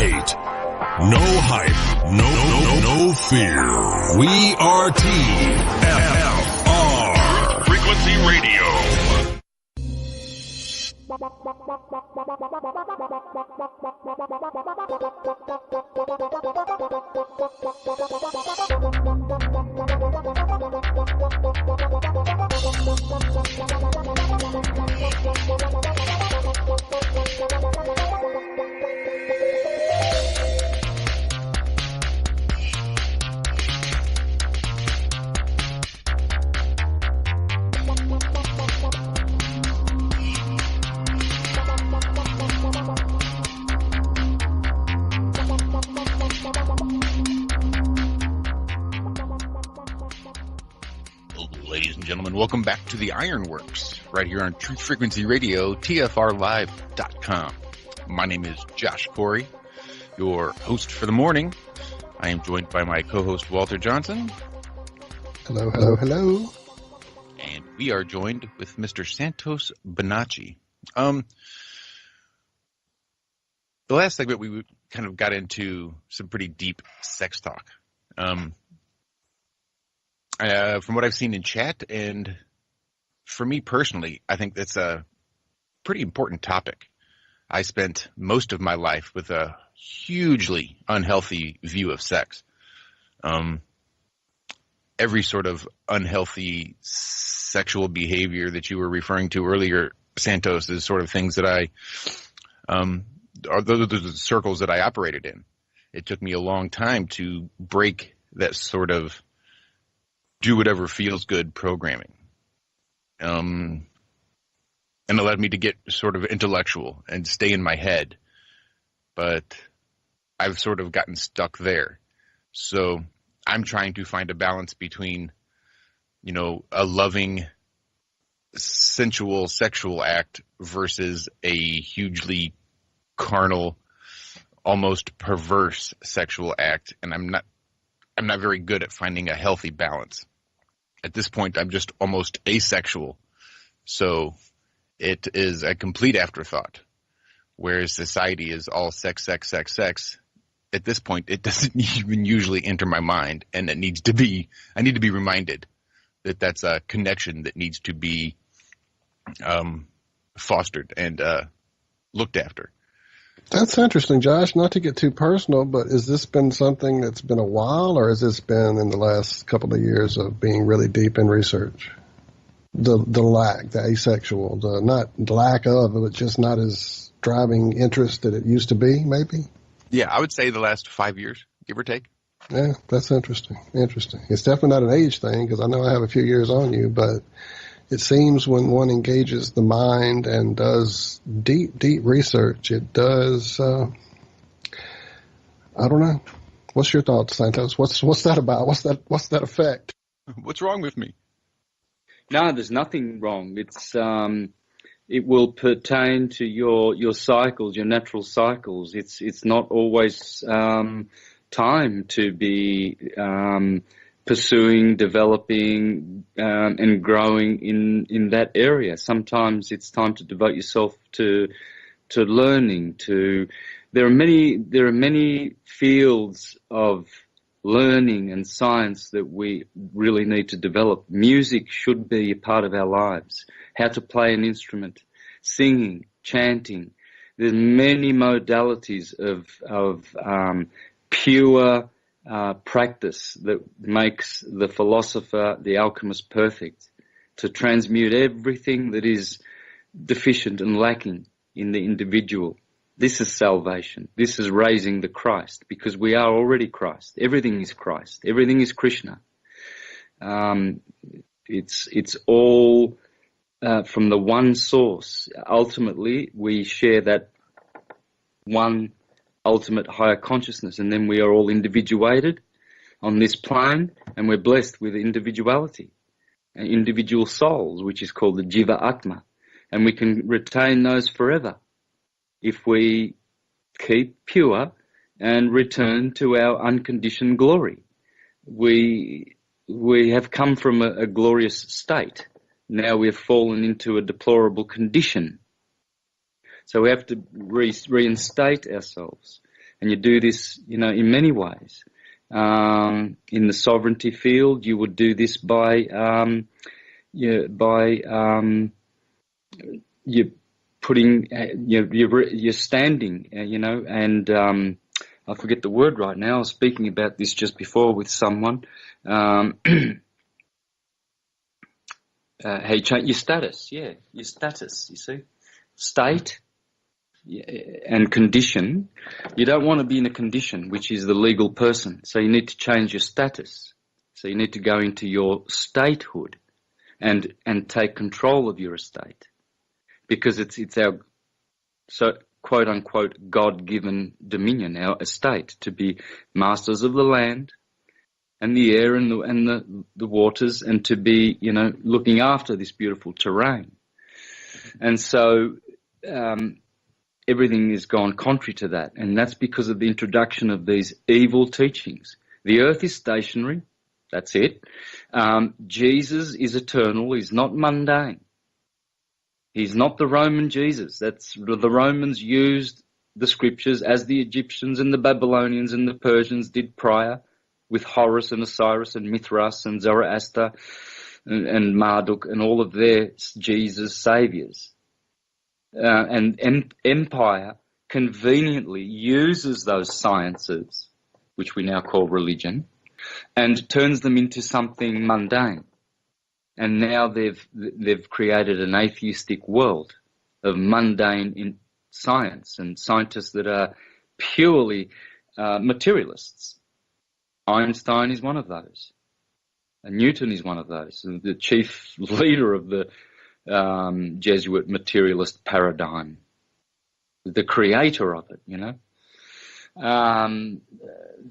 hate. No hype. No fear. We are TFR. Frequency Radio. Ladies and gentlemen, welcome back to the Ironworks, right here on Truth Frequency Radio, TFRLive.com. My name is Josh Corey, your host for the morning. I am joined by my co-host, Walter Johnson. Hello, hello, hello. And we are joined with Mr. Santos Bonacci. The last segment, we kind of got into some pretty deep sex talk. From what I've seen in chat, and for me personally, I think that's a pretty important topic. I spent most of my life with a hugely unhealthy view of sex. Every sort of unhealthy sexual behavior that you were referring to earlier, Santos, is sort of things that those are the circles that I operated in. It took me a long time to break that sort of do whatever feels good programming. And it led me to get sort of intellectual and stay in my head. But I've sort of gotten stuck there. So I'm trying to find a balance between, a loving, sensual, sexual act versus a hugely carnal, almost perverse sexual act. And I'm not very good at finding a healthy balance. At this point, I'm just almost asexual. So it is a complete afterthought. Whereas society is all sex, sex, sex, sex. At this point, it doesn't even usually enter my mind. And I need to be reminded that that's a connection that needs to be fostered and looked after. That's interesting, Josh. Not to get too personal, but has this been something that's been a while, or has this been in the last couple of years of being really deep in research? The asexual, not lack of, but just not as driving interest that it used to be, maybe? Yeah, I would say the last 5 years, give or take. Yeah, that's interesting. It's definitely not an age thing, because I know I have a few years on you, but it seems when one engages the mind and does deep research, it does, I don't know. What's your thoughts, Santos? What's that about? What's that effect? What's wrong with me? No, there's nothing wrong. It's, it will pertain to your cycles, your natural cycles. It's not always, time to be, pursuing, developing, and growing in that area. Sometimes it's time to devote yourself to learning. There are many fields of learning and science that we really need to develop. Music should be a part of our lives. How to play an instrument, singing, chanting. There's many modalities of pure practice that makes the philosopher, the alchemist, perfect, to transmute everything that is deficient and lacking in the individual. This is salvation. This is raising the Christ, because we are already Christ. Everything is Christ. Everything is Krishna. It's all from the one source. Ultimately, we share that one ultimate higher consciousness, and then we are all individuated on this plane, and we're blessed with individuality and individual souls, which is called the Jiva Atma, and we can retain those forever if we keep pure and return to our unconditioned glory. We have come from a glorious state. Now we have fallen into a deplorable condition. So we have to reinstate ourselves. And you do this, in many ways. In the sovereignty field, you would do this by you're putting, you're standing, and I forget the word right now. I was speaking about this just before with someone. How you change your status, your status, you see. State and condition. You don't want to be in a condition which is the legal person, so you need to change your status. So you need to go into your statehood and take control of your estate, because it's our quote unquote God-given dominion, our estate, to be masters of the land and the air and the waters, and to be looking after this beautiful terrain. And so everything has gone contrary to that, and that's because of the introduction of these evil teachings. The earth is stationary. That's it. Jesus is eternal. He's not mundane. He's not the Roman Jesus. The Romans used the scriptures as the Egyptians and the Babylonians and the Persians did prior, with Horus and Osiris and Mithras and Zoroaster and Marduk and all of their Jesus saviors. And empire conveniently uses those sciences, which we now call religion, and turns them into something mundane. And now they've created an atheistic world of mundane in science and scientists that are purely materialists. Einstein is one of those. And Newton is one of those. The chief leader of the Jesuit materialist paradigm, the creator of it,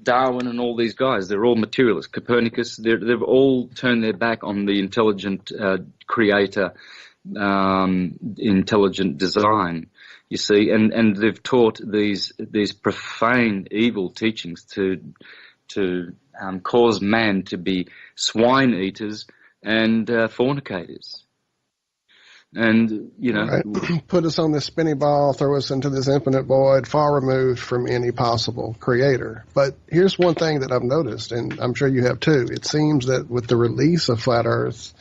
Darwin and all these guys, they're all materialists. Copernicus, they've all turned their back on the intelligent creator, intelligent design, you see, and they've taught these profane, evil teachings to cause man to be swine eaters and fornicators. And, right. Put us on this spinning ball, throw us into this infinite void, far removed from any possible creator. But here's one thing that I've noticed, and I'm sure you have too. It seems that with the release of Flat Earth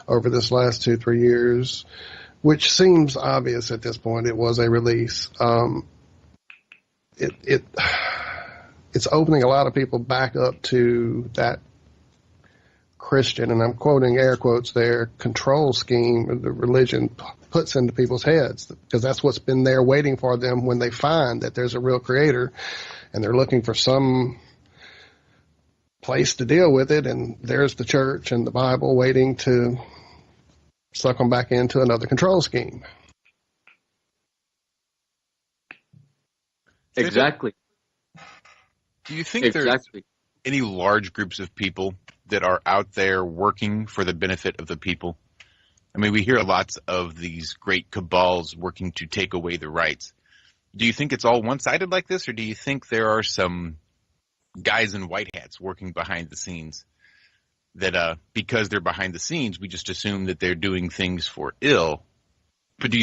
over this last 2-3 years, which seems obvious at this point, it was a release. It's opening a lot of people back up to that Christian, and I'm quoting air quotes there, control scheme the religion puts into people's heads, because that's what's been there waiting for them when they find that there's a real creator and they're looking for some place to deal with it, and there's the church and the Bible waiting to suck them back into another control scheme. Exactly. Do you think there's any large groups of people that are out there working for the benefit of the people? I mean, we hear lots of these great cabals working to take away the rights. Do you think it's all one-sided like this, or do you think there are some guys in white hats working behind the scenes that because they're behind the scenes, we just assume that they're doing things for ill? But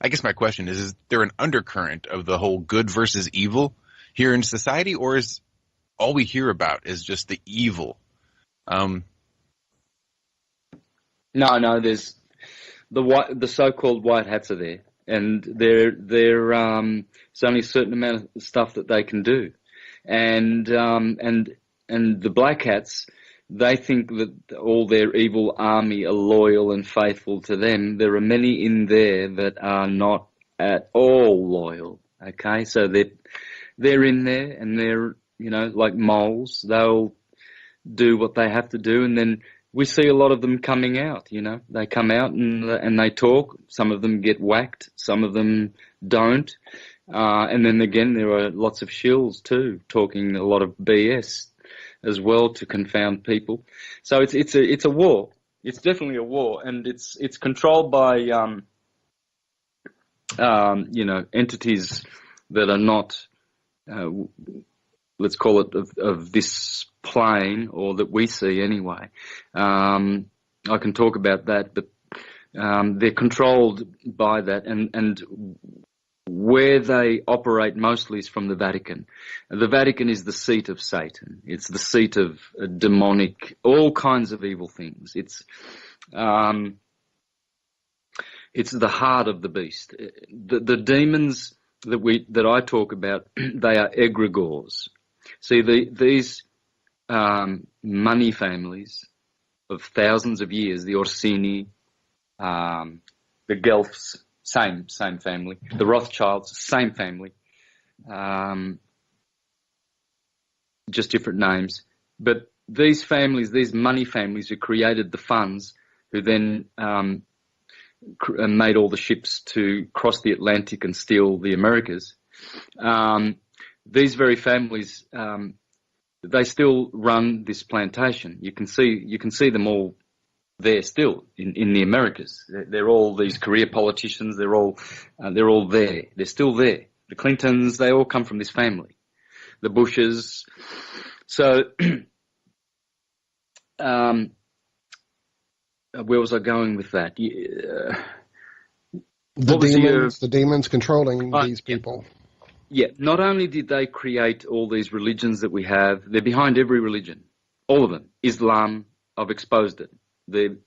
I guess my question is there an undercurrent of the whole good versus evil here in society, or is all we hear about is just the evil? No, there's the so-called white hats are there, and they're it's only a certain amount of stuff that they can do, and the black hats, they think that all their evil army are loyal and faithful to them. There are many in there that are not at all loyal. Okay, so they're in there, and they're like moles. They'll do what they have to do, and then we see a lot of them coming out. They come out and they talk. Some of them get whacked, some of them don't, and then again there are lots of shills too, talking a lot of BS as well to confound people. So it's a war. It's definitely a war, and it's controlled by entities that are not let's call it of this plane, or that we see anyway. I can talk about that, but they're controlled by that, and where they operate mostly is from the Vatican. And the Vatican is the seat of Satan. It's the seat of demonic, all kinds of evil things. It's the heart of the beast. The demons that I talk about, they are egregores. See, these money families of thousands of years, the Orsini, the Guelphs, same family, the Rothschilds, same family, just different names. But these families, these money families who created the funds, who then made all the ships to cross the Atlantic and steal the Americas, these very families, they still run this plantation. You can see them all there still in the Americas. They're all these career politicians. They're all there. They're still there. The Clintons, they all come from this family. The Bushes. So, where was I going with that? The demons controlling these people. Yeah, not only did they create all these religions that we have, they're behind every religion, all of them. Islam, I've exposed it. The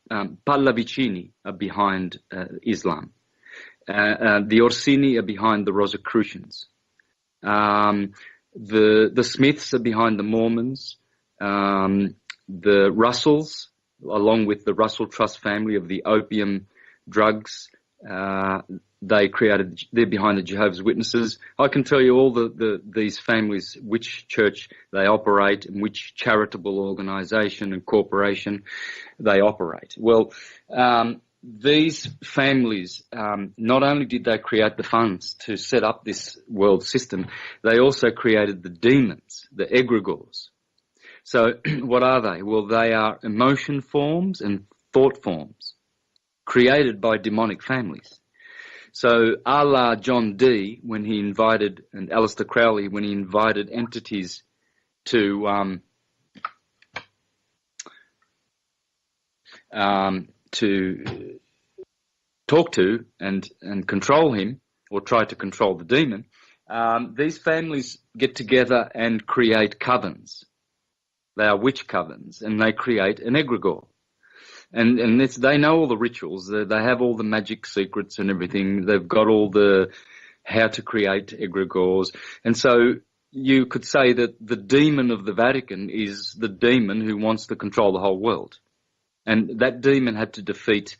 Pallavicini are behind Islam. The Orsini are behind the Rosicrucians. The Smiths are behind the Mormons. The Russells, along with the Russell Trust family of the opium drugs, they're behind the Jehovah's Witnesses. I can tell you all these families, which church they operate and which charitable organisation and corporation they operate. Well, these families, not only did they create the funds to set up this world system, they also created the demons, the egregores. So what are they? Well, they are emotion forms and thought forms created by demonic families. So a la John Dee, when he invited, and Aleister Crowley, when he invited entities to talk to and control him, or try to control the demon, these families get together and create covens. They are witch covens, and they create an egregore. And they know all the rituals. They have all the magic secrets and everything. They've got all the how to create egregores. And so you could say that the demon of the Vatican is the demon who wants to control the whole world. And that demon had to defeat,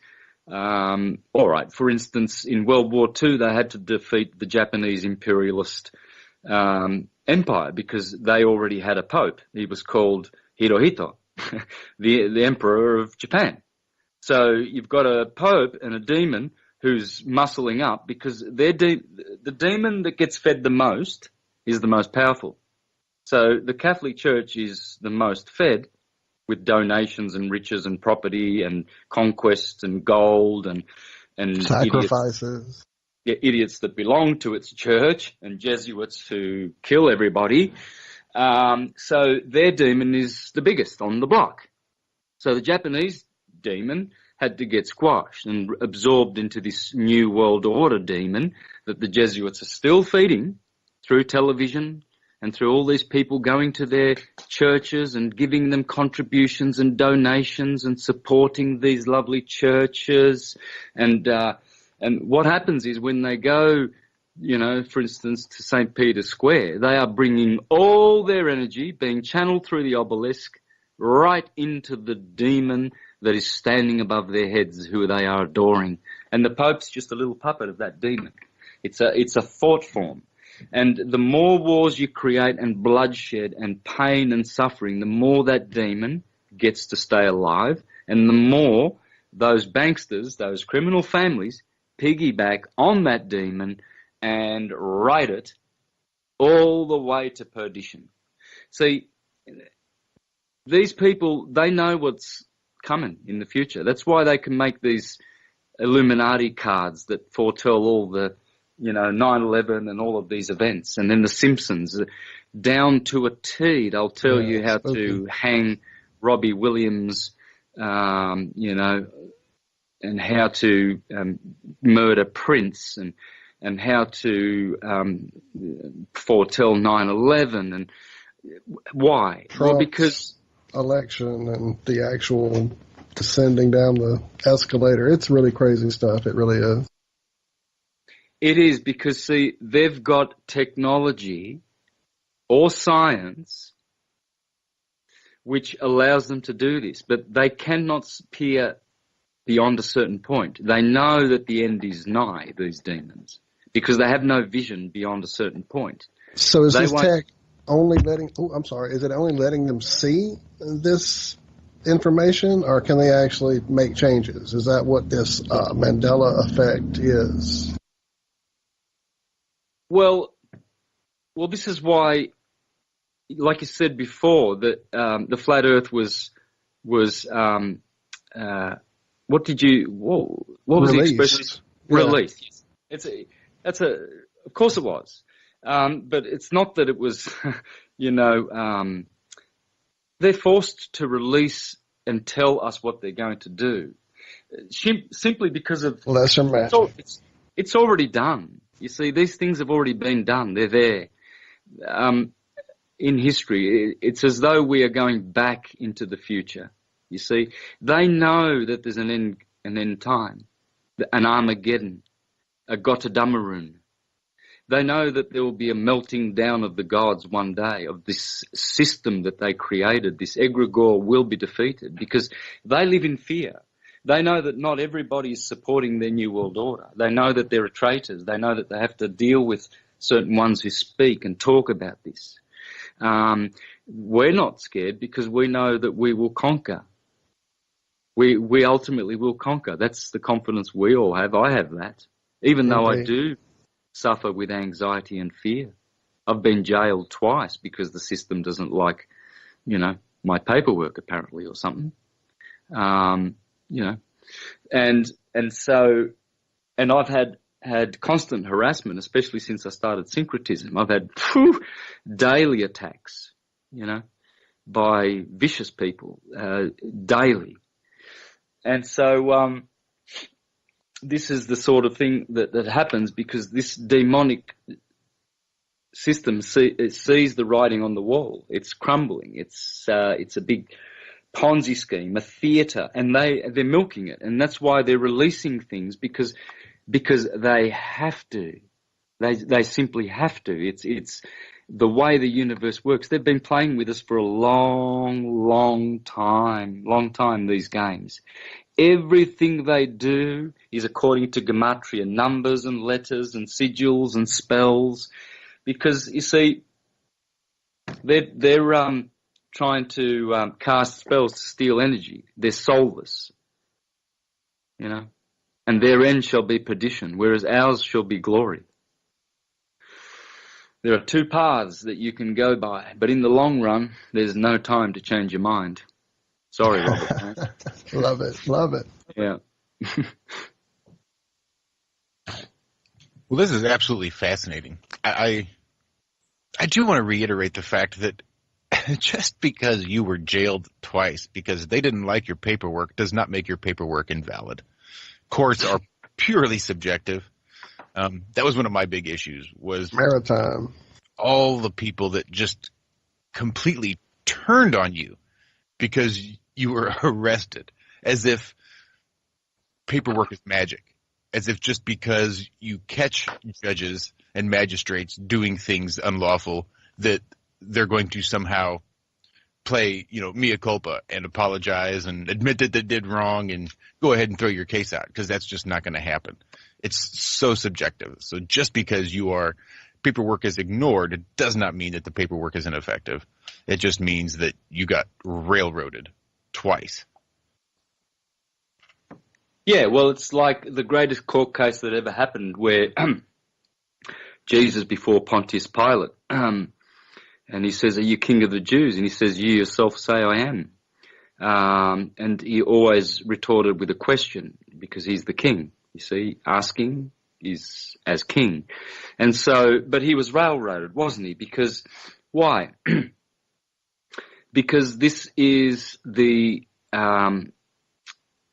all right, for instance, in World War II, they had to defeat the Japanese imperialist empire because they already had a pope. He was called Hirohito, the emperor of Japan. So you've got a pope and a demon who's muscling up because the demon that gets fed the most is the most powerful. So the Catholic Church is the most fed with donations and riches and property and conquests and gold and sacrifices. Idiots that belong to its church and Jesuits who kill everybody. So their demon is the biggest on the block. So the Japanese demon had to get squashed and absorbed into this new world order demon that the Jesuits are still feeding through television and through all these people going to their churches and giving them contributions and donations and supporting these lovely churches. And what happens is when they go, you know, for instance, to St. Peter's Square, they are bringing all their energy being channeled through the obelisk right into the demon that is standing above their heads, who they are adoring. And the Pope's just a little puppet of that demon. It's a thought form. And the more wars you create and bloodshed and pain and suffering, the more that demon gets to stay alive, and the more those banksters, those criminal families, piggyback on that demon and ride it all the way to perdition. See, these people, they know what's coming in the future. That's why they can make these Illuminati cards that foretell all the, 9/11 and all of these events. And then the Simpsons, down to a T, they'll tell you how to hang Robbie Williams, and how to murder Prince. And and how to foretell 9/11. And why? Trump's well, because election and the actual descending down the escalator. It's really crazy stuff. It really is. it is because, see, they've got technology or science which allows them to do this, but they cannot peer beyond a certain point. They know that the end is nigh, these demons, because they have no vision beyond a certain point. So is They this won't- tech only letting? Oh, I'm sorry. Is it only letting them see this information, or can they actually make changes? Is that what this Mandela effect is? Well, this is why, like you said before, that the flat Earth was what did you? What was Released. the expression? Yeah. Released. Of course it was, but it's not that it was. They're forced to release and tell us what they're going to do, simply because of Lesser magic. it's already done. You see, these things have already been done. They're there. In history, it's as though we are going back into the future. You see, they know that there's an end time, an Armageddon, a Gotterdammerung. They know that there will be a melting down of the gods one day, of this system that they created. This egregore will be defeated because they live in fear. They know that not everybody is supporting their new world order. They know that there are traitors. They know that they have to deal with certain ones who speak and talk about this. We're not scared because we know that we will conquer. We ultimately will conquer. That's the confidence we all have. I have that, even though I do suffer with anxiety and fear. I've been jailed twice because the system doesn't like, my paperwork apparently or something. And I've had constant harassment, especially since I started syncretism. I've had daily attacks, by vicious people, daily. And so this is the sort of thing that happens because this demonic system sees the writing on the wall. It's crumbling. It's a big Ponzi scheme, a theatre, and they're milking it. And that's why they're releasing things because they have to. They simply have to. It's the way the universe works. They've been playing with us for a long time, these games. Everything they do is according to gematria, numbers and letters and sigils and spells, because you see, they're trying to cast spells to steal energy. They're soulless, and their end shall be perdition, whereas ours shall be glory. There are two paths that you can go by, but in the long run, there's no time to change your mind. Sorry, Robert. Love it. Yeah. Well, this is absolutely fascinating. I do want to reiterate the fact that just because you were jailed twice because they didn't like your paperwork does not make your paperwork invalid. Courts are purely subjective. That was one of my big issues, was Maritime. all the people that just completely turned on you because you were arrested, as if paperwork is magic, as if just because you catch judges and magistrates doing things unlawful that they're going to somehow play, mea culpa and apologize and admit that they did wrong and go ahead and throw your case out, because that's just not going to happen. It's so subjective. So just because paperwork is ignored, it does not mean that the paperwork is ineffective. It just means that you got railroaded twice. Yeah, well, it's like the greatest court case that ever happened, where Jesus before Pontius Pilate, and he says, "Are you king of the Jews?" And he says, "You yourself say I am." And he always retorted with a question, because he's the king. You see, asking is as king. And so, but he was railroaded, wasn't he? Because, why? Because this is the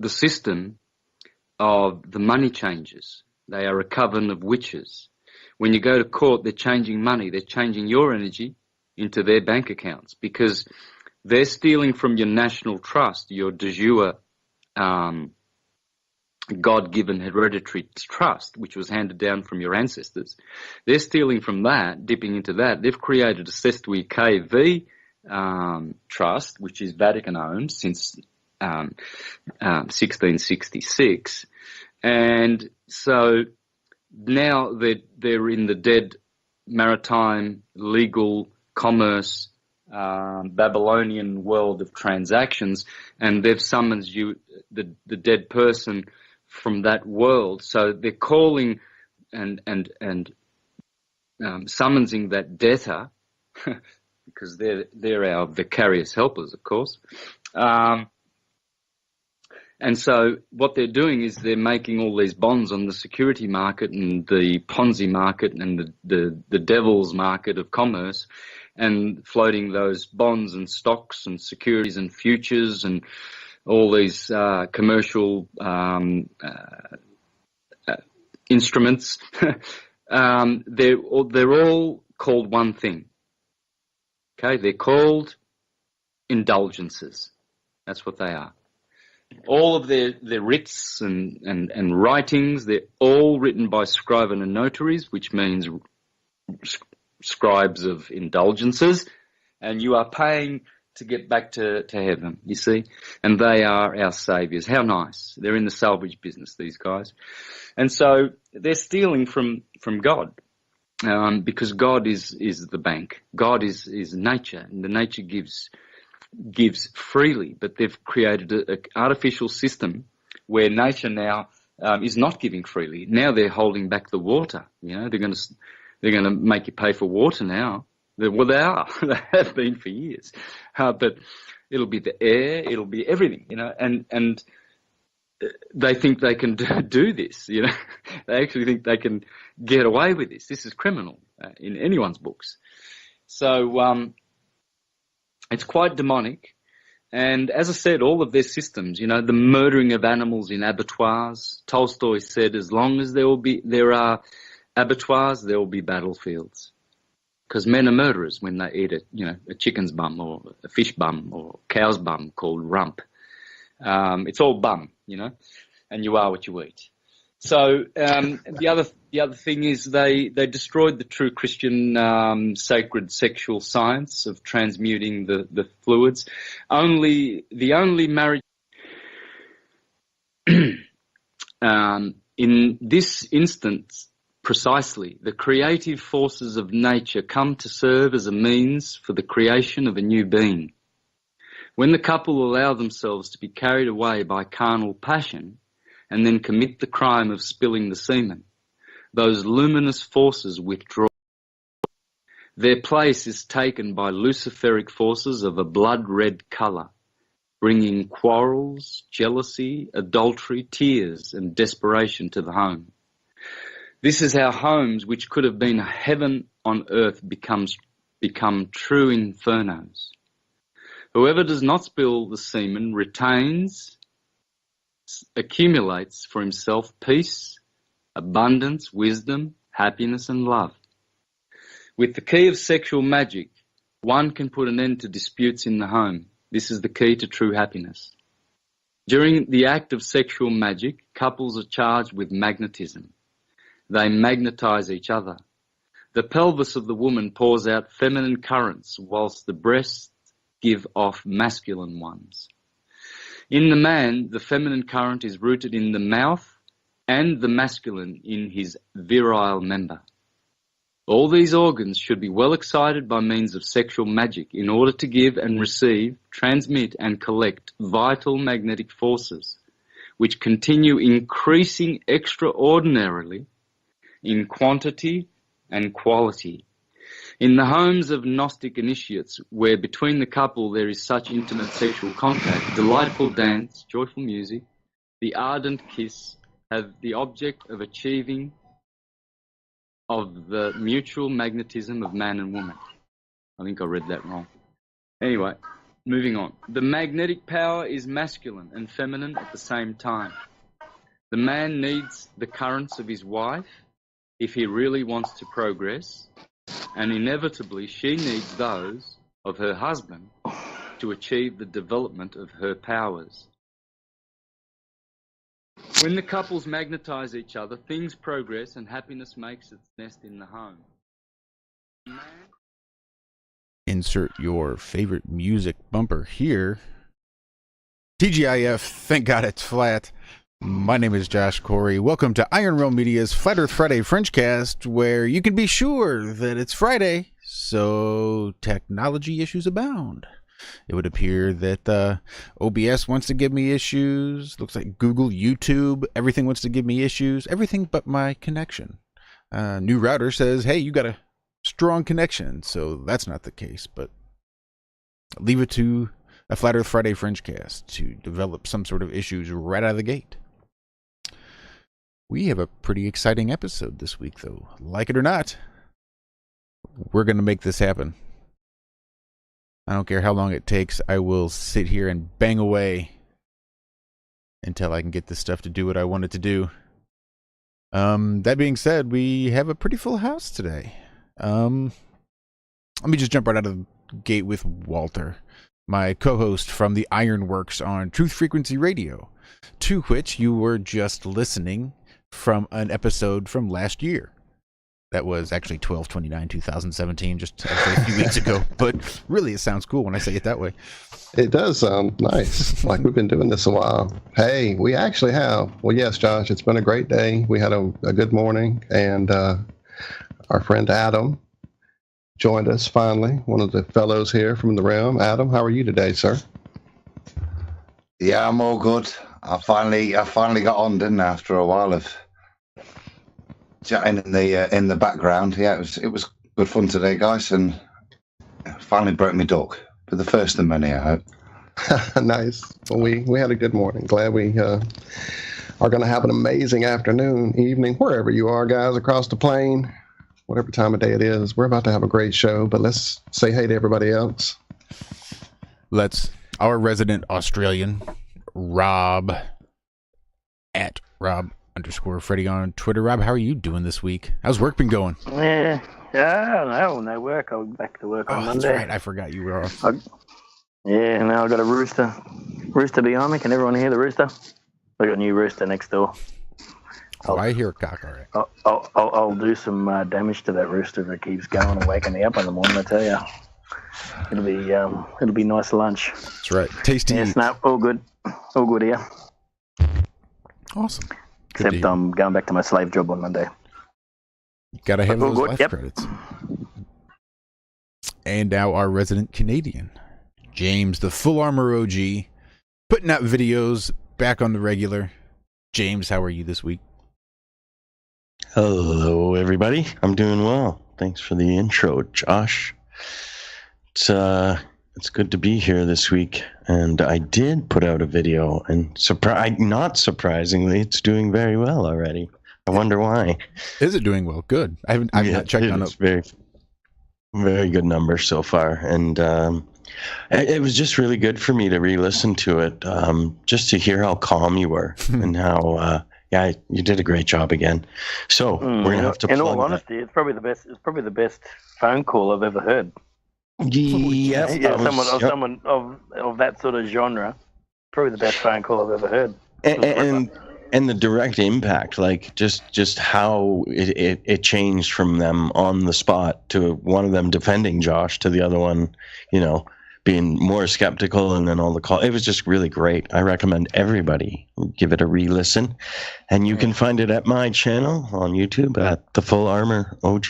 system of the money changers. They are a coven of witches. When you go to court, they're changing money. They're changing your energy into their bank accounts because they're stealing from your national trust, your de jure God-given hereditary trust, which was handed down from your ancestors. They're stealing from that, dipping into that. They've created a Sestui KV trust, which is Vatican-owned since 1666. And so now they're in the dead maritime, legal, commerce, Babylonian world of transactions, and they've summoned you, the dead person, from that world. So they're calling and summoning that debtor, because they're our vicarious helpers, of course. And so what they're doing is they're making all these bonds on the security market and the Ponzi market and the devil's market of commerce, and floating those bonds and stocks and securities and futures and all these commercial instruments. They're all called one thing. Okay, they're called indulgences. That's what they are. All of their writs and writings, they're all written by scriven and notaries, which means scribes of indulgences, and you are paying to get back to heaven, you see, and they are our saviours. How nice. They're in the salvage business, these guys. And so they're stealing from God, because God is the bank. God is nature, and the nature gives freely, but they've created an artificial system where nature now is not giving freely. Now they're holding back the water. You know, they're going to make you pay for water now. Well, they are. They have been for years. But it'll be the air. It'll be everything. You know, and they think they can do this. You know, they actually think they can get away with this. This is criminal in anyone's books. So it's quite demonic. And as I said, all of their systems, you know, the murdering of animals in abattoirs. Tolstoy said, as long as there are abattoirs, there will be battlefields. Because men are murderers when they eat a chicken's bum or a fish bum or cow's bum called rump. It's all bum, you know, and you are what you eat. So the other thing is they destroyed the true Christian sacred sexual science of transmuting the fluids. The only marriage in this instance, precisely, the creative forces of nature come to serve as a means for the creation of a new being. When the couple allow themselves to be carried away by carnal passion and then commit the crime of spilling the semen, those luminous forces withdraw. Their place is taken by luciferic forces of a blood-red colour, bringing quarrels, jealousy, adultery, tears and desperation to the home. This is how homes which could have been a heaven on earth become true infernos. Whoever does not spill the semen accumulates for himself peace, abundance, wisdom, happiness and love. With the key of sexual magic, one can put an end to disputes in the home. This is the key to true happiness. During the act of sexual magic, couples are charged with magnetism. They magnetize each other. The pelvis of the woman pours out feminine currents, whilst the breasts give off masculine ones. In the man, the feminine current is rooted in the mouth and the masculine in his virile member. All these organs should be well excited by means of sexual magic in order to give and receive, transmit and collect vital magnetic forces, which continue increasing extraordinarily in quantity and quality. In the homes of Gnostic initiates, where between the couple there is such intimate sexual contact, delightful dance, joyful music, the ardent kiss have the object of achieving of the mutual magnetism of man and woman. I think I read that wrong. Anyway, moving on. The magnetic power is masculine and feminine at the same time. The man needs the currents of his wife if he really wants to progress, and inevitably she needs those of her husband to achieve the development of her powers. When the couples magnetize each other, things progress and happiness makes its nest in the home. Insert your favorite music bumper here. TGIF, thank God it's flat. My name is Josh Corey. Welcome to Iron Realm Media's Flat Earth Friday Frenchcast, where you can be sure that it's Friday, so technology issues abound. It would appear that OBS wants to give me issues. Looks like Google, YouTube, everything wants to give me issues. Everything but my connection. New router says, hey, you got a strong connection, so that's not the case, but leave it to a Flat Earth Friday Frenchcast to develop some sort of issues right out of the gate. We have a pretty exciting episode this week, though. Like it or not, we're going to make this happen. I don't care how long it takes. I will sit here and bang away until I can get this stuff to do what I want it to do. That being said, we have a pretty full house today. Let me just jump right out of the gate with Walter, my co-host from the Ironworks on Truth Frequency Radio, to which you were just listening from an episode from last year. That was actually 12/29/2017, just a few weeks ago. But really, it sounds cool when I say it that way. It does sound nice, like we've been doing this a while. Hey, we actually have. Well, yes, Josh, it's been a great day. We had a good morning, and our friend Adam joined us finally, one of the fellows here from the realm. Adam, how are you today, sir? Yeah, I'm all good. I finally got on, didn't I, after a while of chatting in the background. Yeah, it was good fun today, guys, and finally broke my duck for the first of many, I hope. Nice. Well, we had a good morning. Glad we are going to have an amazing afternoon, evening, wherever you are, guys, across the plane, whatever time of day it is. We're about to have a great show, but let's say hey to everybody else. Our resident Australian, Rob, at Rob_Freddy on Twitter. Rob, how are you doing this week? How's work been going? Yeah, no work. I'll be back to work on Monday. That's right. I forgot you were off. Now I've got a rooster behind me. Can everyone hear the rooster? I got a new rooster next door. I hear a cock, all right. I'll do some damage to that rooster if it keeps going and waking me up in the morning, I tell you. It'll be nice lunch. That's right. Tasty. Yes, no, all good here. Awesome. Except I'm going back to my slave job on Monday. Gotta have those life yep. credits. And now our resident Canadian, James, the Full Armor OG, putting out videos back on the regular. James, how are you this week? Hello, everybody. I'm doing well. Thanks for the intro, Josh. It's good to be here this week, and I did put out a video, and not surprisingly, it's doing very well already. I wonder why. Is it doing well? Good. I've not checked on it. It's very, very good numbers so far, and it was just really good for me to re-listen to it, just to hear how calm you were and how. Yeah, you did a great job again. So we're gonna have to. In all honesty, it's probably the best phone call I've ever heard. Yeah, someone of that sort of genre. Probably the best phone call I've ever heard. And the direct impact, like just how it changed from them on the spot to one of them defending Josh to the other one, being more skeptical, and then all the call. It was just really great. I recommend everybody give it a re-listen, and you can find it at my channel on YouTube at the Full Armor OG.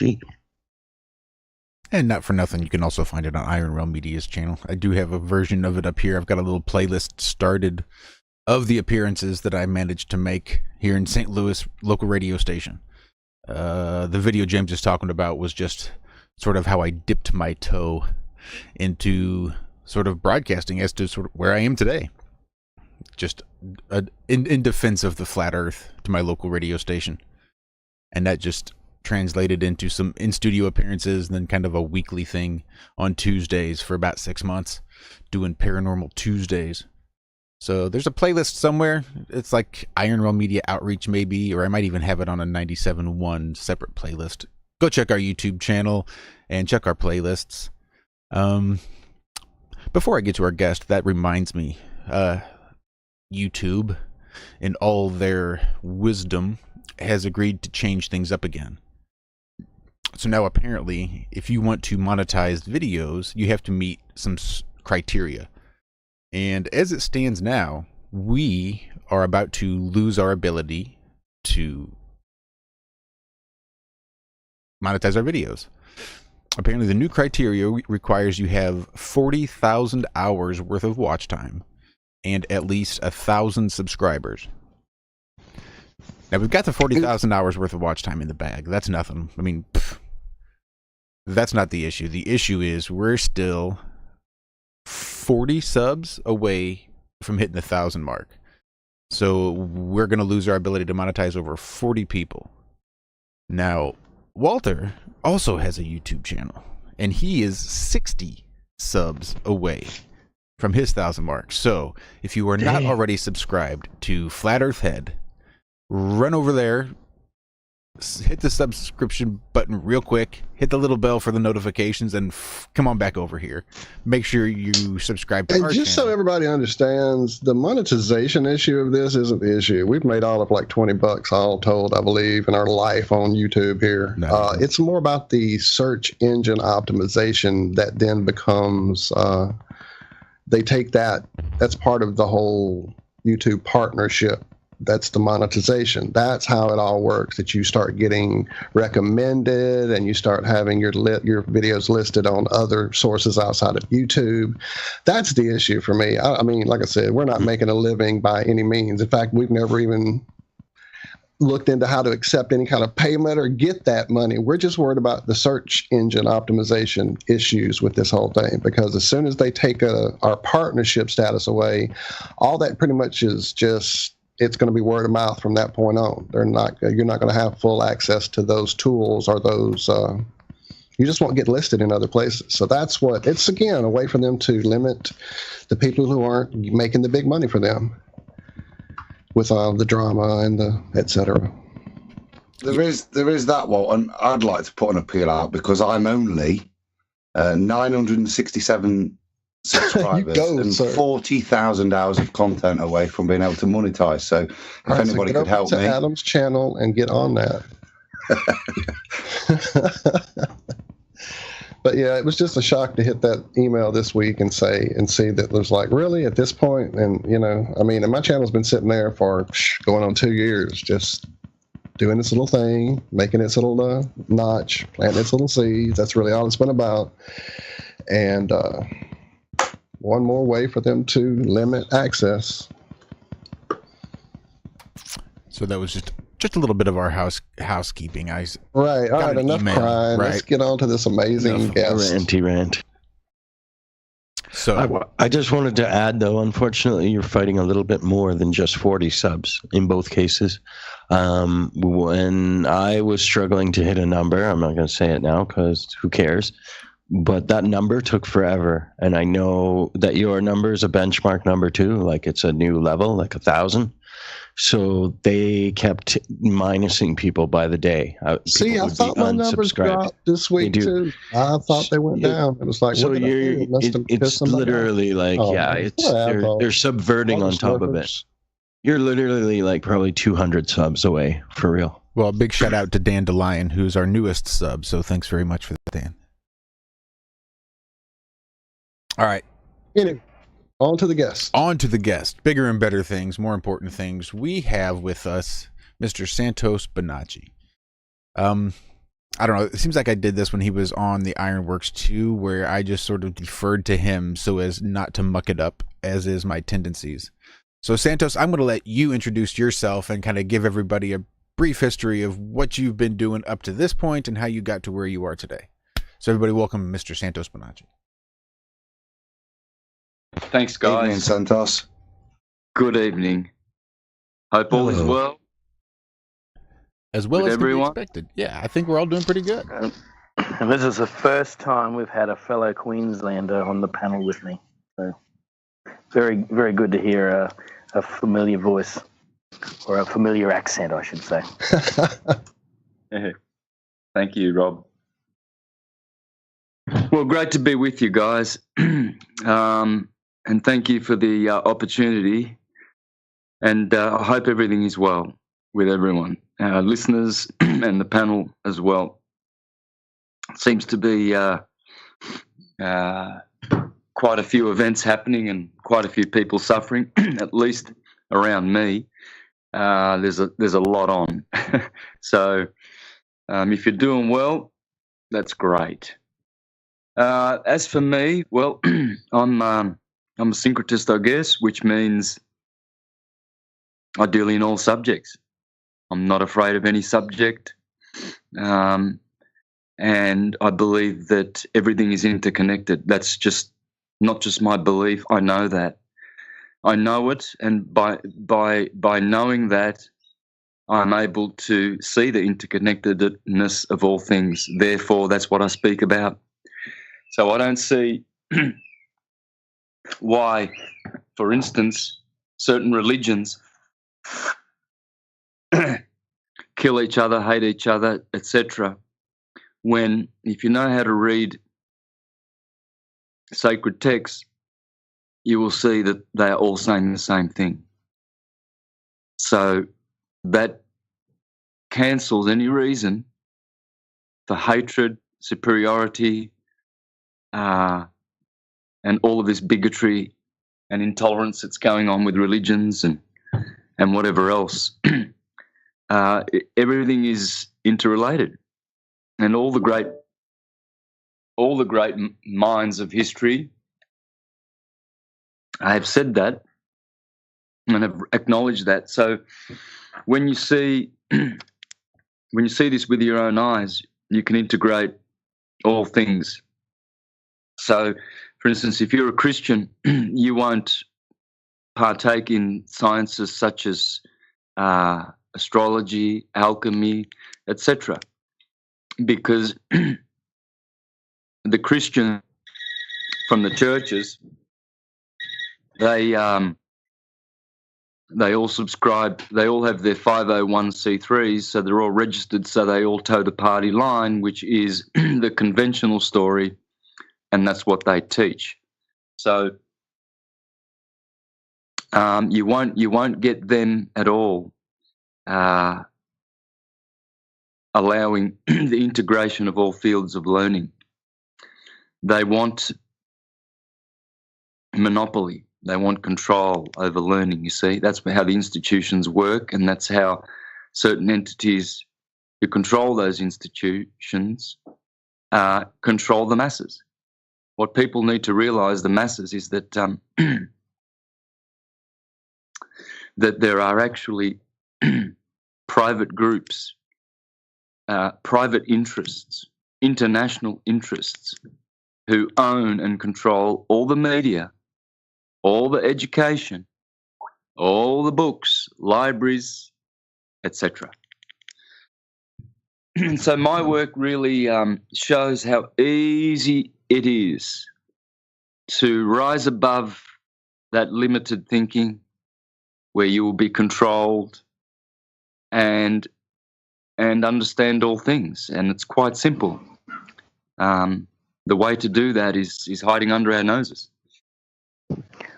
And not for nothing, you can also find it on Iron Realm Media's channel. I do have a version of it up here. I've got a little playlist started of the appearances that I managed to make here in St. Louis local radio station. The video James is talking about was just sort of how I dipped my toe into sort of broadcasting as to sort of where I am today. Just in defense of the flat earth to my local radio station. And that just translated into some in-studio appearances and then kind of a weekly thing on Tuesdays for about 6 months, doing Paranormal Tuesdays. So there's a playlist somewhere. It's like Iron Realm Media Outreach maybe, or I might even have it on a 97.1 separate playlist. Go check our YouTube channel and check our playlists. Before I get to our guest, that reminds me, YouTube, in all their wisdom, has agreed to change things up again. So now apparently, if you want to monetize videos, you have to meet some criteria. And as it stands now, we are about to lose our ability to monetize our videos. Apparently, the new criteria requires you have 40,000 hours worth of watch time and at least 1,000 subscribers. Now, we've got the 40,000 hours worth of watch time in the bag. That's nothing. I mean, that's not the issue. The issue is we're still 40 subs away from hitting the 1,000 mark. So we're going to lose our ability to monetize over 40 people. Now, Walter also has a YouTube channel, and he is 60 subs away from his 1,000 mark. So if you are not already subscribed to Flat Earth Head, run over there, hit the subscription button real quick, hit the little bell for the notifications, and come on back over here. Make sure you subscribe to our channel. And just so everybody understands, the monetization issue of this isn't the issue. We've made all of like $20 all told, I believe, in our life on YouTube here. It's more about the search engine optimization that then becomes, they take that's part of the whole YouTube partnership. That's the monetization. That's how it all works, that you start getting recommended and you start having your videos listed on other sources outside of YouTube. That's the issue for me. I mean, like I said, we're not making a living by any means. In fact, we've never even looked into how to accept any kind of payment or get that money. We're just worried about the search engine optimization issues with this whole thing, because as soon as they take our partnership status away, all that pretty much is just, it's going to be word of mouth from that point on. You're not going to have full access to those tools or those. You just won't get listed in other places. So that's what it's, again, a way for them to limit the people who aren't making the big money for them with all the drama and the et cetera. There is that one, and I'd like to put an appeal out because I'm only 967 subscribers and 40,000 hours of content away from being able to monetize. So if anybody could help me, Adam's channel and get on that. But yeah, it was just a shock to hit that email this week and see that there's like, really at this point? And I mean, and my channel's been sitting there for going on 2 years, just doing its little thing, making its little notch, planting its little seeds. That's really all it's been about. And one more way for them to limit access. So that was just a little bit of our housekeeping. Right. All right. Enough crying. Right. Let's get on to this amazing guest. Rant. So I just wanted to add, though, unfortunately, you're fighting a little bit more than just 40 subs in both cases. When I was struggling to hit a number, I'm not going to say it now because who cares? But that number took forever. And I know that your number is a benchmark number too. Like it's a new level, like 1,000. So they kept minusing people by the day. See, I thought my numbers dropped this week too. I thought they went down. It was like, so it's literally like, they're subverting on top of it. You're literally like probably 200 subs away for real. Well, big shout out to Dan DeLion, who's our newest sub. So thanks very much for that, Dan. All right. Anyway, on to the guest. On to the guest. Bigger and better things, more important things. We have with us Mr. Santos Bonacci. I don't know. It seems like I did this when he was on the Ironworks 2, where I just sort of deferred to him so as not to muck it up, as is my tendencies. So, Santos, I'm going to let you introduce yourself and kind of give everybody a brief history of what you've been doing up to this point and how you got to where you are today. So, everybody, welcome Mr. Santos Bonacci. Thanks, guys. Evening, Santos. Good evening. Hope all is well. As well as everyone expected. Yeah, I think we're all doing pretty good. And this is the first time we've had a fellow Queenslander on the panel with me. So Very, very good to hear a familiar voice, or a familiar accent, I should say. Thank you, Rob. Well, great to be with you guys, and thank you for the opportunity. And I hope everything is well with everyone, listeners and the panel as well. Seems to be quite a few events happening and quite a few people suffering, at least around me. There's a lot on. So if you're doing well, that's great. As for me, well, I'm a syncretist, I guess, which means I deal in all subjects. I'm not afraid of any subject. And I believe that everything is interconnected. That's just not just my belief. I know that. I know it, and by knowing that, I'm able to see the interconnectedness of all things. Therefore, that's what I speak about. So I don't see why, for instance, certain religions kill each other, hate each other, etc., when if you know how to read sacred texts, you will see that they are all saying the same thing. So that cancels any reason for hatred, superiority, and all of this bigotry and intolerance that's going on with religions and whatever else. Everything is interrelated, and all the great minds of history have said that and have acknowledged that. So when you see this with your own eyes, you can integrate all things. So, for instance, if you're a Christian, you won't partake in sciences such as astrology, alchemy, etc., because the Christian from the churches, they all subscribe, they all have their 501c3s, so they're all registered, so they all toe the party line, which is the conventional story, and that's what they teach. So you won't get them at all allowing the integration of all fields of learning. They want monopoly. They want control over learning, you see. That's how the institutions work, and that's how certain entities who control those institutions control the masses. What people need to realise, the masses, is that that there are actually private groups, private interests, international interests, who own and control all the media, all the education, all the books, libraries, etc. So my work really shows how easy it is to rise above that limited thinking where you will be controlled and understand all things. And it's quite simple. The way to do that is hiding under our noses.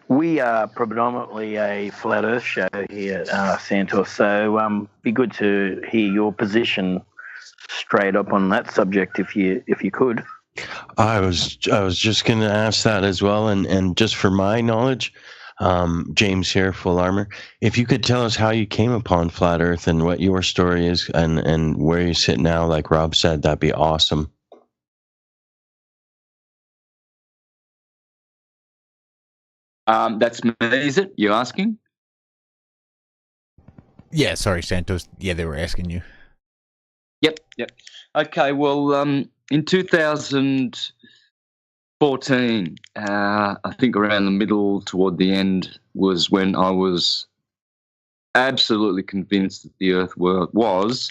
We are predominantly a flat Earth show here at Santos, so be good to hear your position straight up on that subject, if you could. I was just going to ask that as well, and just for my knowledge, James here, Full Armor, if you could tell us how you came upon flat Earth and what your story is, and where you sit now, like Rob said, that'd be awesome. That's me, is it? You asking? Yeah, sorry, Santos. Yeah, they were asking you. Yep. Okay, well, in 2014, I think around the middle toward the end was when I was absolutely convinced that the Earth was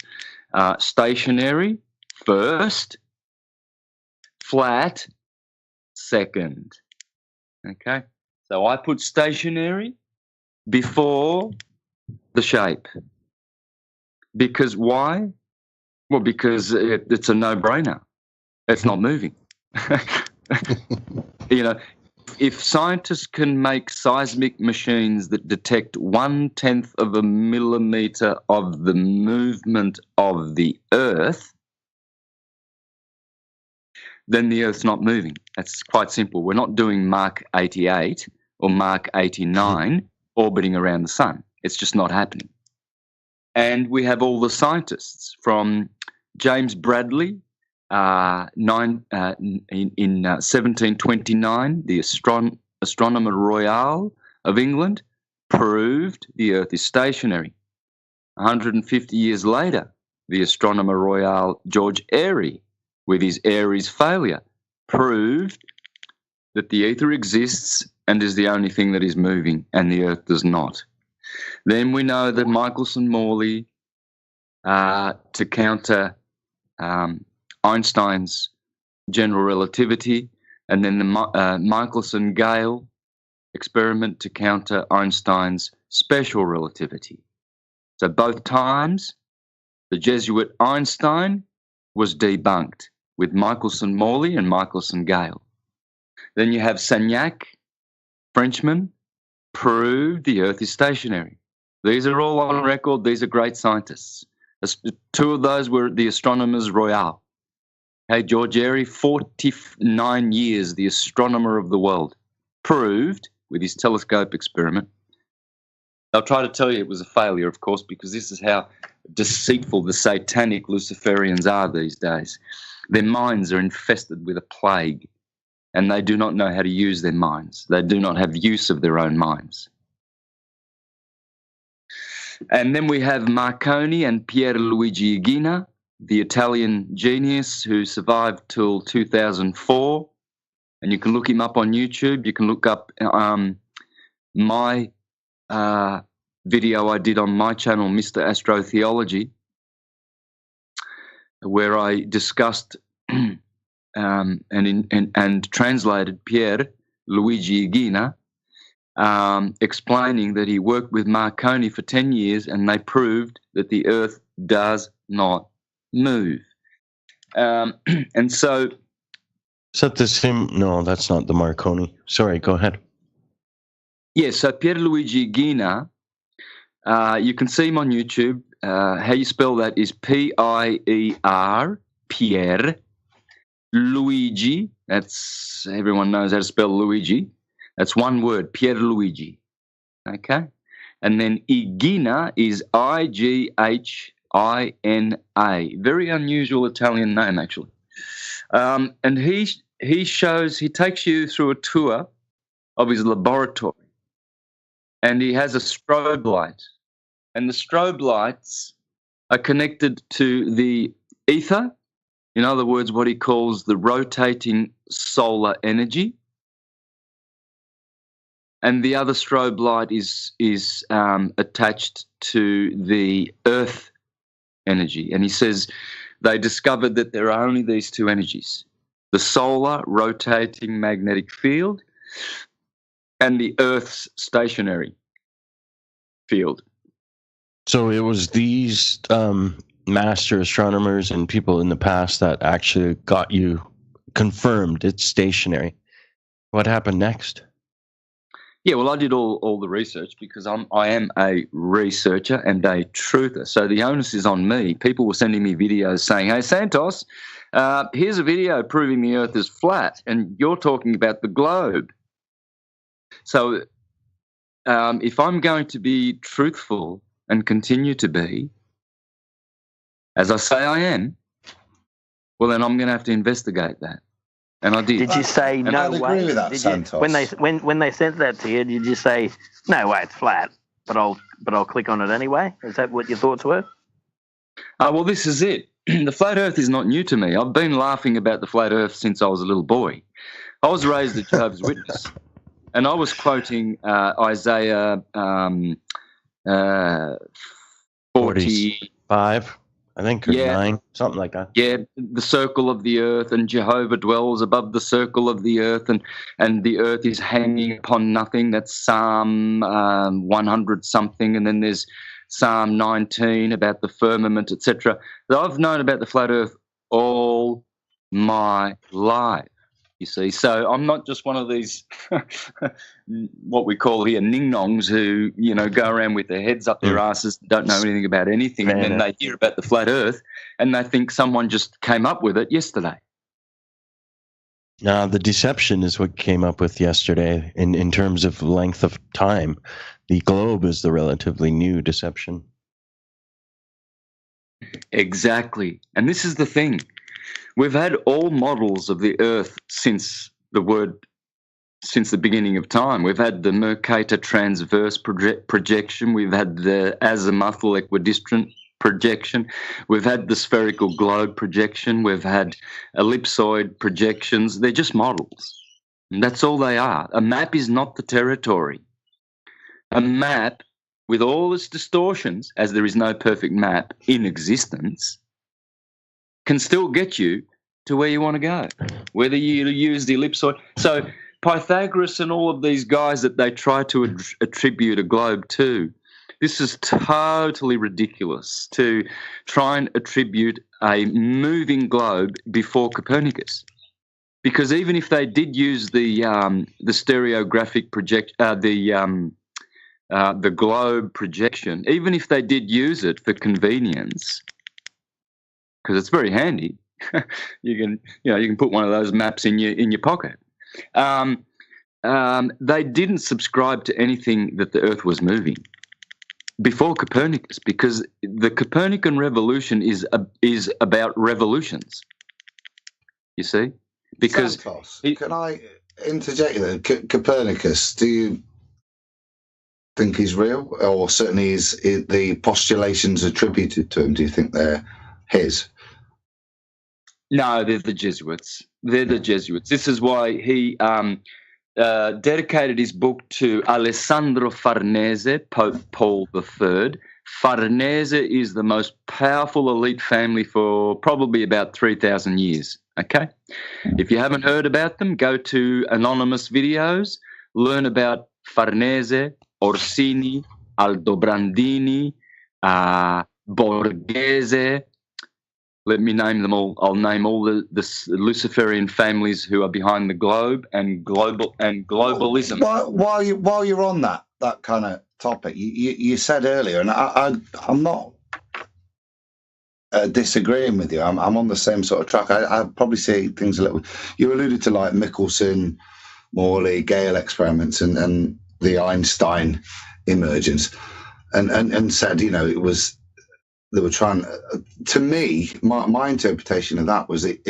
stationary first, flat second. Okay? So I put stationary before the shape. Because why? Well, because it's a no-brainer. It's not moving. You know, if scientists can make seismic machines that detect 1/10 of a millimeter of the movement of the Earth, then the Earth's not moving. That's quite simple. We're not doing Mark 88 or Mark 89 orbiting around the sun. It's just not happening. And we have all the scientists from James Bradley in 1729, the Astronomer Royal of England, proved the Earth is stationary. 150 years later, the Astronomer Royal George Airy, with his Airy's failure, proved that the ether exists and is the only thing that is moving, and the Earth does not. Then we know that Michelson-Morley, to counter Einstein's general relativity, and then the Michelson-Gale experiment to counter Einstein's special relativity. So both times, the Jesuit Einstein was debunked with Michelson-Morley and Michelson-Gale. Then you have Sagnac, Frenchman, proved the Earth is stationary. These are all on record. These are great scientists. Two of those were the Astronomers Royal. Hey, George Airy, 49 years, the astronomer of the world, proved with his telescope experiment. I'll try to tell you it was a failure, of course, because this is how deceitful the satanic Luciferians are these days. Their minds are infested with a plague, and they do not know how to use their minds. They do not have use of their own minds. And then we have Marconi and Pierluigi Ghina, the Italian genius who survived till 2004. And you can look him up on YouTube. You can look up my video I did on my channel, Mr. Astrotheology, where I discussed and translated Pierluigi Ghina, explaining that he worked with Marconi for 10 years and they proved that the Earth does not move. And so... Is that the same? No, that's not the Marconi. Sorry, go ahead. Yeah, so Pierluigi Ghina, you can see him on YouTube. How you spell that is P-I-E-R, Pierre, Luigi. That's, everyone knows how to spell Luigi. That's one word, Pierluigi. Okay? And then Igina is I-G-H-I-N-A. Very unusual Italian name, actually. And he takes you through a tour of his laboratory. And he has a strobe light. And the strobe lights are connected to the ether. In other words, what he calls the rotating solar energy. And the other strobe light is attached to the earth energy. And he says they discovered that there are only these two energies, the solar rotating magnetic field and the Earth's stationary field. So it was these master astronomers and people in the past that actually got you confirmed it's stationary. What happened next? Yeah, well, I did all the research because I am a researcher and a truther. So the onus is on me. People were sending me videos saying, hey, Santos, here's a video proving the Earth is flat, and you're talking about the globe. So if I'm going to be truthful and continue to be, as I say I am, well, then I'm going to have to investigate that. And I did. Did you say and no I'd way? agree with that, Santos. When they sent that to you, did you say no way, it's flat, but I'll click on it anyway? Is that what your thoughts were? Well, this is it. The flat Earth is not new to me. I've been laughing about the flat Earth since I was a little boy. I was raised a Jehovah's Witness, and I was quoting Isaiah 45. I think, or 9, something like that. Yeah, the circle of the earth, and Jehovah dwells above the circle of the earth, and the earth is hanging upon nothing. That's Psalm 100 something, and then there's Psalm 19 about the firmament, etc. I've known about the flat earth all my life, you see. So I'm not just one of these what we call here ning-nongs who, go around with their heads up their asses, don't know anything about anything, and then they hear about the flat earth and they think someone just came up with it yesterday. The deception is what came up with yesterday in terms of length of time. The globe is the relatively new deception. Exactly. And this is the thing. We've had all models of the earth since the beginning of time. We've had the Mercator transverse projection. We've had the azimuthal equidistant projection. We've had the spherical globe projection. We've had ellipsoid projections. They're just models. And that's all they are. A map is not the territory. A map, with all its distortions, as there is no perfect map in existence, can still get you to where you want to go, whether you use the ellipsoid. So Pythagoras and all of these guys that they try to attribute a globe to, this is totally ridiculous to try and attribute a moving globe before Copernicus. Because even if they did use the stereographic the globe projection, even if they did use it for convenience, because it's very handy, you can put one of those maps in your pocket. They didn't subscribe to anything that the Earth was moving before Copernicus, because the Copernican revolution is about revolutions. You see, because Santos, can I interject you there? Copernicus, do you think he's real, or certainly is the postulations attributed to him? Do you think they're his? No, they're the Jesuits. They're the Jesuits. This is why he dedicated his book to Alessandro Farnese, Pope Paul III. Farnese is the most powerful elite family for probably about 3,000 years, okay? If you haven't heard about them, go to anonymous videos, learn about Farnese, Orsini, Aldobrandini, Borghese. Let me name them all. I'll name all the Luciferian families who are behind the globe and globalism. While you're on that kind of topic, you said earlier, and I'm not disagreeing with you. I'm on the same sort of track. I probably see things a little. You alluded to like Michelson, Morley, Gale experiments, and the Einstein emergence, and said, it was. They were trying. To me, my interpretation of that was it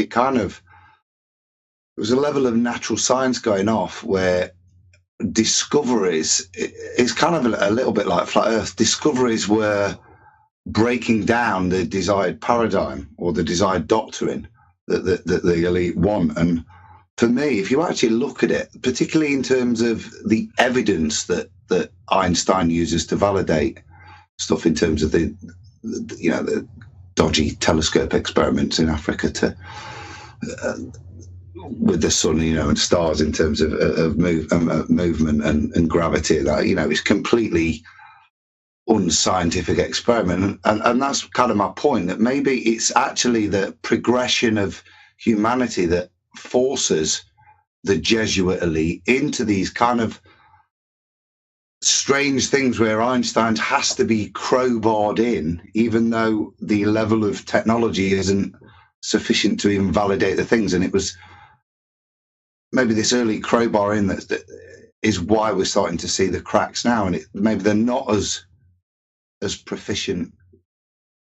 was a level of natural science going off where discoveries is kind of a little bit like flat Earth. Discoveries were breaking down the desired paradigm or the desired doctrine that the elite want. And for me, if you actually look at it, particularly in terms of the evidence that Einstein uses to validate stuff in terms of the dodgy telescope experiments in Africa with the sun, and stars in terms of movement and gravity. That it's completely unscientific experiment, and that's kind of my point. That maybe it's actually the progression of humanity that forces the Jesuit elite into these kind of strange things where Einstein has to be crowbarred in, even though the level of technology isn't sufficient to even validate the things. And it was maybe this early crowbar in that is why we're starting to see the cracks now. And maybe they're not as proficient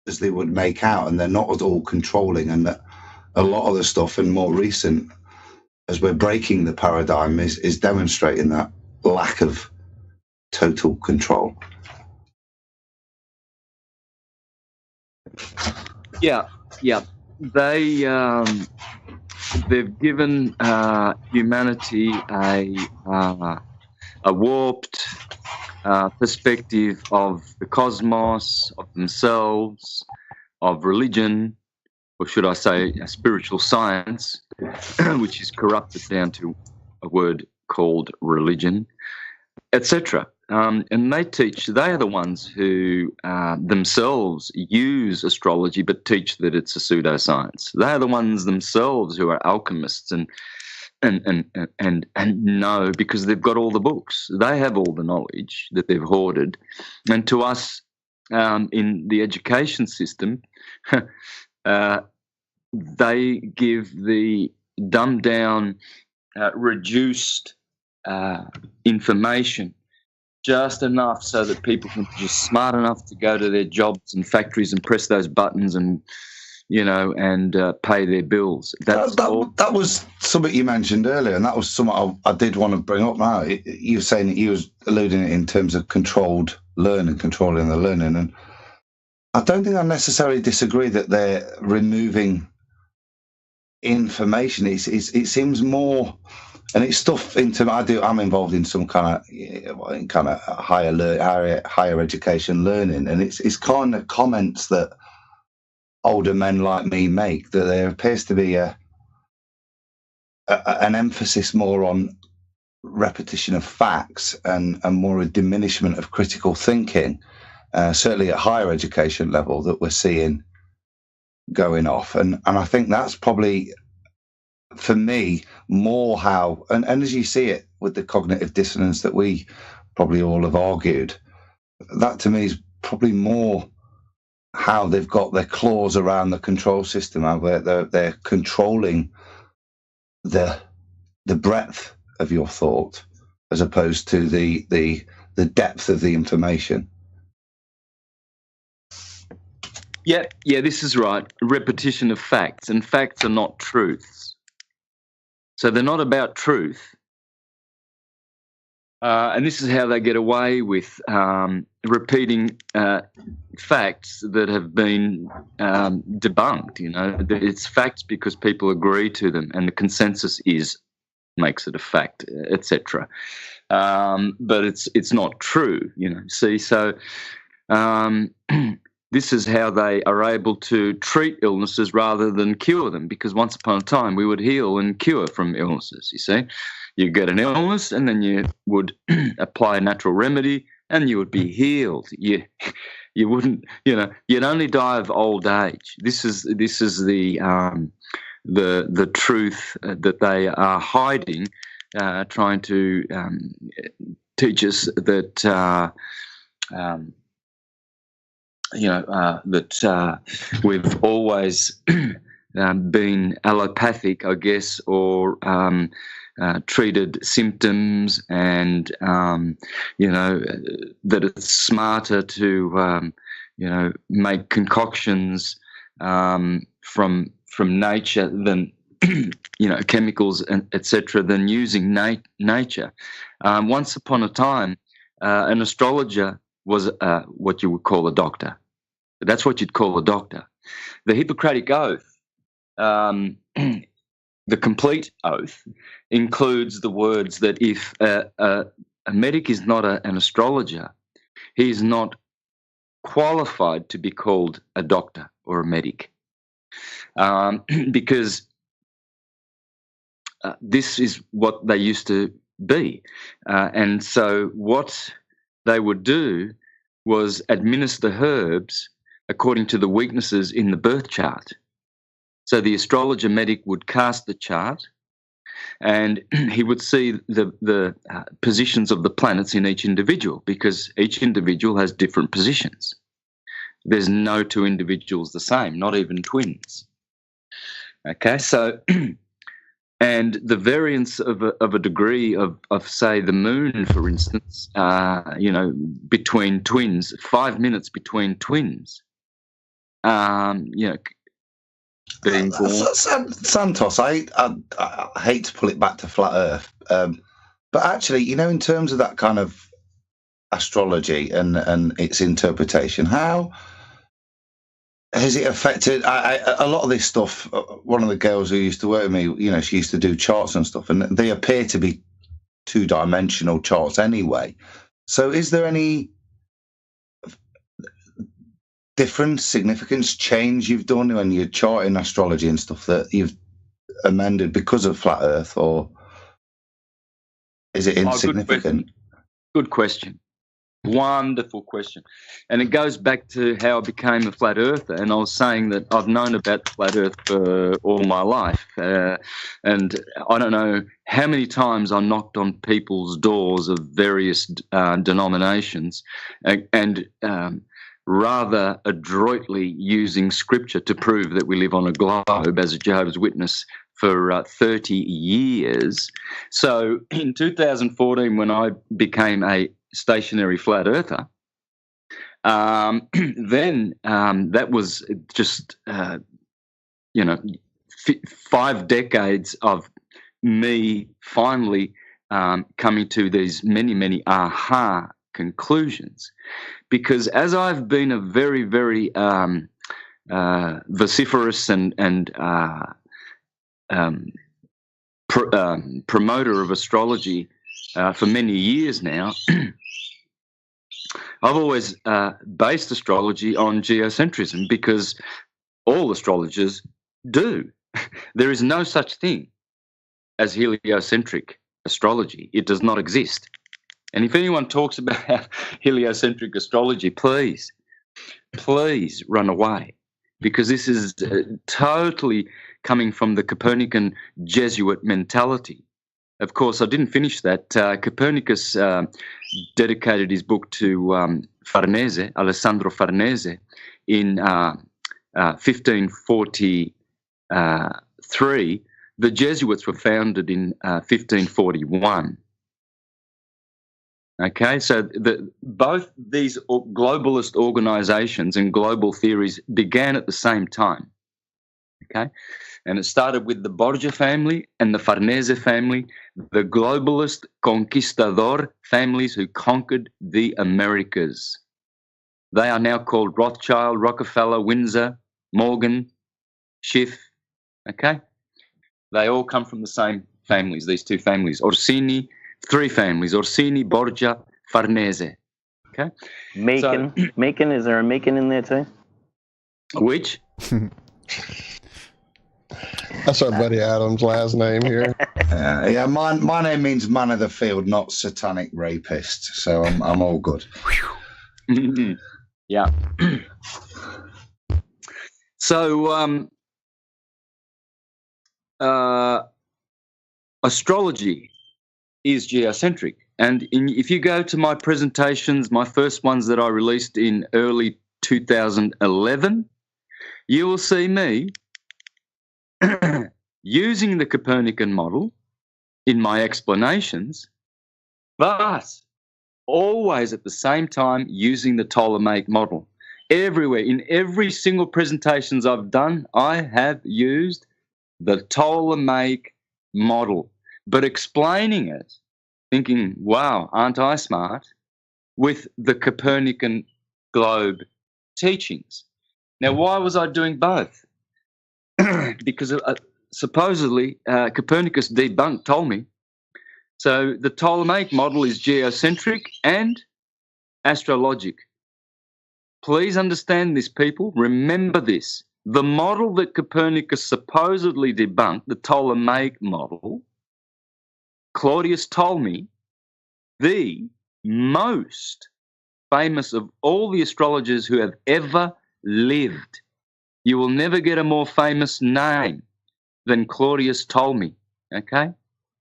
as they would make out, and they're not at all controlling. And that a lot of the stuff and more recent, as we're breaking the paradigm, is demonstrating that lack of total control. Yeah. They've given humanity a warped perspective of the cosmos, of themselves, of religion, or should I say spiritual science, which is corrupted down to a word called religion, etc. And they are the ones who themselves use astrology but teach that it's a pseudoscience. They are the ones themselves who are alchemists and know, because they've got all the books. They have all the knowledge that they've hoarded. And to us in the education system, they give the dumbed down, reduced information, just enough so that people can be just smart enough to go to their jobs and factories and press those buttons and, and pay their bills. That was something you mentioned earlier, and that was something I did want to bring up now. You were saying that you was alluding it in terms of controlled learning, controlling the learning, and I don't think I necessarily disagree that they're removing information. It seems more, and it's stuff I'm involved in some kind of higher education learning, and it's kind of comments that older men like me make, that there appears to be an emphasis more on repetition of facts and more a diminishment of critical thinking, certainly at higher education level, that we're seeing going off. And I think that's probably, for me, more how, and as you see it with the cognitive dissonance that we probably all have argued, that to me is probably more how they've got their claws around the control system, where they're controlling the breadth of your thought as opposed to the depth of the information. Yeah, this is right. Repetition of facts, and facts are not truths. So they're not about truth. And this is how they get away with repeating facts that have been debunked. It's facts because people agree to them, and the consensus makes it a fact, etc. But it's not true, See, so this is how they are able to treat illnesses rather than cure them, because once upon a time we would heal and cure from illnesses, you see. You get an illness and then you would apply a natural remedy and you would be healed. You wouldn't, you'd only die of old age. This is the truth that they are hiding, trying to teach us that that we've always been allopathic, I guess, or treated symptoms, and that it's smarter to make concoctions from nature than chemicals and etc. than using nature. Once upon a time, an astrologer was what you would call a doctor. That's what you'd call a doctor. The Hippocratic Oath, the complete oath, includes the words that if a medic is not an astrologer, he is not qualified to be called a doctor or a medic, because this is what they used to be. And so what they would do was administer herbs according to the weaknesses in the birth chart. So the astrologer medic would cast the chart, and he would see the positions of the planets in each individual, because each individual has different positions. There's no two individuals the same, not even twins. Okay, so and the variance of a degree of say the moon, for instance, between twins, 5 minutes between twins, being born. Santos, I hate to pull it back to flat Earth, but actually, in terms of that kind of astrology and its interpretation, how has it affected a lot of this stuff? One of the girls who used to work with me, she used to do charts and stuff, and they appear to be two-dimensional charts anyway. So is there any difference, significance, change you've done when you're charting astrology and stuff that you've amended because of flat Earth, or is it insignificant? Good question. Wonderful question. And it goes back to how I became a flat earther. And I was saying that I've known about flat earth for all my life. And I don't know how many times I knocked on people's doors of various denominations and rather adroitly using scripture to prove that we live on a globe as a Jehovah's Witness for 30 years. So in 2014, when I became a stationary flat earther, then that was just, 5 decades of me finally coming to these many aha conclusions. Because as I've been a very, very vociferous and promoter of astrology for many years now, I've always based astrology on geocentrism, because all astrologers do. There is no such thing as heliocentric astrology. It does not exist. And if anyone talks about heliocentric astrology, please run away, because this is totally coming from the Copernican Jesuit mentality. Of course, I didn't finish that. Copernicus dedicated his book to Farnese, Alessandro Farnese, in 1543. The Jesuits were founded in 1541. Okay, so both these globalist organizations and global theories began at the same time. Okay, and it started with the Borgia family and the Farnese family, the globalist conquistador families who conquered the Americas. They are now called Rothschild, Rockefeller, Windsor, Morgan, Schiff. Okay, they all come from the same families, these two families. Orsini, 3 families: Orsini, Borgia, Farnese. Okay, Macon. So, Macon, is there a Macon in there too? Which? That's our buddy Adam's last name here. Yeah, my name means man of the field, not satanic rapist. So I'm all good. Yeah. So astrology is geocentric, and if you go to my presentations, my first ones that I released in early 2011, you will see me using the Copernican model in my explanations, but always at the same time using the Ptolemaic model. Everywhere, in every single presentations I've done, I have used the Ptolemaic model, but explaining it, thinking, wow, aren't I smart, with the Copernican globe teachings. Now, why was I doing both? Because supposedly Copernicus debunked Ptolemy. So the Ptolemaic model is geocentric and astrologic. Please understand this, people. Remember this. The model that Copernicus supposedly debunked, the Ptolemaic model, Claudius Ptolemy, the most famous of all the astrologers who have ever lived. You will never get a more famous name than Claudius Ptolemy, okay?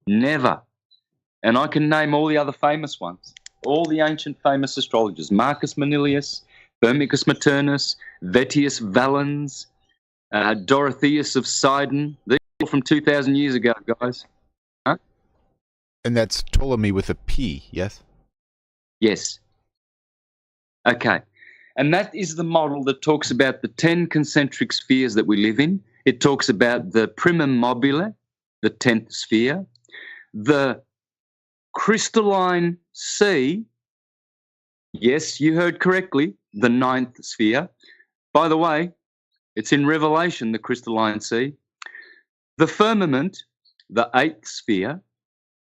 Never. And I can name all the other famous ones, all the ancient famous astrologers: Marcus Manilius, Firmicus Maternus, Vettius Valens, Dorotheus of Sidon. These are all from 2,000 years ago, guys. Huh? And that's Ptolemy with a P, yes? Yes. Okay. And that is the model that talks about the 10 concentric spheres that we live in. It talks about the primum mobile, the 10th sphere, the crystalline sea. Yes, you heard correctly, the 9th sphere. By the way, it's in Revelation, the crystalline sea. The firmament, the 8th sphere.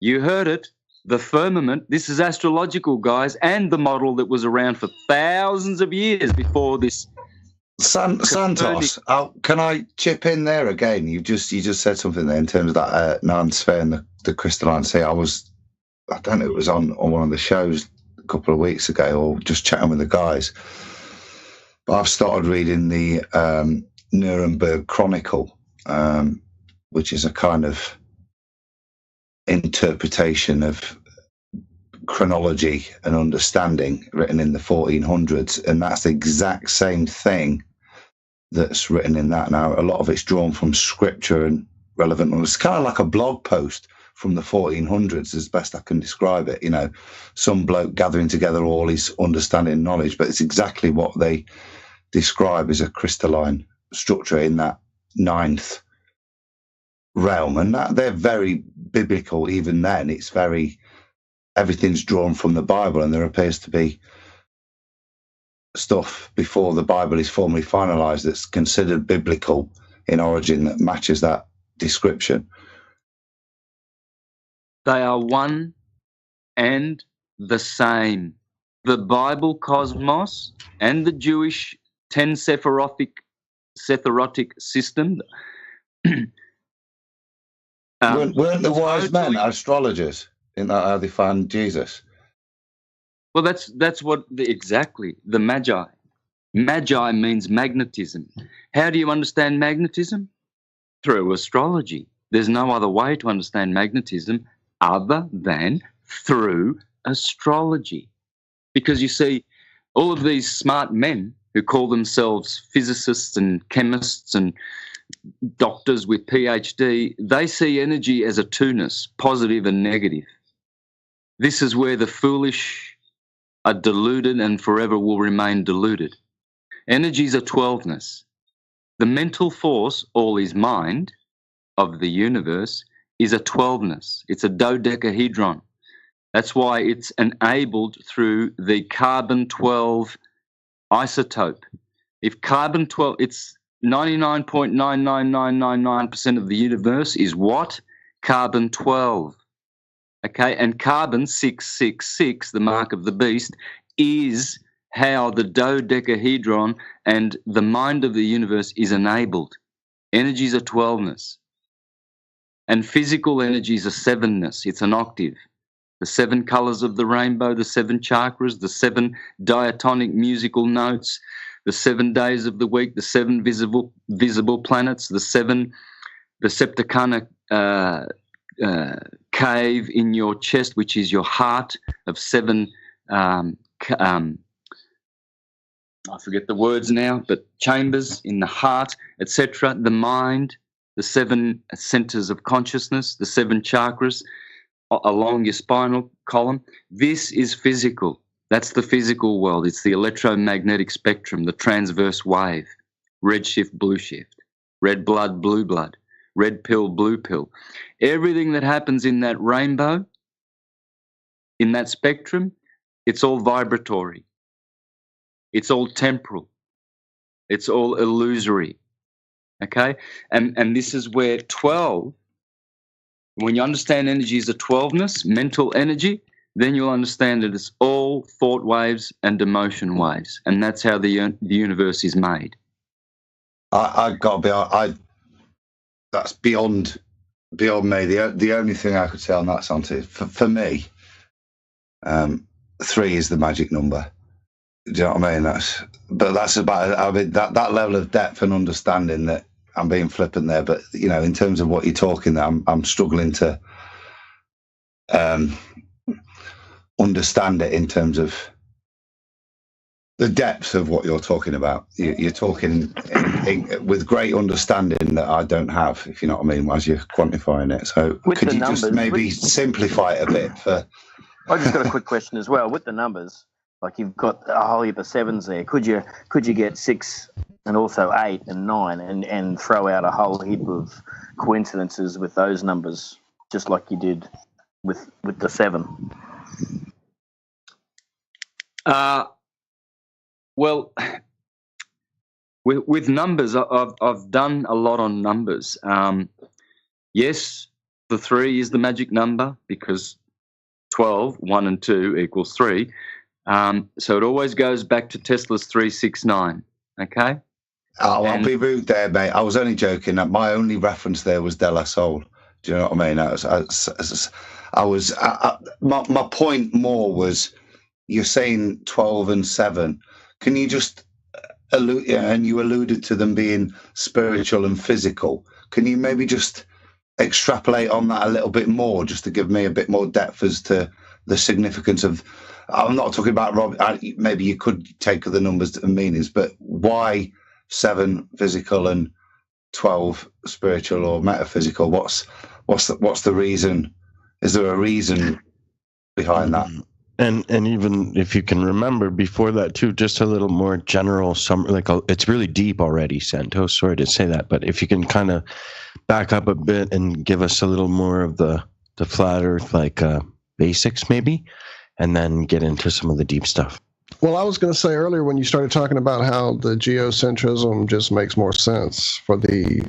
You heard it, the firmament. This is astrological, guys, and the model that was around for thousands of years before this Santos, can I chip in there again? You just said something there in terms of that non-sphere and the crystalline sea. I don't know, it was on one of the shows a couple of weeks ago, or just chatting with the guys. But I've started reading the Nuremberg Chronicle, which is a kind of interpretation of chronology and understanding written in the 1400s, and that's the exact same thing that's written in that. Now, a lot of it's drawn from scripture and relevant. It's kind of like a blog post from the 1400s, as best I can describe it. You know, some bloke gathering together all his understanding and knowledge, but it's exactly what they describe as a crystalline structure in that ninth realm, and that they're very biblical. Even then, it's everything's drawn from the Bible, and there appears to be stuff before the Bible is formally finalized that's considered biblical in origin that matches that description. They are one and the same. The Bible cosmos and the Jewish 10 Sephirotic system. Weren't the wise men astrologers? Isn't that how they found Jesus? Well, that's what exactly the Magi. Magi means magnetism. How do you understand magnetism? Through astrology. There's no other way to understand magnetism other than through astrology. Because you see, all of these smart men who call themselves physicists and chemists and doctors with PhD, they see energy as a two-ness, positive and negative. This is where the foolish are deluded and forever will remain deluded. Energy is a 12-ness. The mental force, all is mind, of the universe is a 12-ness. It's a dodecahedron. That's why it's enabled through the carbon-12 isotope. If carbon-12, it's 99.99999% of the universe is what? Carbon-12. Okay, and carbon 666, the mark of the beast, is how the dodecahedron and the mind of the universe is enabled. Energy is a 12-ness. And physical energy is a 7-ness. It's an octave. The 7 colors of the rainbow, the 7 chakras, the 7 diatonic musical notes, the 7 days of the week, the 7 visible planets, the Septicana cave in your chest, which is your heart of 7 I forget the words now, but chambers in the heart, etc. The mind, the 7 centers of consciousness, the 7 chakras along your spinal column. This is physical. That's the physical world. It's the electromagnetic spectrum, the transverse wave, red shift, blue shift, red blood, blue blood, red pill, blue pill. Everything that happens in that rainbow, in that spectrum, it's all vibratory. It's all temporal. It's all illusory. Okay? And this is where 12, when you understand energy is a 12-ness, mental energy, then you'll understand that it's all thought waves and emotion waves. And that's how the universe is made. I've got to be, that's beyond me. The only thing I could say on that, Santos, for me, 3 is the magic number. Do you know what I mean? That's about, I mean, that level of depth and understanding that I'm being flippant there, but you know, in terms of what you're talking, I'm struggling to understand it in terms of the depth of what you're talking about. You're talking with great understanding that I don't have, if you know what I mean, as you're quantifying it. So could you just maybe simplify it a bit? I just got a quick question as well. With the numbers, like you've got a whole heap of 7s there. Could you get 6 and also 8 and 9 and throw out a whole heap of coincidences with those numbers, just like you did with the 7? Well, with numbers, I've done a lot on numbers. Yes, the 3 is the magic number because 12, 1 and 2 equals 3. So it always goes back to Tesla's 369, okay? I'll be rude there, mate. I was only joking. My only reference there was De La Soul. Do you know what I mean? My point more was, you're saying 12 and 7. Can you just allude, and you alluded to them being spiritual and physical. Can you maybe just extrapolate on that a little bit more, just to give me a bit more depth as to the significance of, I'm not talking about Rob, maybe you could take the numbers and meanings, but why 7 physical and 12 spiritual or metaphysical? What's the reason? Is there a reason behind that? And even if you can remember before that too, just a little more general, it's really deep already, Santos. Sorry to say that, but if you can kind of back up a bit and give us a little more of the flat Earth basics, maybe, and then get into some of the deep stuff. Well, I was going to say earlier when you started talking about how the geocentrism just makes more sense for the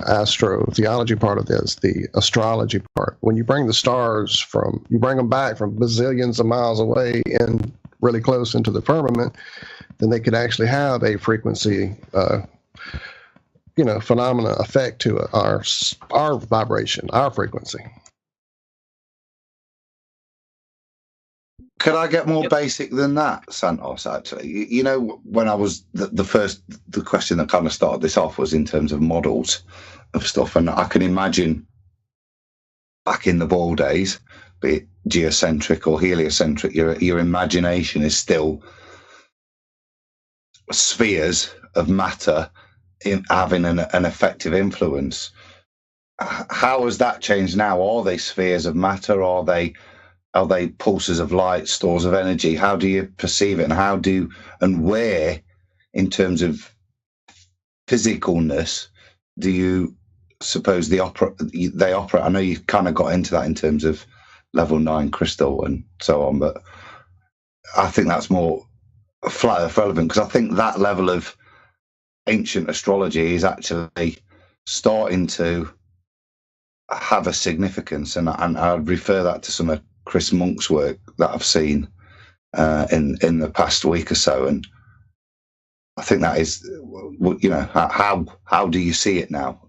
astrotheology part of this, the astrology part. When you bring the stars you bring them back from bazillions of miles away and really close into the firmament, then they could actually have a frequency, phenomena effect to our vibration, our frequency. Could I get more basic than that, Santos, actually? When I was, the question that kind of started this off was in terms of models of stuff. And I can imagine back in the ball days, be it geocentric or heliocentric, your imagination is still spheres of matter having an effective influence. How has that changed now? Are they spheres of matter? Are they pulses of light, stores of energy? How do you perceive it, and where, in terms of physicalness, do you suppose they operate? I know you kind of got into that in terms of level 9 crystal and so on, but I think that's more flat earth relevant, because I think that level of ancient astrology is actually starting to have a significance, and I'd refer that to some of Chris Monk's work that I've seen in the past week or so, and I think that is, how do you see it now?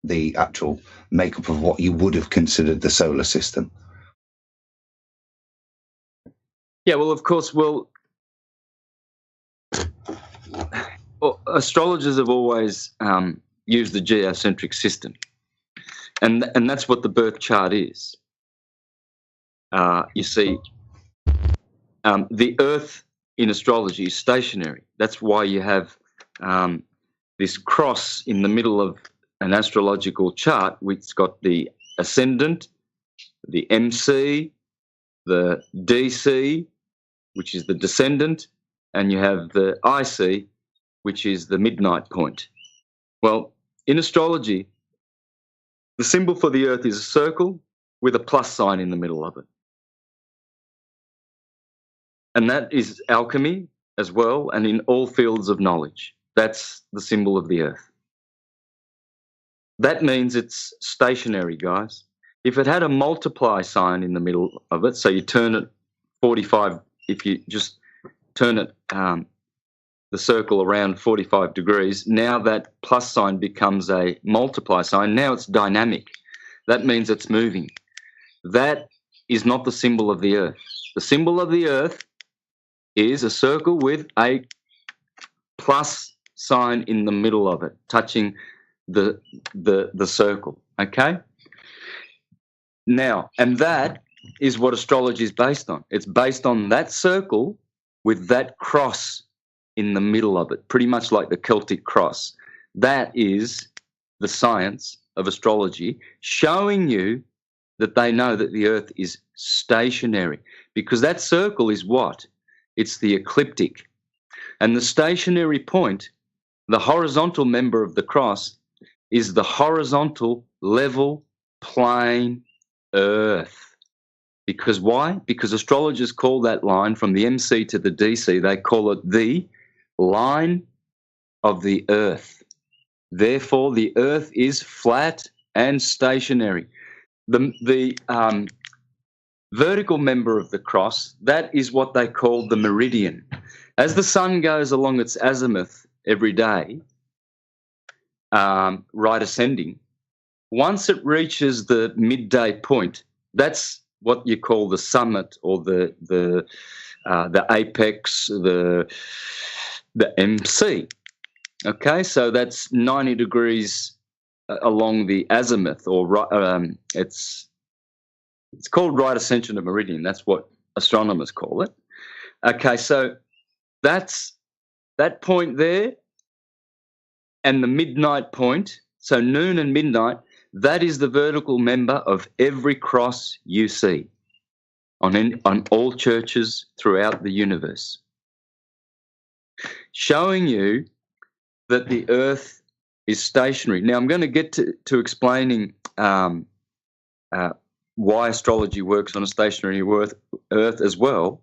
The actual makeup of what you would have considered the solar system. Yeah, well, of course, astrologers have always used the geocentric system, and that's what the birth chart is. You see, the Earth in astrology is stationary. That's why you have this cross in the middle of an astrological chart, which got the ascendant, the MC, the DC, which is the descendant, and you have the IC, which is the midnight point. Well, in astrology, the symbol for the Earth is a circle with a plus sign in the middle of it. And that is alchemy as well, and in all fields of knowledge. That's the symbol of the Earth. That means it's stationary, guys. If it had a multiply sign in the middle of it, so you turn it 45, if you just turn it, the circle around 45 degrees, now that plus sign becomes a multiply sign. Now it's dynamic. That means it's moving. That is not the symbol of the Earth. The symbol of the Earth is a circle with a plus sign in the middle of it, touching the circle, okay? Now, and that is what astrology is based on. It's based on that circle with that cross in the middle of it, pretty much like the Celtic cross. That is the science of astrology, showing you that they know that the Earth is stationary, because that circle is what? It's the ecliptic. And the stationary point, the horizontal member of the cross, is the horizontal level plane Earth. Because why? Because astrologers call that line from the MC to the DC, they call it the line of the Earth. Therefore, the Earth is flat and stationary. The vertical member of the cross, that is what they call the meridian. As the sun goes along its azimuth every day, right ascending. Once it reaches the midday point, that's what you call the summit or the apex, the MC. Okay, so that's 90 degrees along the azimuth, or it's called right ascension of meridian. That's what astronomers call it. Okay, so that's that point there, and the midnight point. So noon and midnight. That is the vertical member of every cross you see on all churches throughout the universe, showing you that the Earth is stationary. Now, I'm going to get to explaining why astrology works on a stationary Earth as well,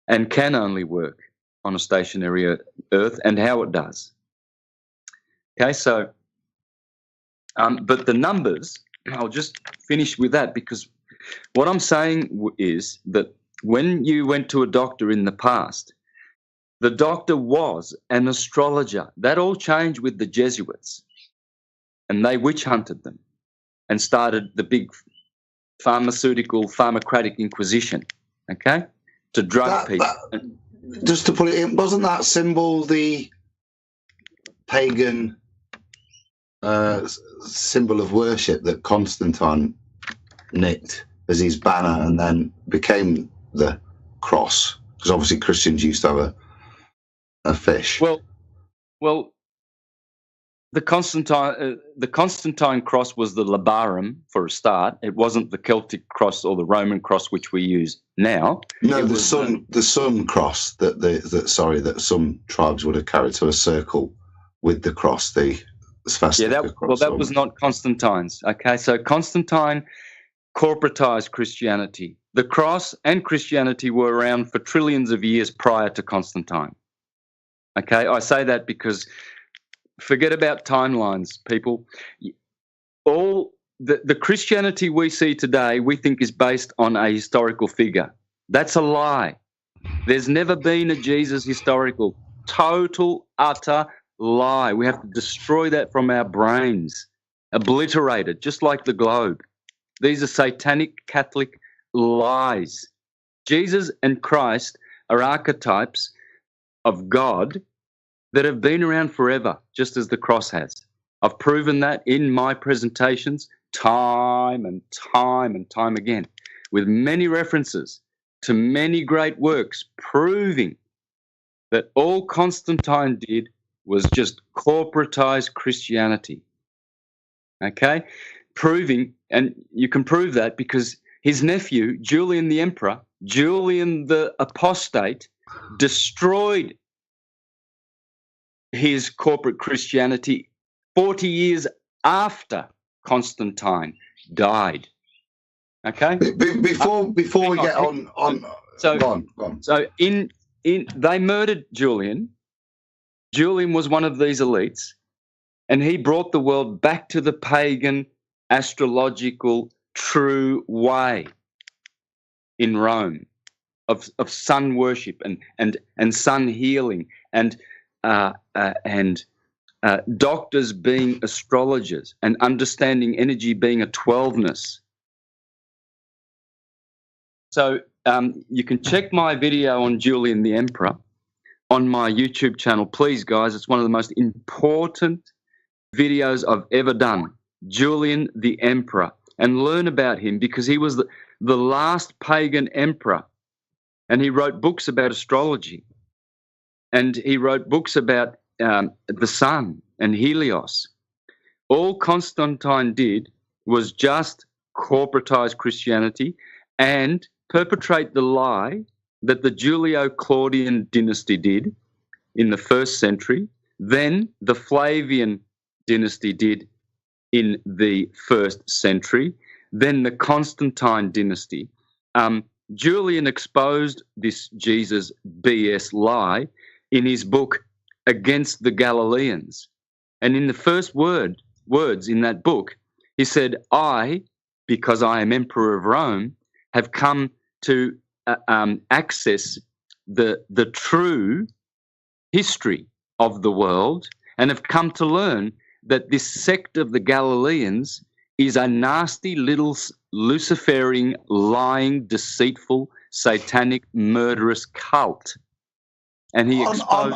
and can only work on a stationary Earth, and how it does. Okay, so, but the numbers, I'll just finish with that, because what I'm saying is that when you went to a doctor in the past, the doctor was an astrologer. That all changed with the Jesuits, and they witch hunted them and started the big pharmacratic inquisition, okay, to drug people. Just to put it in, wasn't that symbol the pagan symbol of worship that Constantine nicked as his banner and then became the cross? Because obviously Christians used to have a fish. Well, the Constantine cross was the labarum for a start. It wasn't the Celtic cross or the Roman cross which we use now. No, the sun cross that some tribes would have carried, to a circle with the cross, the swastika cross. That was not Constantine's. Okay, so Constantine corporatized Christianity. The cross and Christianity were around for trillions of years prior to Constantine. Okay, I say that because forget about timelines, people. All the Christianity we see today, we think is based on a historical figure. That's a lie. There's never been a Jesus historical. Total, utter lie. We have to destroy that from our brains, obliterate it, just like the globe. These are satanic Catholic lies. Jesus and Christ are archetypes of God that have been around forever, just as the cross has. I've proven that in my presentations time and time and time again, with many references to many great works proving that all Constantine did was just corporatize Christianity. Okay? Proving, and you can prove that because his nephew, Julian the Emperor, Julian the Apostate, destroyed his corporate Christianity 40 years after Constantine died. Okay? Before we get on. So, go on. So they murdered Julian. Julian was one of these elites, and he brought the world back to the pagan astrological true way in Rome of sun worship and sun healing and doctors being astrologers and understanding energy being a 12ness. So you can check my video on Julian the Emperor on my YouTube channel. Please, guys, it's one of the most important videos I've ever done. Julian the Emperor. And learn about him because he was the last pagan emperor. And he wrote books about astrology. And he wrote books about the sun and Helios. All Constantine did was just corporatize Christianity and perpetrate the lie that the Julio-Claudian dynasty did in the 1st century, then the Flavian dynasty did in the 1st century, then the Constantine dynasty. Julian exposed this Jesus BS lie in his book Against the Galileans. And in the first words in that book, he said, I, because I am Emperor of Rome, have come to access the true history of the world and have come to learn that this sect of the Galileans is a nasty little Luciferian, lying, deceitful, satanic, murderous cult. And he exposed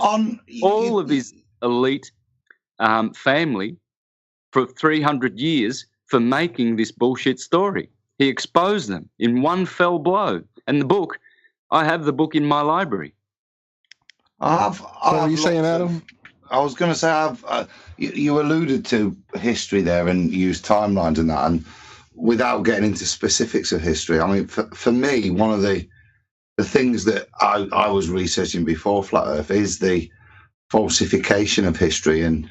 all of his elite family for 300 years for making this bullshit story. He exposed them in one fell blow. And the book, I have the book in my library. What were you saying, Adam? I was going to say, you alluded to history there and used timelines and that, and without getting into specifics of history, I mean, for me, one of the things that I was researching before Flat Earth is the falsification of history and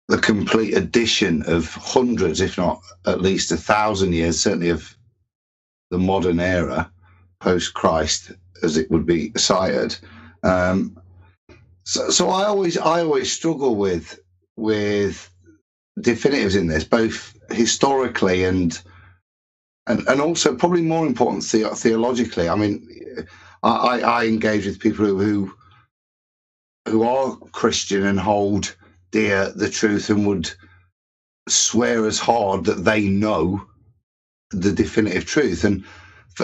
the complete addition of hundreds, if not at least 1,000 years, certainly of the modern era, post-Christ, as it would be cited. So I always struggle with definitives in this, both historically and also probably more important theologically. I mean, I engage with people who are Christian and hold dear the truth and would swear as hard that they know the definitive truth. And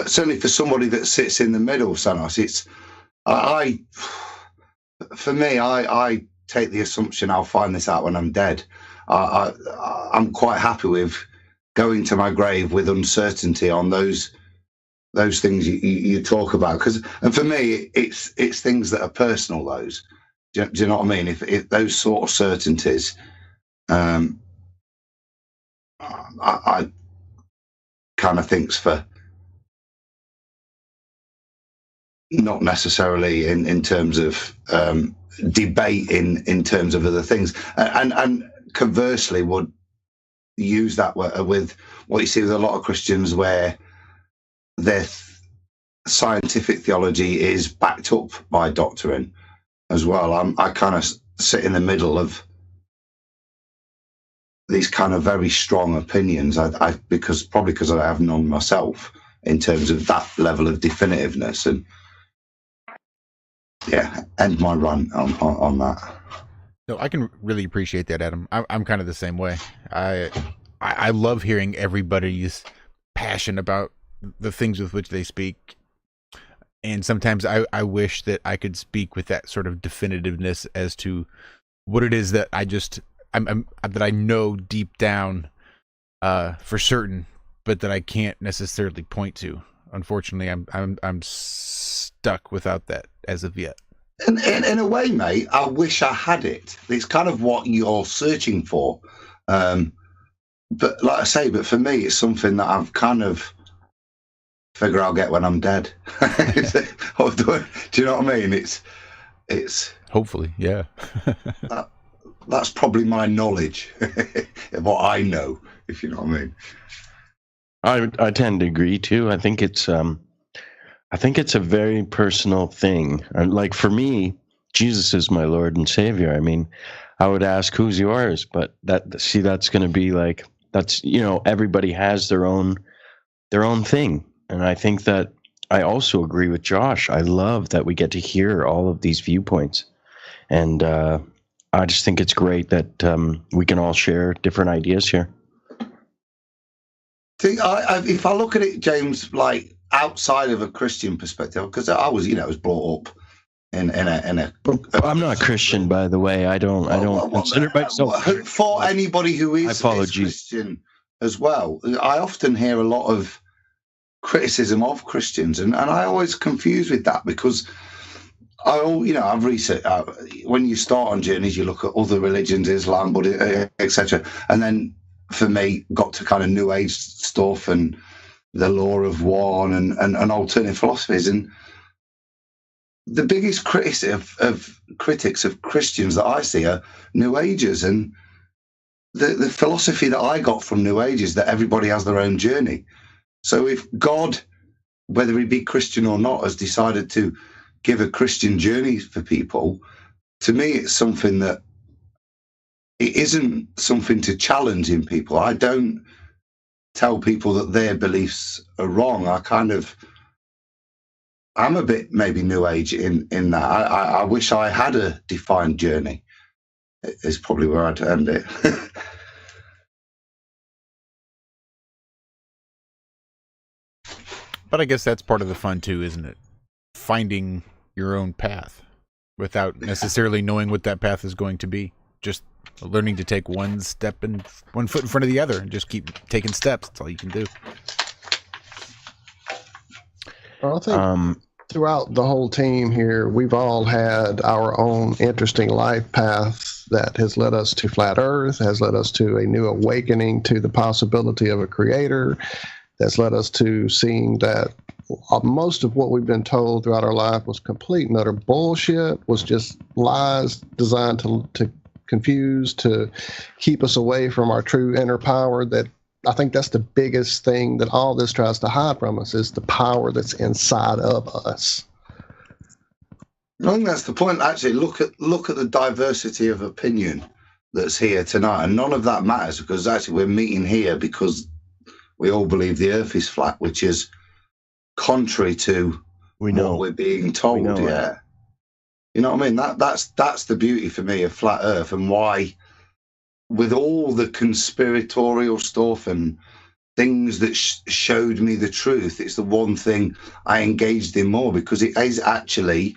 certainly for somebody that sits in the middle, Santos, for me, I take the assumption I'll find this out when I'm dead. I'm quite happy with going to my grave with uncertainty on those things you talk about. And for me, it's things that are personal. Those, do you know what I mean? If those sort of certainties, I kind of think's for not necessarily in terms of debate in terms of other things, and conversely would use that with what you see with a lot of Christians, where their scientific theology is backed up by doctrine as well. I kind of sit in the middle of these kind of very strong opinions, because I have none myself in terms of that level of definitiveness. And yeah, end my run on that. No, I can really appreciate that, Adam. I'm kind of the same way. I love hearing everybody's passion about the things with which they speak, and sometimes I wish that I could speak with that sort of definitiveness as to what it is that that I know deep down for certain, but that I can't necessarily point to. Unfortunately, I'm stuck without that as of yet. In a way, mate, I wish I had it. It's kind of what you're searching for. But like I say, but for me, it's something that I've kind of figure I'll get when I'm dead. Do you know what I mean? It's hopefully, yeah. That's probably my knowledge of what I know, if you know what I mean. I tend to agree too. I think it's a very personal thing. Like for me, Jesus is my Lord and Savior. I mean, I would ask, who's yours? But that's going to be like, that's, everybody has their own thing. And I think that I also agree with Josh. I love that we get to hear all of these viewpoints. And I just think it's great that we can all share different ideas here. If I look at it, James, like outside of a Christian perspective, because I was brought up in a. I'm not Christian, by the way. I don't consider myself. For anybody who is Christian as well, I often hear a lot of criticism of Christians, and I always confuse with that, because I've researched when you start on journeys, you look at other religions, Islam, Buddhism, etc., and then for me, got to kind of New Age stuff and the law of one and alternative philosophies. And the biggest critics of Christians that I see are New Agers. And the philosophy that I got from New Age is that everybody has their own journey. So if God, whether he be Christian or not, has decided to give a Christian journey for people, to me, it's something that it isn't something to challenge in people. I don't tell people that their beliefs are wrong. I'm a bit maybe New Age in that. I wish I had a defined journey. is probably where I'd end it. But I guess that's part of the fun too, isn't it? Finding your own path without necessarily knowing what that path is going to be. Just learning to take one step and one foot in front of the other and just keep taking steps. That's all you can do. Well, I think throughout the whole team here, we've all had our own interesting life paths that has led us to Flat Earth, has led us to a new awakening to the possibility of a creator, that's led us to seeing that most of what we've been told throughout our life was complete and utter bullshit, was just lies designed to confuse, to keep us away from our true inner power. That I think that's the biggest thing that all this tries to hide from us, is the power that's inside of us. I think that's the point. Actually, look at the diversity of opinion that's here tonight, and none of that matters, because actually we're meeting here because we all believe the Earth is flat, which is contrary to what we're being told. Yeah, you know what I mean. That's the beauty for me of Flat Earth, and why, with all the conspiratorial stuff and things that showed me the truth, it's the one thing I engaged in more, because it is actually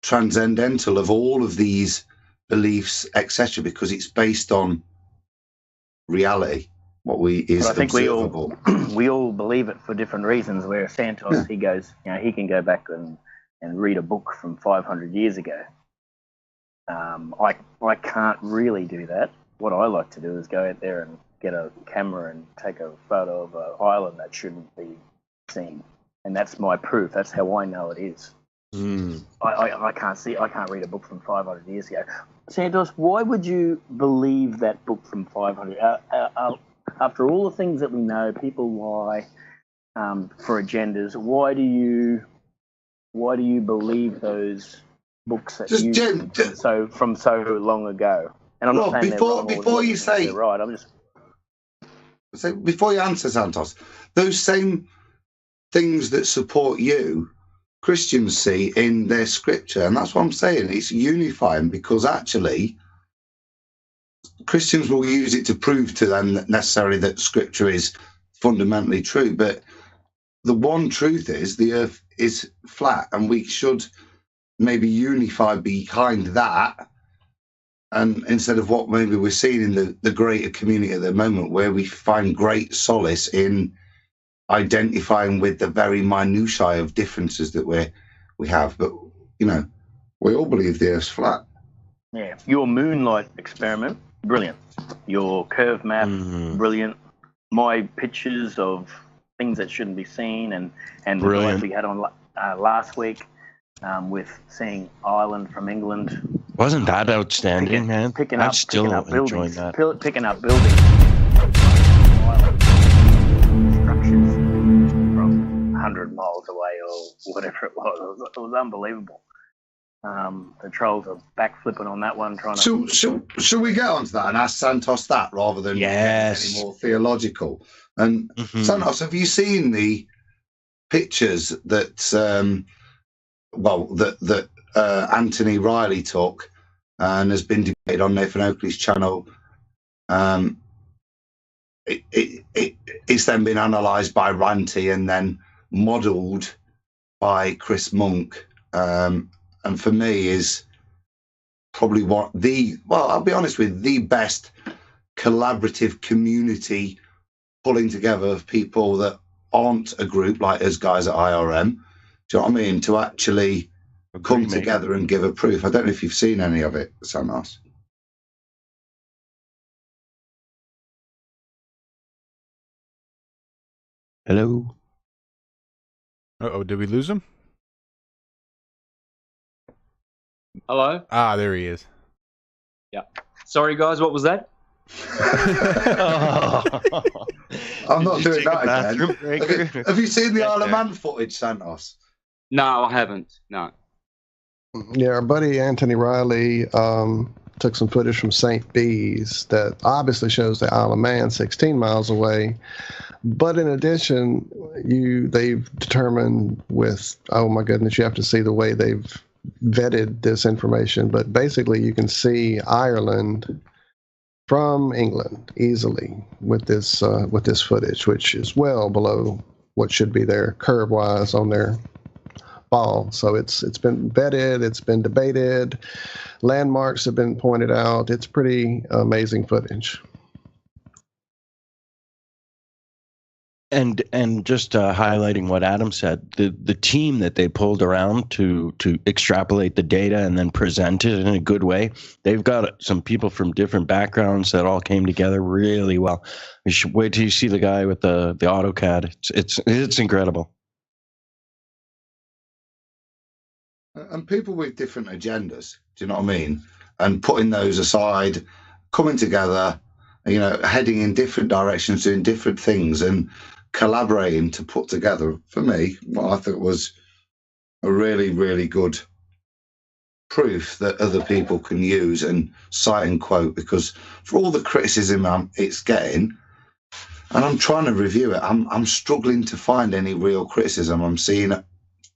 transcendental of all of these beliefs, etc., because it's based on reality. What I think observable. we all believe it for different reasons. Where Santos, he goes, he can go back and read a book from 500 years ago. I can't really do that. What I like to do is go out there and get a camera and take a photo of an island that shouldn't be seen, and that's my proof. That's how I know it is. I can't read a book from 500 years ago. Santos, why would you believe that book from 500? After all the things that we know, people lie for agendas. Why do you believe those books that from so long ago? And I'm not saying before you say they're right. I'm just before you answer, Santos, those same things that support you, Christians see in their scripture, and that's what I'm saying. It's unifying, because actually Christians will use it to prove to them that necessarily that scripture is fundamentally true. But the one truth is the earth is flat, and we should maybe unify behind that. And instead of what maybe we're seeing in the greater community at the moment, where we find great solace in identifying with the very minutiae of differences that we have. But, we all believe the earth's flat. Yeah. Your moonlight experiment, brilliant. Your curve map, brilliant. My pictures of things that shouldn't be seen, and the guys we had on last week with seeing Ireland from England. Wasn't that outstanding, man? Picking up enjoying buildings. that. Picking up buildings. Structures from 100 miles away or whatever it was. It was unbelievable. The trolls are backflipping on that one, trying to... Should we get onto that and ask Santos that, rather than any more theological? And Santos, have you seen the pictures that Anthony Riley took and has been debated on Nathan Oakley's channel? It's then been analysed by Ranty and then modelled by Chris Monk. And for me is probably I'll be honest with, the best collaborative community pulling together of people that aren't a group like us guys at IRM. Do you know what I mean? To actually come together and give a proof. I don't know if you've seen any of it, Santos. Hello? Uh-oh, did we lose him? Hello? Ah, there he is. Yeah. Sorry, guys, what was that? I'm not doing that again. Have you seen the Isle of Man footage, Santos? No, I haven't. No. Yeah, our buddy Anthony Riley took some footage from St. Bees that obviously shows the Isle of Man 16 miles away. But in addition, they've determined with, oh my goodness, you have to see the way they've vetted this information, but basically you can see Ireland from England easily with this footage, which is well below what should be there curve-wise on their ball. So it's been vetted, it's been debated, landmarks have been pointed out. It's pretty amazing footage. And just highlighting what Adam said, the team that they pulled around to extrapolate the data and then present it in a good way, they've got some people from different backgrounds that all came together really well. You should wait till you see the guy with the AutoCAD. It's incredible. And people with different agendas, do you know what I mean? And putting those aside, coming together, heading in different directions, doing different things, and collaborating to put together, for me, what I thought was a really, really good proof that other people can use and cite and quote, because for all the criticism it's getting, and I'm trying to review it, I'm struggling to find any real criticism. I'm seeing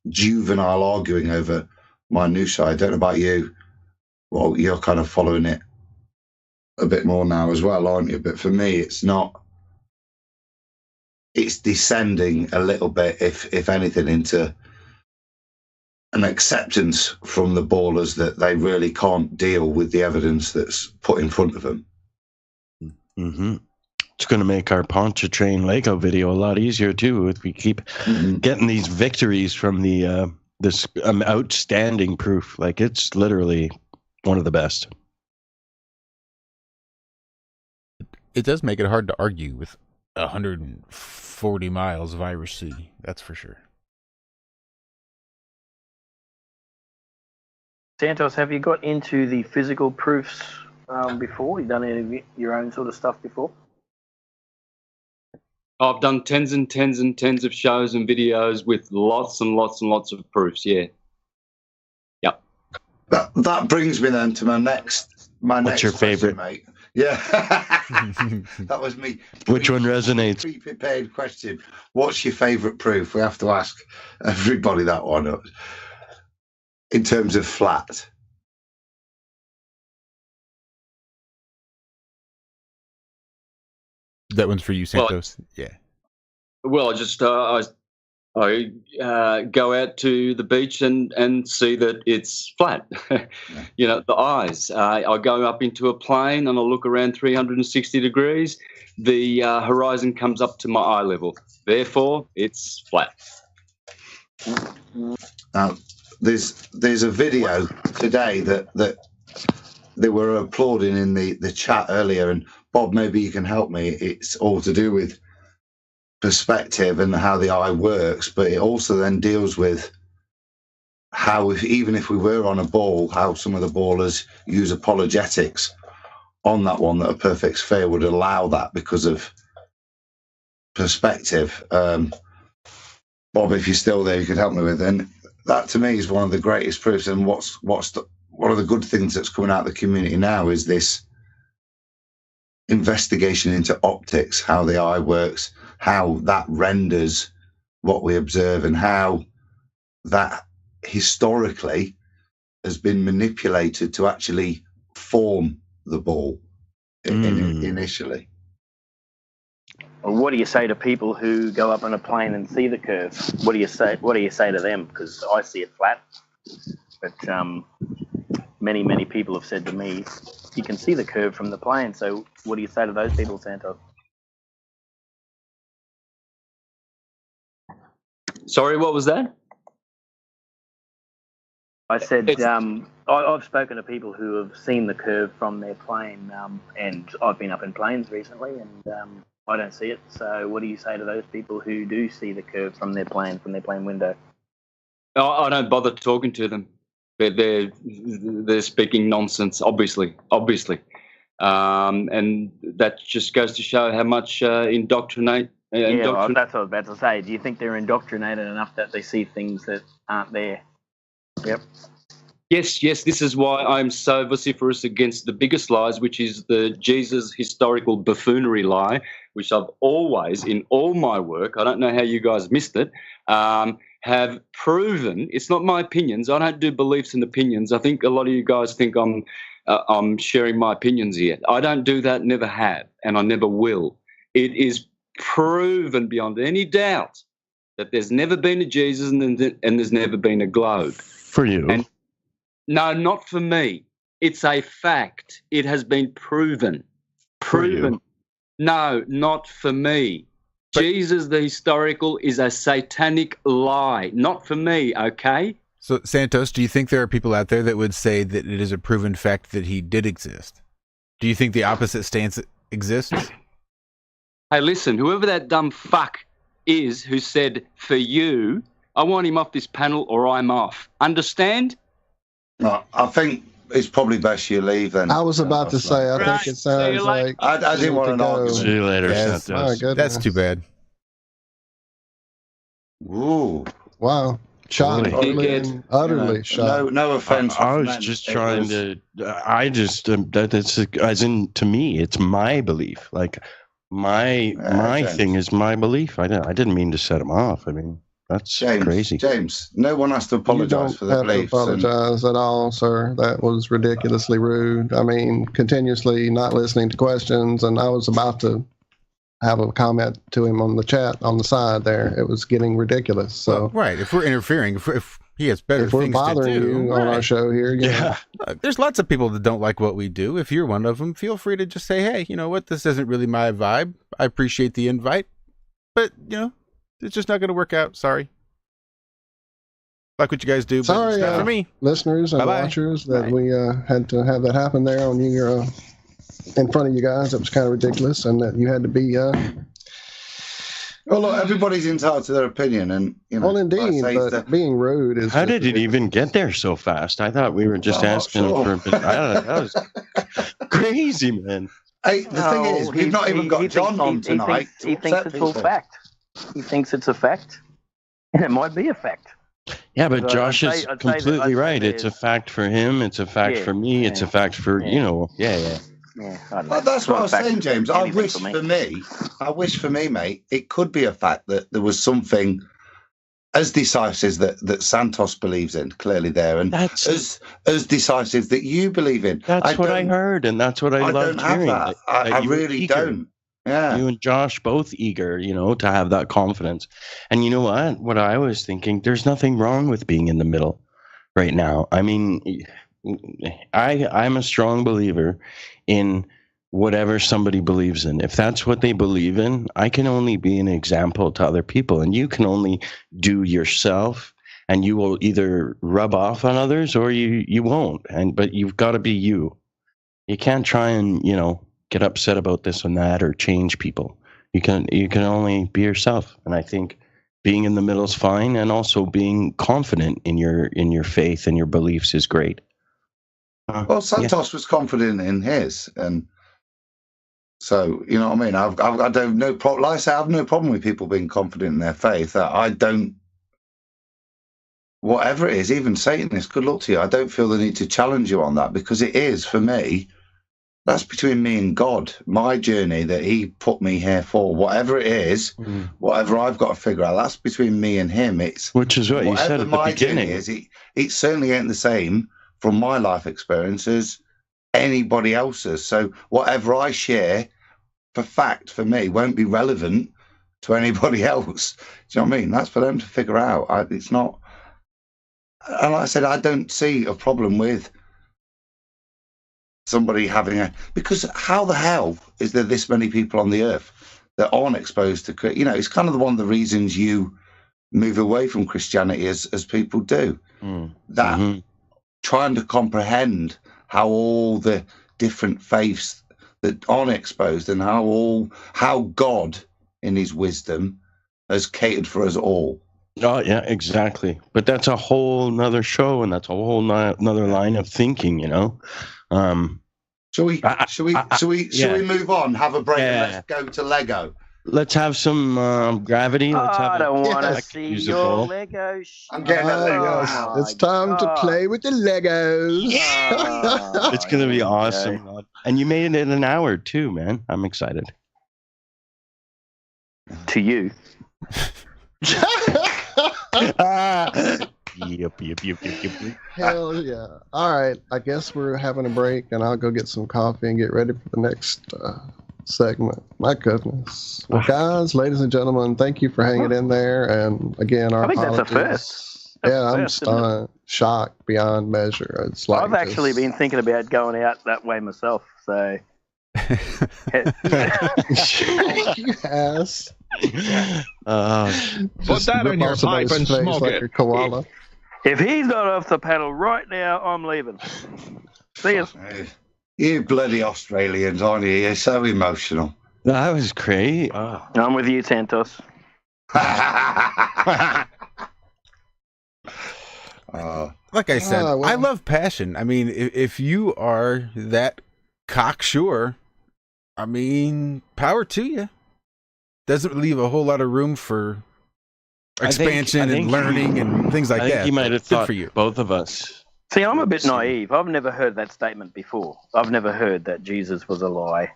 juvenile arguing over minutiae. I don't know about you. Well, you're kind of following it a bit more now as well, aren't you? But for me, it's not. It's descending a little bit, if anything, into an acceptance from the ballers that they really can't deal with the evidence that's put in front of them. Mm-hmm. It's going to make our Pontchartrain Lego video a lot easier too if we keep getting these victories from the this outstanding proof. Like, it's literally one of the best. It does make it hard to argue with 140 miles of Irish Sea. That's for sure. Santos, have you got into the physical proofs before? You done any of your own sort of stuff before? I've done tens and tens and tens of shows and videos with lots and lots and lots of proofs. Yeah. Yep. That brings me then to my next. What's your favorite, mate? Yeah, that was me. Which one resonates? Pre-prepared question. What's your favourite proof? We have to ask everybody that one. In terms of flat. That one's for you, Santos. Well, I just I go out to the beach and see that it's flat. The eyes. I go up into a plane and I look around 360 degrees. The horizon comes up to my eye level. Therefore, it's flat. Now, there's a video today that they were applauding in the chat earlier, and Bob, maybe you can help me. It's all to do with perspective and how the eye works, but it also then deals with how, even if we were on a ball, how some of the ballers use apologetics on that one, that a perfect sphere would allow that because of perspective. Bob, if you're still there, you could help me with. And that to me is one of the greatest proofs. And one of the good things that's coming out of the community now is this investigation into optics, how the eye works, how that renders what we observe, and how that historically has been manipulated to actually form the ball initially. Well, what do you say to people who go up on a plane and see the curve? What do you say to them? Because I see it flat, but many people have said to me, you can see the curve from the plane. So what do you say to those people, Santos? Sorry, what was that? I said I've spoken to people who have seen the curve from their plane, and I've been up in planes recently, and I don't see it. So what do you say to those people who do see the curve from their plane window? I don't bother talking to them. They're speaking nonsense, obviously, and that just goes to show how much indoctrinate. Well, that's what I was about to say. Do you think they're indoctrinated enough that they see things that aren't there? Yep. Yes. This is why I'm so vociferous against the biggest lies, which is the Jesus historical buffoonery lie, which I've always, in all my work, I don't know how you guys missed it, have proven, it's not my opinions. I don't do beliefs and opinions. I think a lot of you guys think I'm sharing my opinions here. I don't do that, never have, and I never will. It is proven beyond any doubt that there's never been a Jesus and there's never been a globe. For you. And no, not for me. It's a fact. It has been proven. Proven. No, not for me. But Jesus the historical is a satanic lie. Not for me, okay? So, Santos, do you think there are people out there that would say that it is a proven fact that he did exist? Do you think the opposite stance exists? Hey, listen, whoever that dumb fuck is who said, for you, I want him off this panel or I'm off. Understand? No, I think it's probably best you leave then. I was about to say, I think it sounds like... I didn't want to argue. See you later, Yes. Santos. My That's too bad. Ooh. Wow. Shocked. Dickhead. Utterly shocked. No offense. I was men. just It trying was- to. I just that's as in to me, it's my belief. Like my James. thing is my belief. I didn't mean to set him off. I mean that's crazy. James, no one has to You apologise don't for their have to beliefs. apologize at all, sir. That was ridiculously rude. I mean, continuously not listening to questions, and I was about to have a comment to him on the chat on the side there. It was getting ridiculous. So, Right. If we're interfering, if he has better if we're things bothering to do, you on our show here, Yeah. There's lots of people that don't like what we do. If you're one of them, feel free to just say, hey, you know what? This isn't really my vibe. I appreciate the invite, but, you know, it's just not going to work out. Sorry. Like what you guys do, but Sorry, it's not for me. listeners and Bye-bye. watchers, that Bye. we had to have that happen there on your in front of you guys. It was kind of ridiculous, and that you had to be. Well, look, everybody's entitled to their opinion, and you know. Well, indeed, like I say, but that- being rude is. How did it even get there so fast? I thought we were just Well, I'm not asking sure. for a bit. I don't know. That was crazy, man. Hey, the thing is, we've not even got John on tonight. He thinks it's all fact. He thinks it's a fact, and it might be a fact. Yeah, but I'd Josh say- is I'd say that- completely I'd say right. It's a there's- fact for him. It's a fact Yeah, for me. It's a yeah, fact for, yeah. you know, yeah. Yeah, I don't know. Well, that's It's what not I a was fact saying, James. I anything wish for me, mate, it could be a fact that there was something as decisive that Santos believes in, clearly there, and That's as decisive that you believe in. that's what I don't- heard, and that's what I I loved don't have hearing. that. that I you were really eager. don't. Yeah. You and Josh both eager, you know, to have that confidence. And you know what? What I was thinking, there's nothing wrong with being in the middle right now. I mean, I'm a strong believer in whatever somebody believes in. If that's what they believe in, I can only be an example to other people, and you can only do yourself, and you will either rub off on others or you won't. But you've got to be you. You can't try and, you know, get upset about this and that or change people. You can only be yourself. And I think being in the middle is fine, and also being confident in your faith and your beliefs is great. Well, Santos was confident in his, and so you know what I mean. I don't no problem. Like I say, I have no problem with people being confident in their faith. I don't. Whatever it is, even Satanists, good luck to you. I don't feel the need to challenge you on that, because it is, for me, that's between me and God. My journey that He put me here for, whatever it is, whatever I've got to figure out, that's between me and Him. It's Which is what you said whatever at the my beginning. journey is. It certainly ain't the same from my life experience as anybody else's. So whatever I share, for fact, for me, won't be relevant to anybody else. Do you know what I mean? That's for them to figure out. It's not. And like I said, I don't see a problem with somebody having because how the hell is there this many people on the earth that aren't exposed to, you know, it's kind of one of the reasons you move away from Christianity as people do. That trying to comprehend how all the different faiths that aren't exposed and how God in His wisdom has catered for us all. Oh yeah, exactly. But that's a whole nother show, and that's a whole nother line of thinking, you know. Shall we move on? Have a break and let's go to Lego. Let's have some gravity. Let's have I don't want to Yes. see use a your ball. Lego. I'm getting a Lego. Yes. It's time to play with the Legos. It's gonna be awesome. And you made it in an hour too, man. I'm excited. To you. Yep. Hell yeah. All right. I guess we're having a break, and I'll go get some coffee and get ready for the next segment. My goodness. Well, guys, ladies and gentlemen, thank you for hanging in there. And again, our I think that's a apologies. first. That's Yeah, a I'm first, isn't it? stunned, shocked beyond measure. It's like I've actually been thinking about going out that way myself. So, you ass. Put that in your pipe and smoke like it. a koala. if he's not off the paddle right now, I'm leaving. See you. You bloody Australians, aren't you? You're so emotional. That was great. Oh. I'm with you, Santos. Like I said, well. I love passion. I mean, if you are that cocksure, I mean, power to you. Doesn't leave a whole lot of room for expansion and learning and things like I think that. you might have Good thought for you. both of us. See, I'm a bit naive. I've never heard that statement before. I've never heard that Jesus was a lie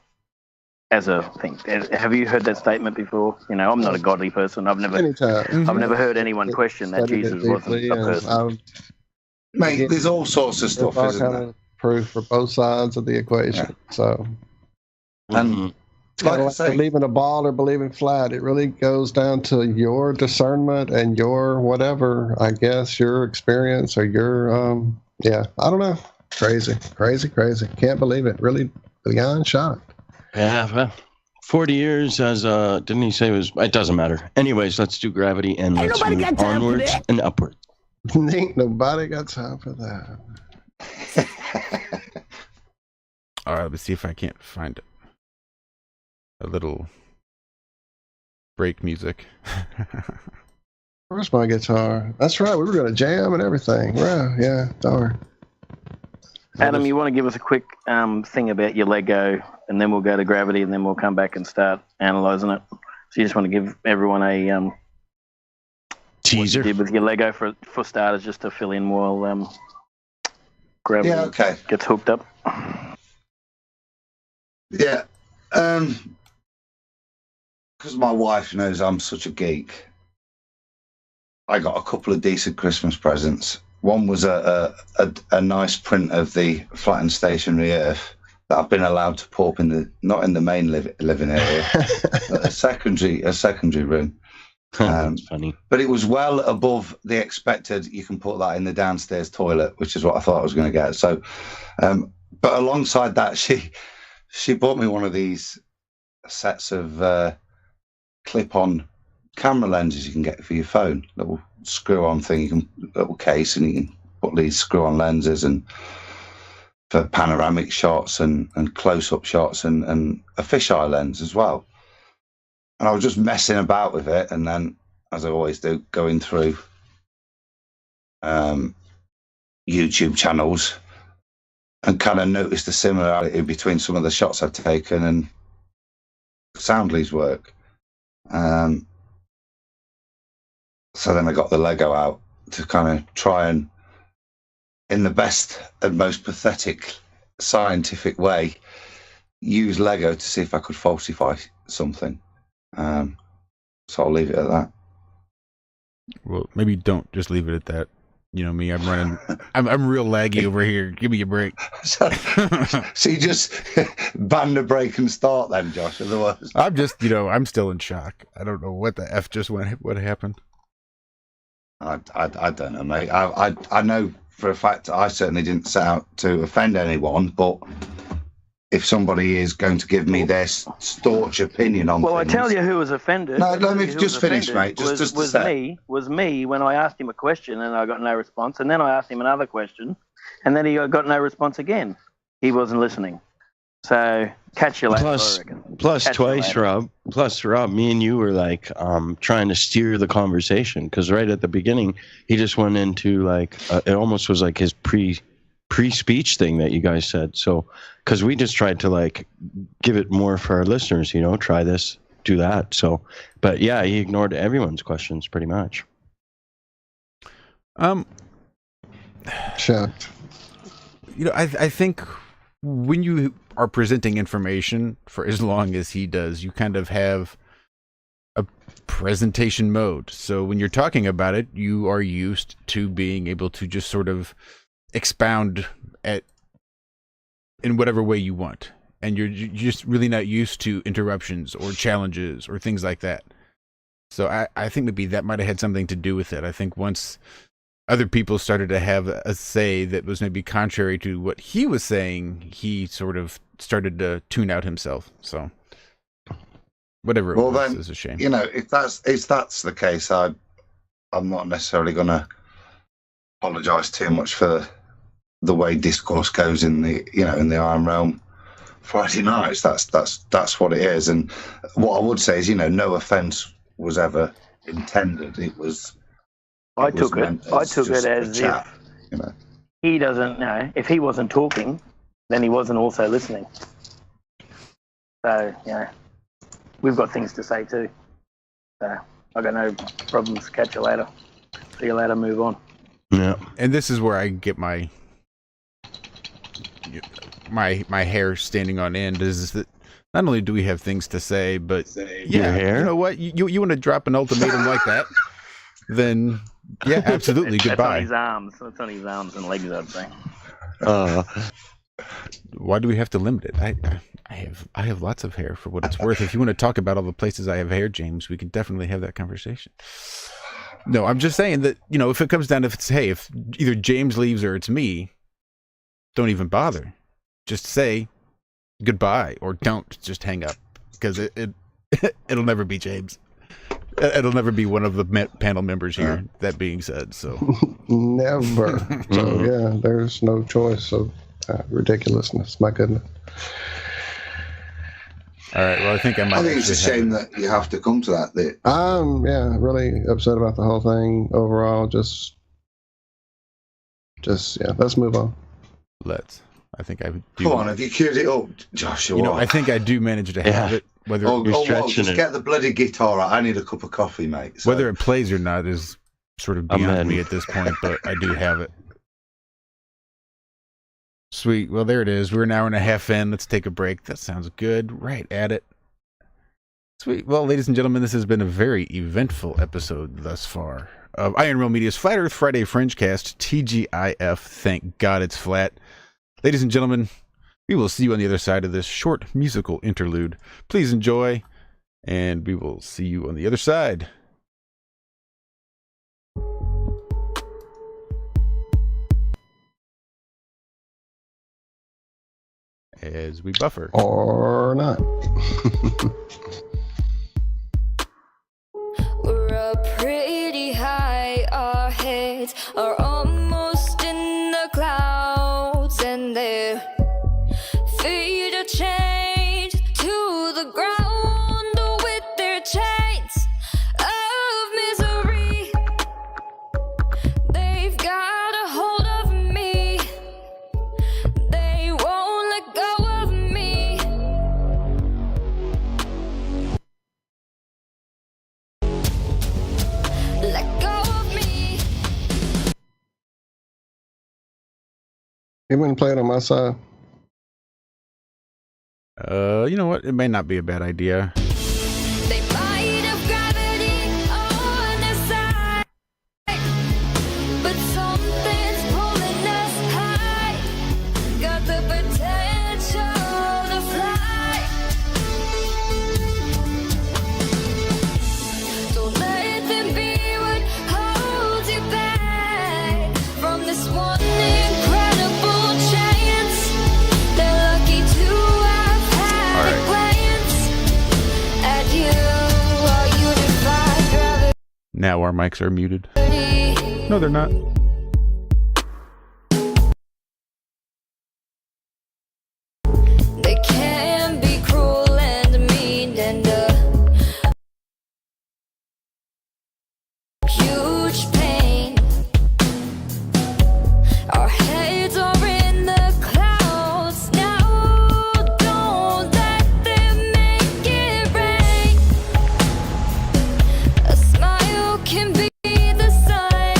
as a thing. Have you heard that statement before? You know, I'm not a godly person. I've never heard anyone question that Jesus wasn't a person. Mate, there's all sorts of stuff, all isn't kind there? of proof for both sides of the equation. So, And it's kind like I of like say, believing a ball or believing flat. It really goes down to your discernment and your whatever, I guess, your experience or your, I don't know. Crazy. Can't believe it. Really beyond shocked. Yeah, well, 40 years as didn't he say it was? It doesn't matter. Anyways, let's do gravity and let's move onwards and upwards. Ain't nobody got time for that. All right, let me see if I can't find a little break music. Where's my guitar? That's right. We were going to jam and everything. Wow, yeah, darn. Adam, you want to give us a quick thing about your Lego, and then we'll go to gravity, and then we'll come back and start analysing it. So you just want to give everyone a teaser what you did with your Lego for starters, just to fill in while gravity gets hooked up. Yeah, because my wife knows I'm such a geek. I got a couple of decent Christmas presents. One was a nice print of the flattened stationary Earth that I've been allowed to put up not in the main living area, but a secondary room. That's funny. But it was well above the expected. You can put that in the downstairs toilet, which is what I thought I was going to get. So, but alongside that, she bought me one of these sets of clip-on camera lenses you can get for your phone. Little screw-on thing, little case, and you can put these screw-on lenses and for panoramic shots and close-up shots and a fisheye lens as well. And I was just messing about with it, and then, as I always do, going through YouTube channels and kind of noticed the similarity between some of the shots I've taken and Soundly's work. So then I got the Lego out to kind of try and, in the best and most pathetic scientific way, use Lego to see if I could falsify something. So I'll leave it at that. Well, maybe don't just leave it at that. You know me, I'm running. I'm real laggy over here. Give me a break. So you just ban the break and start then, Josh. Otherwise, I'm just, I'm still in shock. I don't know what the F just went. What happened? I don't know, mate. I know for a fact I certainly didn't set out to offend anyone, but if somebody is going to give me their staunch opinion on well, things... I tell you who was offended. No, let me just finish, mate. Was me when I asked him a question and I got no response, and then I asked him another question, and then he got no response again. He wasn't listening. So catch you later. Plus, Rob, me and you were like trying to steer the conversation, because right at the beginning he just went into like it almost was like his pre-speech thing that you guys said. So because we just tried to like give it more for our listeners, try this, do that. So, but yeah, he ignored everyone's questions pretty much. Shocked. I think when you are presenting information for as long as he does, you kind of have a presentation mode. So when you're talking about it, you are used to being able to just sort of expound in whatever way you want. And you're just really not used to interruptions or challenges or things like that. So I think maybe that might have had something to do with it. I think once other people started to have a say that was maybe contrary to what he was saying, he sort of started to tune out himself. So whatever it was is a shame. You know, if that's the case, I'm not necessarily going to apologise too much for the way discourse goes in the Iron Realm Friday nights. That's what it is. And what I would say is, no offence was ever intended. It was. I took it as chat, if he doesn't know. If he wasn't talking, then he wasn't also listening. So we've got things to say too. So I got no problems. Catch you later. See you later. Move on. Yeah. And this is where I get my hair standing on end. Is that not only do we have things to say, but your hair? You know what? You want to drop an ultimatum like that? Then absolutely. Goodbye. It's on his arms and legs, I'd say. Why do we have to limit it? I have lots of hair for what it's worth. If you want to talk about all the places I have hair, James, we can definitely have that conversation. No, I'm just saying that, if it comes down to if either James leaves or it's me, don't even bother. Just say goodbye or don't. Just hang up, because it'll never be James. It'll never be one of the panel members here. That being said, so never. So there's no choice of ridiculousness. My goodness. All right. Well, I think it's a shame that you have to come to that. I'm really upset about the whole thing overall. Just let's move on. I think I do. Come on, have you queued it up, Joshua? I think I do manage to have it. Whether just get the bloody guitar out. I need a cup of coffee, mate. So. Whether it plays or not is sort of beyond me at this point, but I do have it. Sweet. Well, there it is. We're an hour and a half in. Let's take a break. That sounds good. Right at it. Sweet. Well, ladies and gentlemen, this has been a very eventful episode thus far of Iron Realm Media's Flat Earth Friday Fringecast, TGIF. Thank God it's flat. Ladies and gentlemen, we will see you on the other side of this short musical interlude. Please enjoy, and we will see you on the other side. As we buffer. Or not. We're up pretty high, our heads are almost in the clouds, and their feet are chained to the ground with their chains of misery. They've got a hold of me. They won't let go of me. Let go of me. You wouldn't play it on my side? You know what? It may not be a bad idea. They might have gravity on their side, but something's pulling us high. Got the potential to fly. Don't let them be what holds you back from this one incredible chance. They're lucky to have had a glance at you while you defy gravity. Now our mics are muted. No, they're not. They can be cruel and mean and huge pain. Our heads are in the clouds now. Don't let them make it rain. A smile can be the sun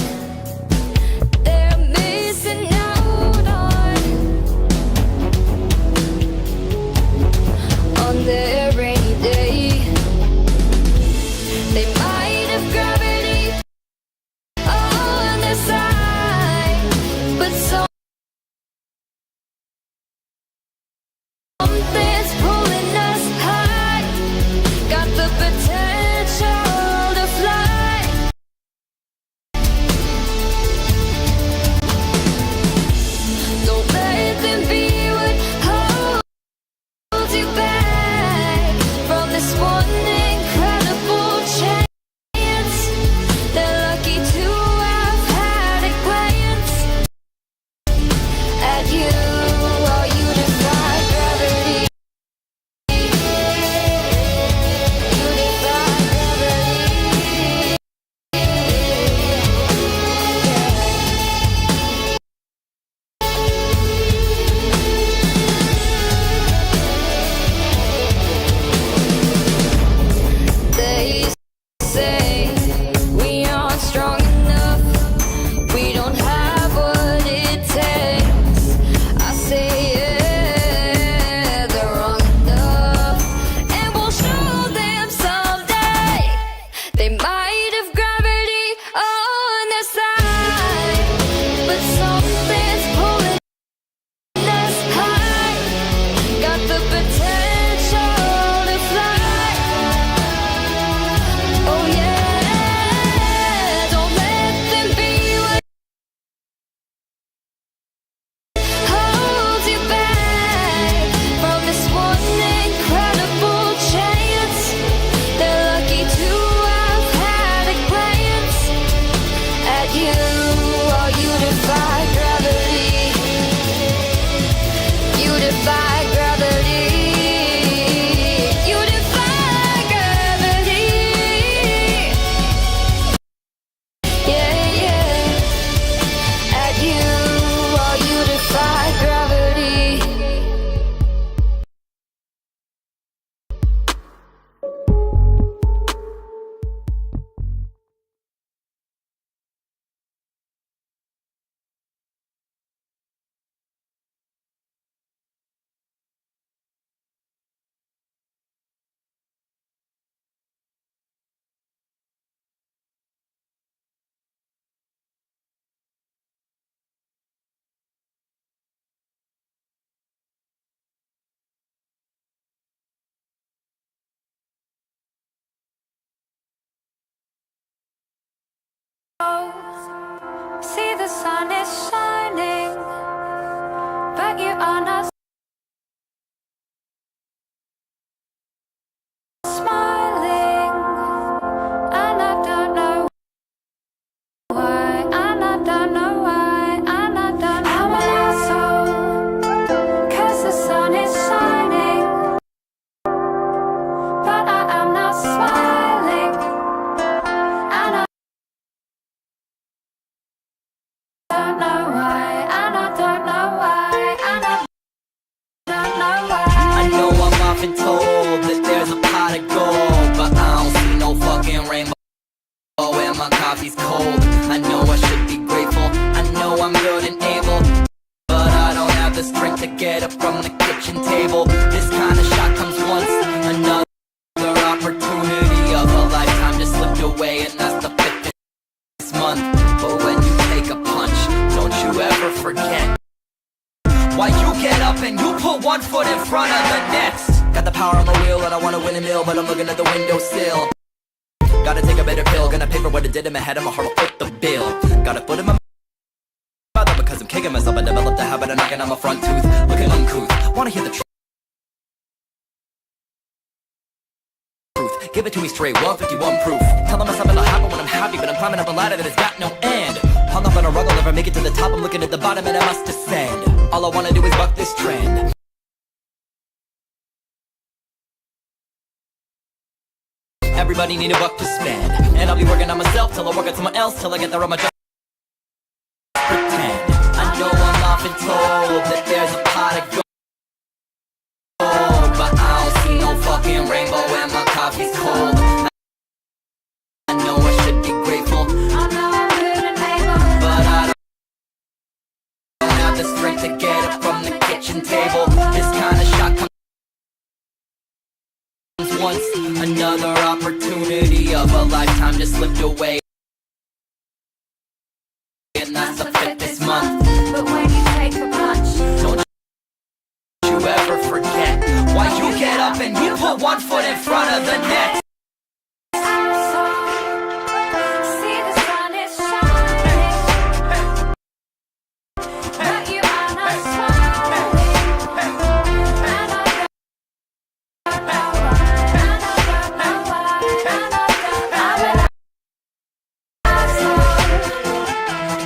See the sun is shining, but you are not smiling, and I don't know why, and I don't know why, and I don't know I'm an asshole, 'cause the sun is shining, but I am not smiling, and I don't know why, and I don't know why, and I don't know why. I know I'm often told that there's a pot of gold, but I don't see no fucking rainbow and my coffee's cold. I know I should be grateful, I know I'm good and able, but I don't have the strength to get up from the kitchen table. This kind of shot comes once, another opportunity of a lifetime just slipped away, and that's the 5th this month. But when you take a punch, don't you ever forget why you get up and you put one foot in front of the next. Got the power on my wheel and I wanna win a meal, but I'm looking at the windowsill. Gotta take a better pill, gonna pay for what I did in my head, and my heart will foot the bill. Got a foot in my mouth because I'm kicking myself. I developed a habit of knocking on my front tooth, looking uncouth. Wanna hear the truth? Give it to me straight, 151 proof. Telling myself it'll happen when I'm happy, but I'm climbing up a ladder that has got no end. Hung up on a rug, I'll never make it to the top. I'm looking at the bottom and I must descend. All I wanna do is buck this trend. Everybody need a buck to spend, and I'll be working on myself till I work on someone else, till I get there on my job. Pretend. I know I'm often told that there's a pot of gold, but I don't see no fucking rainbow and my coffee's cold. I know I should be grateful, I know I'm good and able, but I don't have the strength to get up from the kitchen table. This kind of shot comes once, another opportunity of a lifetime just slipped away, and that's the 5th this month. but when you take a punch, Don't you ever forget why you get up and you put one foot in front of the next. see the sun is shining, but you are not smiling, and I don't know why, and I don't know why, and I don't know. I'm an asshole,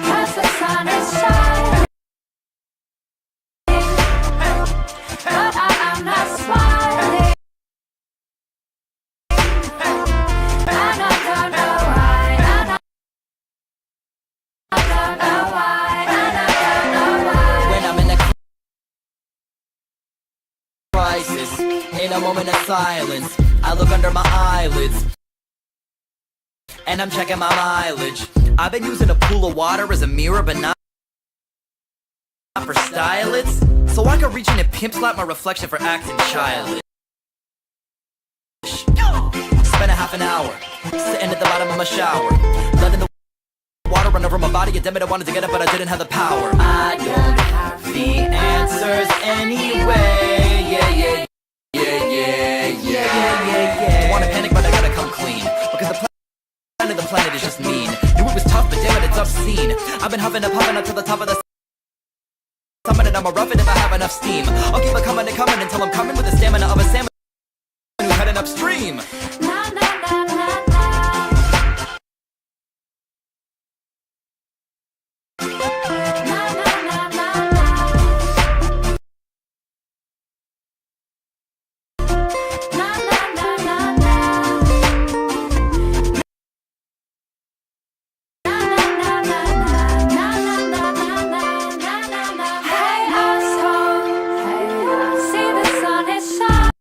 'cause the sun is shining, but I am not smiling, and I don't know why, and I don't know why, and I don't know why. When I'm in a crisis, in a moment of silence, I look under my eyelids, and I'm checking my mileage. I've been using a pool of water as a mirror, but not for stylists, so I can reach in and pimp slap my reflection for acting childish. Spent a half an hour sitting at the bottom of my shower, letting the water run over my body. And damn it, I wanted to get up, but I didn't have the power. I don't have the answers anyway. Yeah, yeah, yeah, yeah, yeah, yeah, yeah. Wanna panic, but I gotta come clean, because the planet is just mean. Knew it was tough, but damn it, it's obscene. I've been huffing and puffing up to the top of the summit, and I'ma rough it if I have enough steam. I'll keep it coming and coming until I'm coming with the stamina of a salmon who's heading upstream. Na na na na na. Na na na na na. Na na na na na. Na na na na na. Na na na na na. Na na na. Hey asshole, see the sun is shining.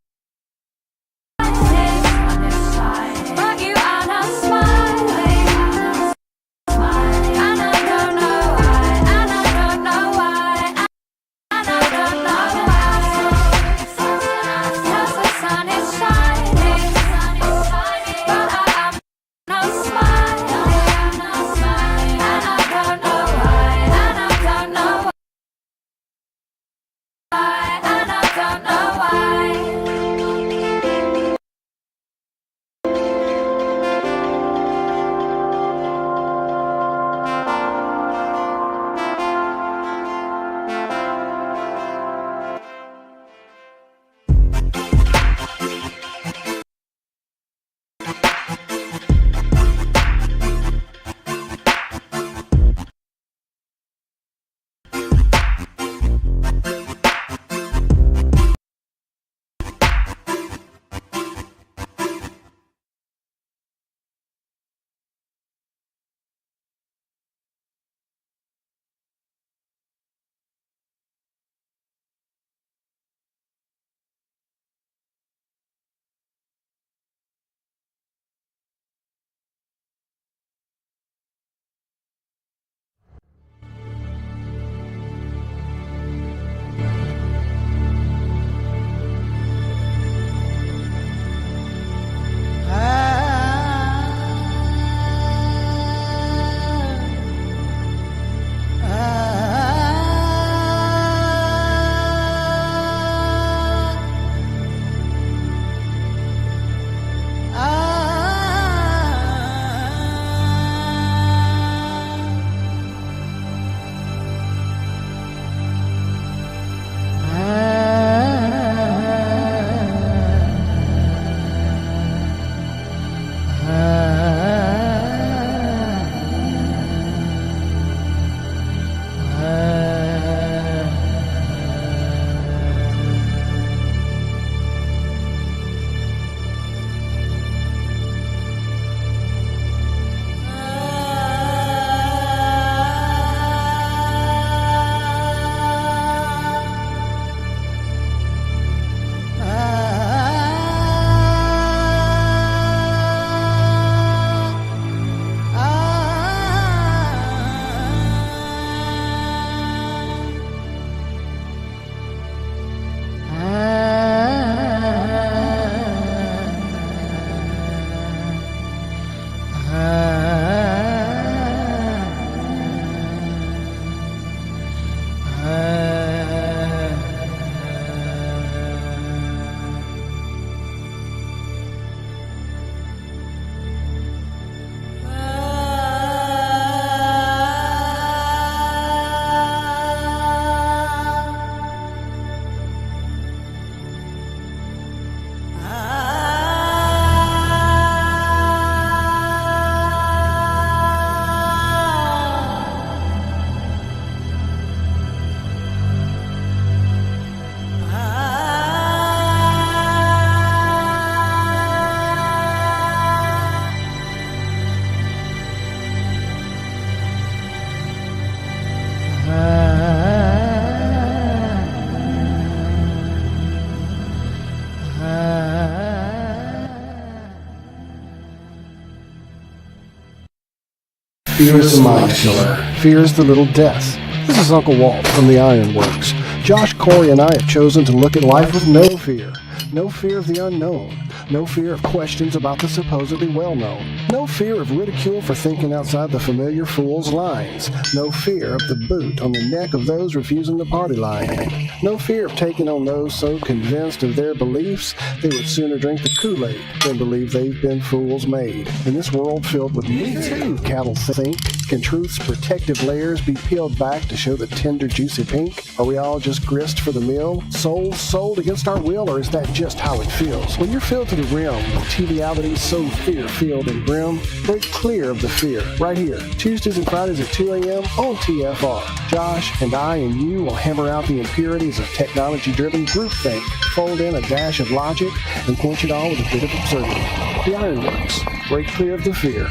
Fear is the mind killer. Fear is the little death. This is Uncle Walt from the Ironworks. Josh, Corey, and I have chosen to look at life with no fear. No fear of the unknown. No fear of questions about the supposedly well-known. No fear of ridicule for thinking outside the familiar fool's lines. No fear of the boot on the neck of those refusing the party line. No fear of taking on those so convinced of their beliefs they would sooner drink the Kool-Aid than believe they've been fools made. In this world filled with me too, cattle think, can truth's protective layers be peeled back to show the tender, juicy pink? Are we all just grist for the mill? Souls sold against our will, or is that just how it feels? When you're filled to the rim with TV so fear-filled and grim, break clear of the fear. Right here, Tuesdays and Fridays at 2 a.m. on TFR. Josh and I and you will hammer out the impurities of technology-driven groupthink, fold in a dash of logic, and quench it all with a bit of absurdity. The Ironworks. Break clear of the fear.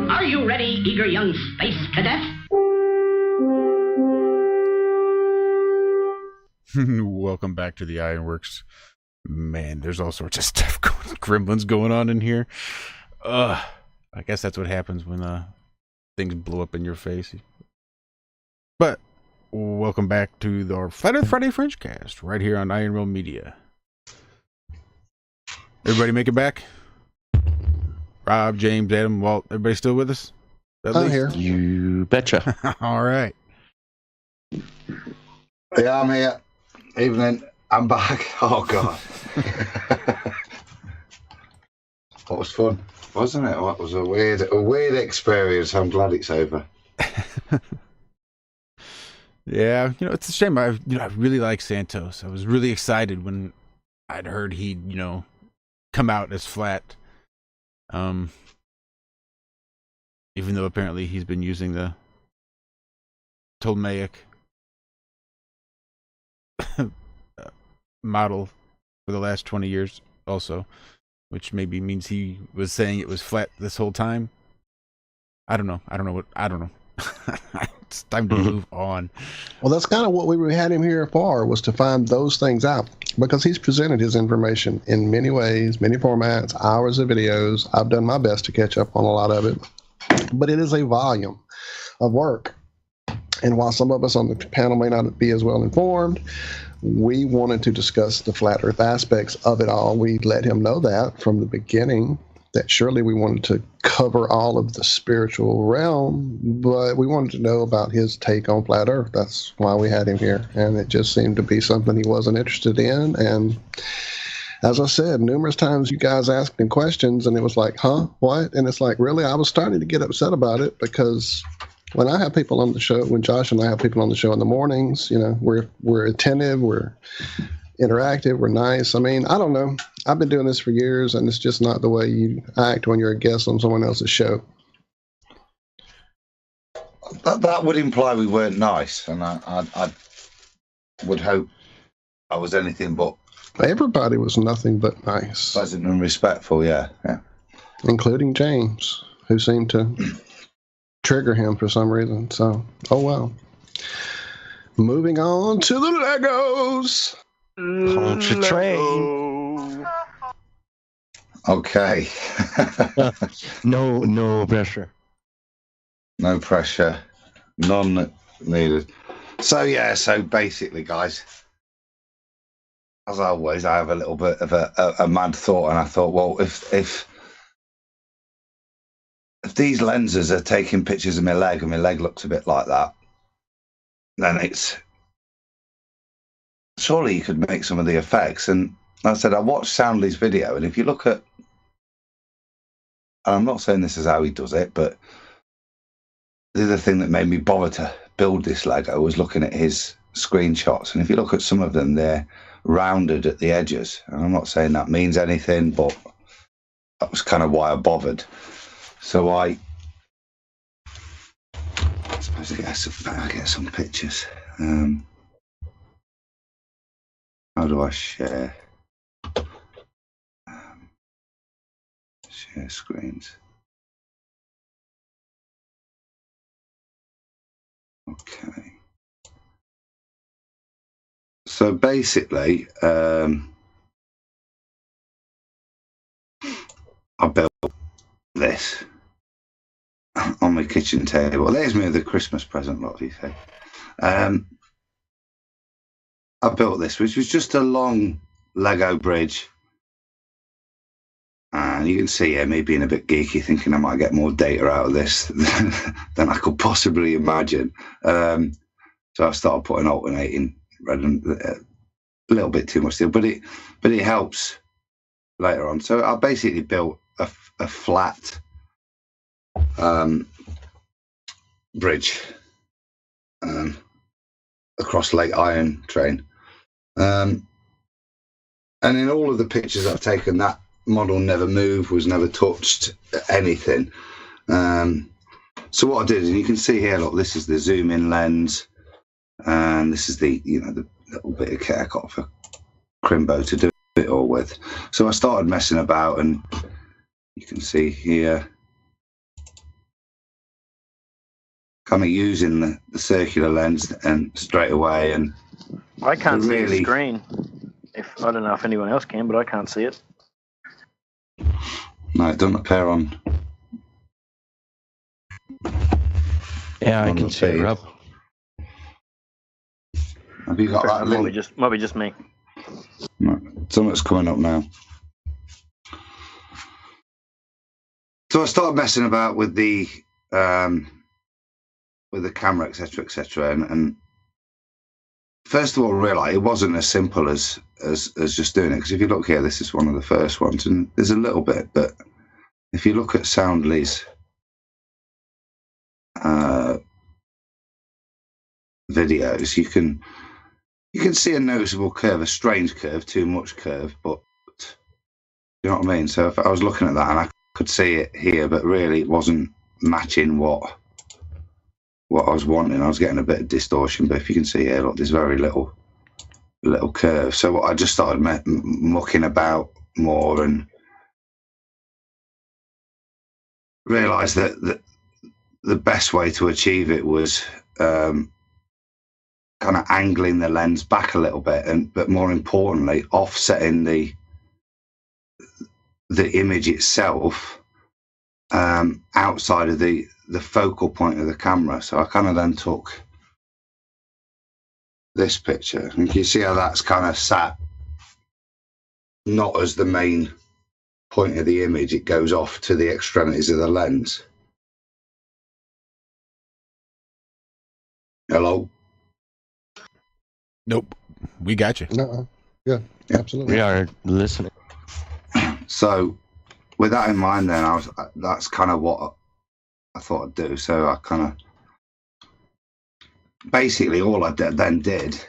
Are you ready, eager young space cadet? Welcome back to the Ironworks. Man, there's all sorts of stuff gremlins going on in here. I guess that's what happens when things blow up in your face. But welcome back to our Flat Earth Friday Frenchcast right here on Iron Realm Media. Everybody make it back? Rob, James, Adam, Walt, everybody still with us? I'm here. You betcha. All right. Yeah, I'm here. Evening. I'm back. Oh, God. That was fun, wasn't it? That was a weird experience. I'm glad it's over. Yeah, it's a shame. I really like Santos. I was really excited when I'd heard he'd, come out as flat. Even though apparently he's been using the Ptolemaic model for the last 20 years also, which maybe means he was saying it was flat this whole time. I don't know. It's time to move on. Well, that's kind of what we had him here for, was to find those things out, because he's presented his information in many ways, many formats, hours of videos. I've done my best to catch up on a lot of it, but it is a volume of work. And while some of us on the panel may not be as well informed, we wanted to discuss the flat earth aspects of it all. We let him know that from the beginning, that surely we wanted to cover all of the spiritual realm, but we wanted to know about his take on flat earth. That's why we had him here. And it just seemed to be something he wasn't interested in. And as I said, numerous times you guys asked him questions and it was like, huh, what? And it's like, really? I was starting to get upset about it, because when I have people on the show, when Josh and I have people on the show in the mornings, we're attentive, we're interactive, we're nice. I mean, I don't know. I've been doing this for years, and it's just not the way you act when you're a guest on someone else's show. That would imply we weren't nice, and I would hope I was anything but. Everybody was nothing but nice. Pleasant and respectful, yeah. Including James, who seemed to trigger him for some reason. So, oh well. Moving on to the Legos. Punch a train. Okay. No pressure. No pressure. None needed. So basically, guys, as always, I have a little bit of a mad thought, and I thought, well, if these lenses are taking pictures of my leg, and my leg looks a bit like that, then it's surely you could make some of the effects. And I said, I watched Soundly's video, and if you look at, and I'm not saying this is how he does it, but the other thing that made me bother to build this Lego was looking at his screenshots. And if you look at some of them, they're rounded at the edges. And I'm not saying that means anything, but that was kind of why I bothered. So I suppose I get some pictures. How do I share? Share screens. Okay. So basically, I built this on my kitchen table. There's me with a Christmas present, what do you say? I built this, which was just a long Lego bridge. And you can see here me being a bit geeky, thinking I might get more data out of this than I could possibly imagine. So I started putting alternating red and a little bit too much steel, but it helps later on. So I basically built a flat bridge across Lake Iron Train. And in all of the pictures I've taken, that model never moved, was never touched, anything. So what I did, and you can see here, look, this is the zoom in lens, and this is the little bit of kit I got for Crimbo to do it all with. So I started messing about, and you can see here, kind of using the circular lens and straight away. And I can't see the screen. I don't know if anyone else can, but I can't see it. No, it doesn't appear on. Yeah, I can see it, Rob. Have you got that? Might be just me. No, something's coming up now. So I started messing about with the camera, etc., and first of all, realize it wasn't as simple as just doing it. Because if you look here, this is one of the first ones, and there's a little bit, but if you look at Soundly's videos, you can see a noticeable curve, a strange curve, too much curve, but you know what I mean? So if I was looking at that and I could see it here, but really it wasn't matching what I was wanting. I was getting a bit of distortion, but if you can see here, look, there's very little curve. So I just started mucking about more and realised that the best way to achieve it was kind of angling the lens back a little bit, but more importantly, offsetting the image itself outside of the focal point of the camera. So I kind of then took this picture, and you see how that's kind of sat not as the main point of the image, it goes off to the extremities of the lens. Hello? Nope. We got you. No. Yeah, absolutely. We are listening. So with that in mind, then that's kind of what I thought I'd do. So I kind of basically all I then did.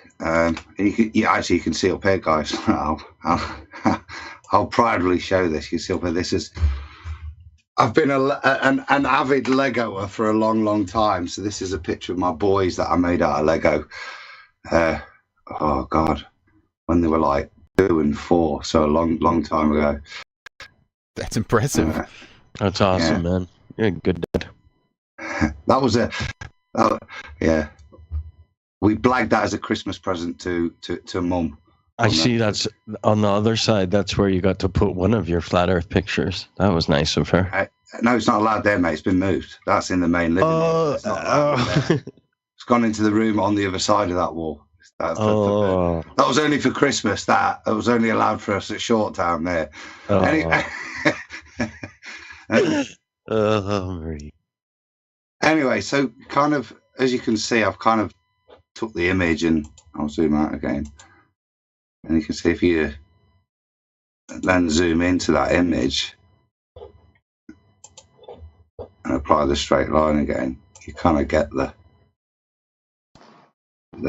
You can see up here, guys. I'll proudly show this. You see up here. This is. I've been an avid Legoer for a long, long time. So this is a picture of my boys that I made out of Lego. Oh God, when they were like 2 and 4, so a long, long time ago. That's impressive. That's awesome, man. You're a good dad. That was yeah. We blagged that as a Christmas present to Mum. I see that's on the other side. That's where you got to put one of your flat Earth pictures. That was nice of her. No, it's not allowed there, mate. It's been moved. That's in the main living room. It's not allowed there. It's gone into the room on the other side of that wall. That was only for Christmas. That was only allowed for us at short time there. Anyway, so kind of as you can see, I've kind of took the image, and I'll zoom out again, and you can see if you then zoom into that image and apply the straight line again, you kind of get the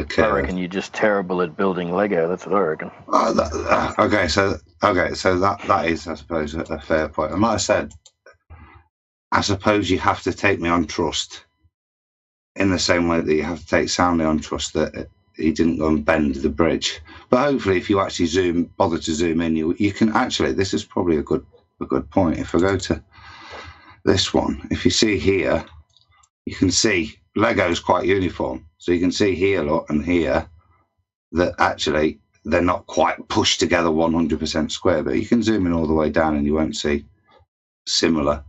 curve. I reckon you're just terrible at building Lego. That's what I reckon. Okay, so that is, I suppose, a fair point. And like I said, I suppose you have to take me on trust in the same way that you have to take Soundly on trust that he didn't go and bend the bridge. But hopefully, if you actually bother to zoom in, you can actually. This is probably a good point. If I go to this one, if you see here, you can see Lego's quite uniform. So you can see here, look, and here, that actually they're not quite pushed together 100% square, but you can zoom in all the way down and you won't see similar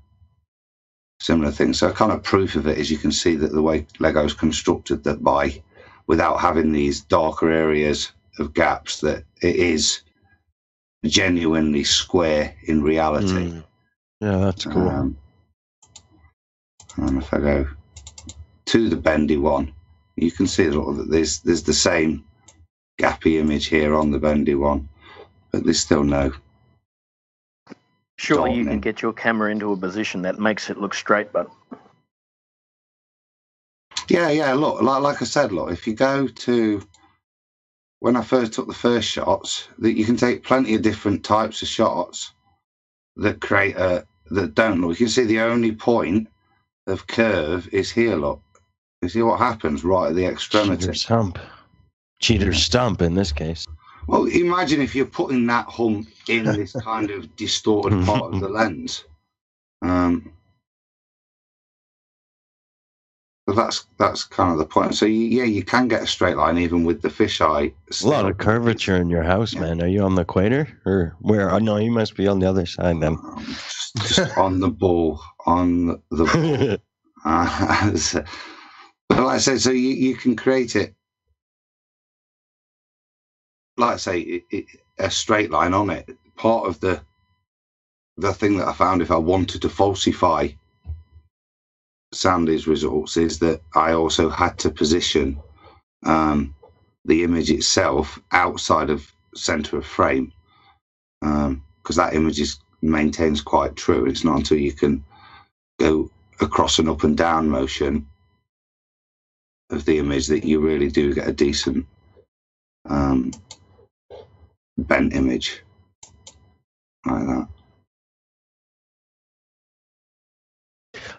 things. So kind of proof of it is you can see that the way Lego's constructed that by, without having these darker areas of gaps, that it is genuinely square in reality. Yeah, that's cool. And if I go to the bendy one, you can see that there's the same gappy image here on the bendy one, but there's still no. Surely you can get your camera into a position that makes it look straight, but Yeah. Look, like I said, look, if you go to when I first took the first shots, that you can take plenty of different types of shots that create that don't look. You can see the only point of curve is here. Look, you see what happens right at the extremity. Cheater's stump in this case. Well, imagine if you're putting that hump in this kind of distorted part of the lens. But that's kind of the point. So you can get a straight line even with the fisheye. A lot of curvature in your house, man. Are you on the equator or where? Oh, no, you must be on the other side then. Just on the ball, on the ball. But like I say, so you can create it. Like I say, a straight line on it. Part of the thing that I found, if I wanted to falsify Sandy's results, is that I also had to position the image itself outside of center of frame, because that image maintains quite true. It's not until you can go across an up and down motion of the image that you really do get a decent bent image like that.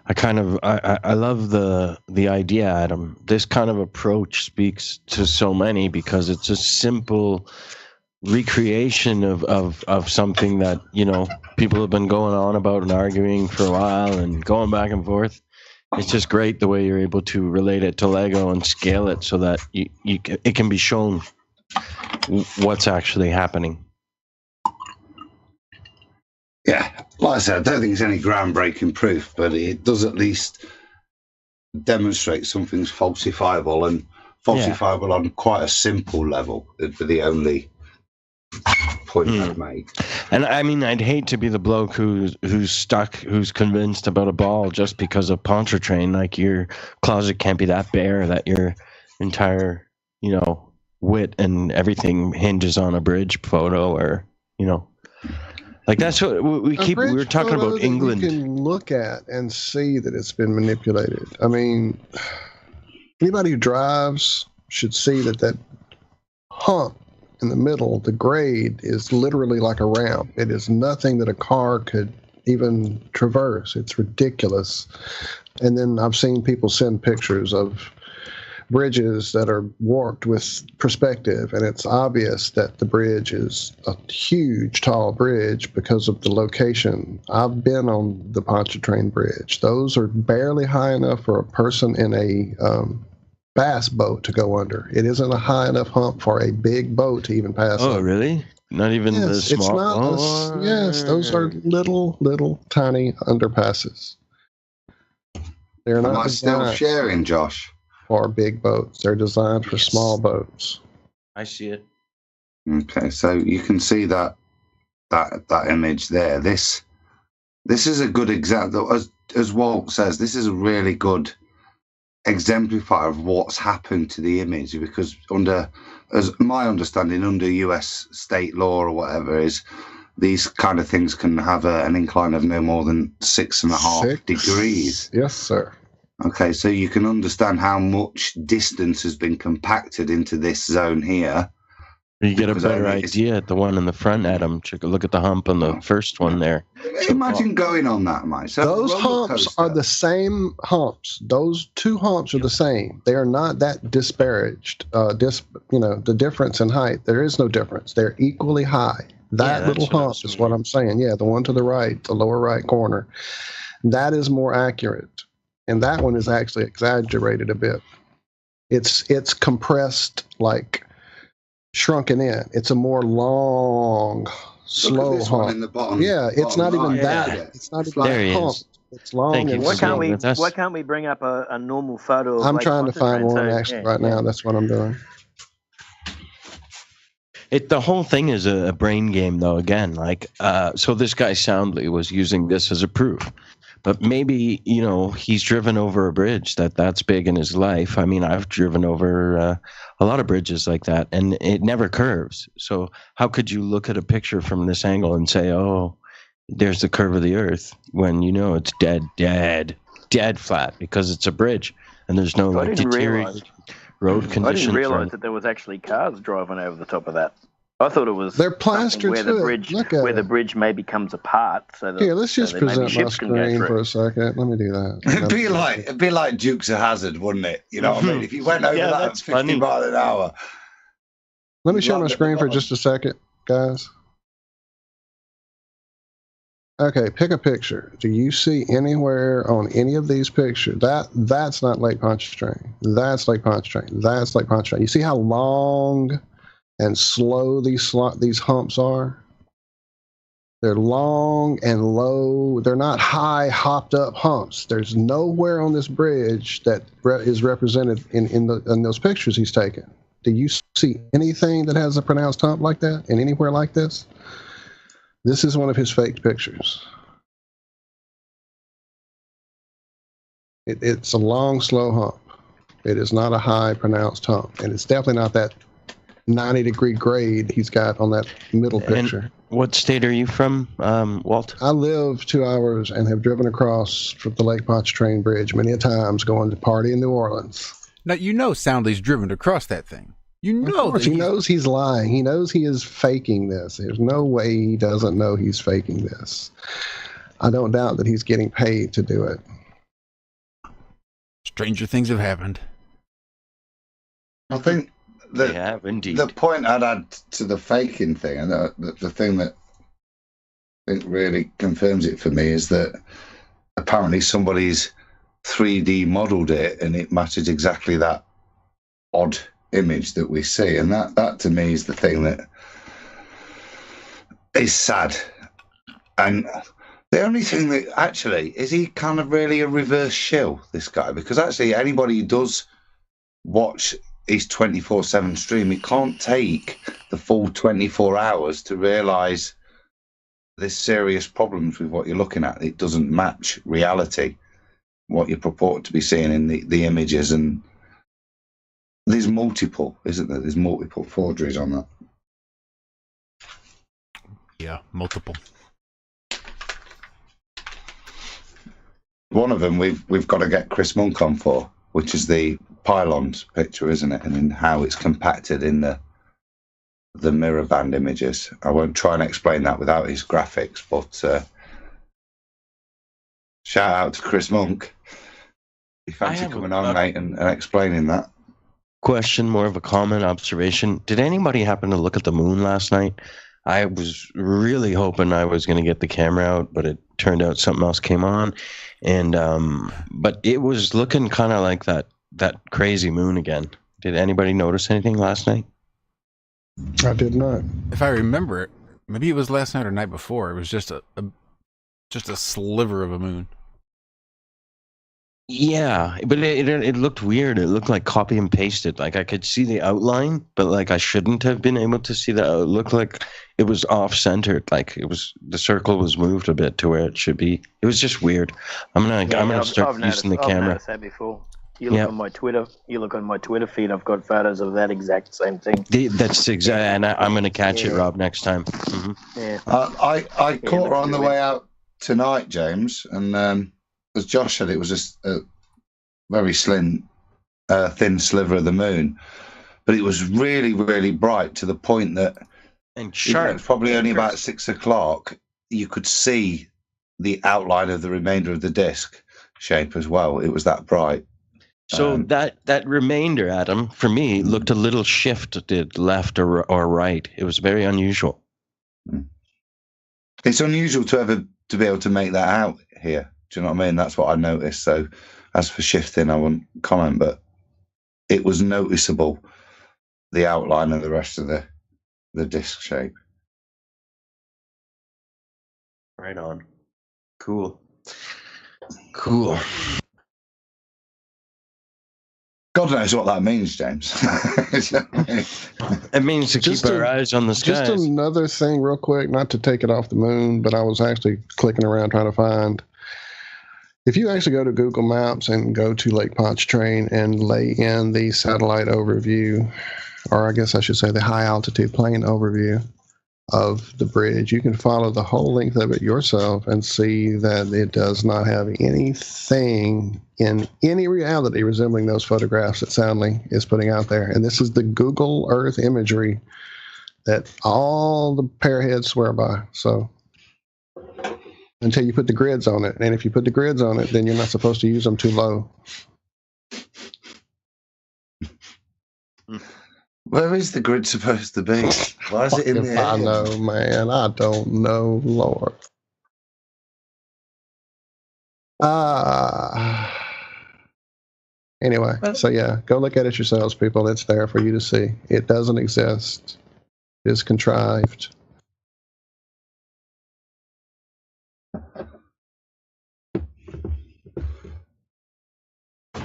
I love the idea, Adam. This kind of approach speaks to so many because it's a simple recreation of something that, you know, people have been going on about and arguing for a while and going back and forth. It's just great the way you're able to relate it to Lego and scale it so that it can be shown what's actually happening. Yeah, like I said, I don't think it's any groundbreaking proof, but it does at least demonstrate something's falsifiable and falsifiable on quite a simple level. It'd be the only point I'd make. And I mean, I'd hate to be the bloke who's stuck, who's convinced about a ball just because of Pontchartrain. Like, your closet can't be that bare that your entire, you know, wit and everything hinges on a bridge photo, or, you know. Like, that's what we were talking about England. You can look at and see that it's been manipulated. I mean, anybody who drives should see that hump in the middle, the grade, is literally like a ramp. It is nothing that a car could even traverse. It's ridiculous. And then I've seen people send pictures of bridges that are warped with perspective, and it's obvious that the bridge is a huge, tall bridge because of the location. I've been on the Pontchartrain Bridge. Those are barely high enough for a person in a bass boat to go under. It isn't a high enough hump for a big boat to even pass. Oh, really? Not even the small? It's not. Yes, those are little, tiny underpasses. They're not. Am I still sharing, Josh? For big boats. They're designed for small boats. I see it. Okay, so you can see that image there. This is a good example. As Walt says, this is a really good exemplifier of what's happened to the image, because as my understanding, under US state law or whatever, is these kind of things can have an incline of no more than 6.5 degrees. Yes, sir. Okay, so you can understand how much distance has been compacted into this zone here. You get a better idea at the one in the front, Adam. Look at the hump on the first one there. Imagine going on that, Mike. So those humps are the same humps. Those two humps are the same. They are not that disparaged. The difference in height, there is no difference. They're equally high. That little hump is what I'm saying. Yeah, the one to the right, the lower right corner. That is more accurate. And that one is actually exaggerated a bit. It's compressed, like shrunken in. It's a more long slow this hump. one in the bottom. Yeah, it's not even right. that. Yeah. It's not even There that he hump. is. It's long Thank you and for Why slow. being can't we? with us. Why can't we bring up a normal photo of I'm Lake trying to find Pontchartrain? one So, actually yeah, right now. That's what I'm doing. The whole thing is a brain game, though. Again, so this guy Soundly was using this as a proof, but maybe he's driven over a bridge that's big in his life. I mean, I've driven over a lot of bridges like that, and it never curves. So how could you look at a picture from this angle and say, "Oh, there's the curve of the Earth," when it's dead flat because it's a bridge and there's no I didn't deteriorated road conditions. I didn't or realize that there was actually cars driving over the top of that. I thought it was They're something plastered where to the it. bridge Look at where the it. bridge maybe comes apart. So that Here, let's just so that maybe present my ships can go screen through. for a second. Let me do that. It'd be like Dukes of Hazzard, wouldn't it? You know what I mean? If you went over Yeah, that at that's 50 funny. miles an hour. Let me you share my land at the screen for bottom. just a second, guys. Okay, pick a picture. Do you see anywhere on any of these pictures? That's not Lake Pontchartrain. That's Lake Pontchartrain. That's Lake Pontchartrain. You see how long and slow these humps are? They're long and low. They're not high, hopped up humps. There's nowhere on this bridge that is represented in those pictures he's taken. Do you see anything that has a pronounced hump like that and anywhere like this? This is one of his faked pictures. It's a long, slow hump. It is not a high, pronounced hump. And it's definitely not that 90-degree grade he's got on that middle picture. And what state are you from, Walt? I live 2 hours and have driven across from the Lake Pontchartrain Bridge many a times going to party in New Orleans. Now, Soundly's driven across that thing. Of course, he knows he's lying. He knows he is faking this. There's no way he doesn't know he's faking this. I don't doubt that he's getting paid to do it. Stranger things have happened. I think They have, indeed. the point I'd add to the faking thing, and the thing that I think really confirms it for me, is that apparently somebody's 3D modeled it and it matches exactly that odd image that we see. And that to me is the thing that is sad. And the only thing that actually is, he kind of really a reverse shill, this guy, because actually anybody who does watch his 24/7 stream, it can't take the full 24 hours to realize there's serious problems with what you're looking at. It doesn't match reality, what you purport to be seeing in the images. And there's multiple, isn't there? There's multiple forgeries on that. Yeah, multiple. One of them we've got to get Chris Monk on for, which is the pylons picture, isn't it? And in how it's compacted in the mirror band images. I won't try and explain that without his graphics, but shout out to Chris Monk. You fancy coming on, mate, and explaining that? Question, more of a comment, observation. Did anybody happen to look at the moon last night? I was really hoping I was going to get the camera out, but it turned out something else came on. And but it was looking kind of like that crazy moon again. Did anybody notice anything last night? I did not. If I remember, maybe it was last night or night before. It was just a sliver of a moon. Yeah, but it looked weird. It looked like copy and pasted. Like I could see the outline, but like I shouldn't have been able to see that. It looked like it was off-centered. Like the circle was moved a bit to where it should be. It was just weird. I'm gonna start using the camera. I've noticed that before. You look on my Twitter. You look on my Twitter feed. I've got photos of that exact same thing. That's exactly, and I'm gonna catch it, Rob, next time. Mm-hmm. Yeah. I caught her on the way out tonight, James, and as Josh said, it was just a very thin sliver of the moon, but it was really, really bright to the point that, and sharp. It's probably only about 6 o'clock. You could see the outline of the remainder of the disc shape as well. It was that bright. So that remainder, Adam, for me, looked a little shifted left or right. It was very unusual. It's unusual to be able to make that out here. Do you know what I mean? That's what I noticed. So as for shifting, I won't comment, but it was noticeable, the outline of the rest of the disc shape. Right on. Cool. Cool. God knows what that means, James. It means to keep our eyes on the skies. Just another thing real quick, not to take it off the moon, but I was actually clicking around trying to find. If you actually go to Google Maps and go to Lake Pontchartrain and lay in the satellite overview, or I guess I should say the high altitude plane overview of the bridge, you can follow the whole length of it yourself and see that it does not have anything in any reality resembling those photographs that Soundly is putting out there. And this is the Google Earth imagery that all the pairheads swear by. So until you put the grids on it, and if you put the grids on it, then you're not supposed to use them too low. Where is the grid supposed to be? Why is it in the air? I know, man. I don't know, Lord. Anyway, so yeah, go look at it yourselves, people. It's there for you to see. It doesn't exist. It's contrived.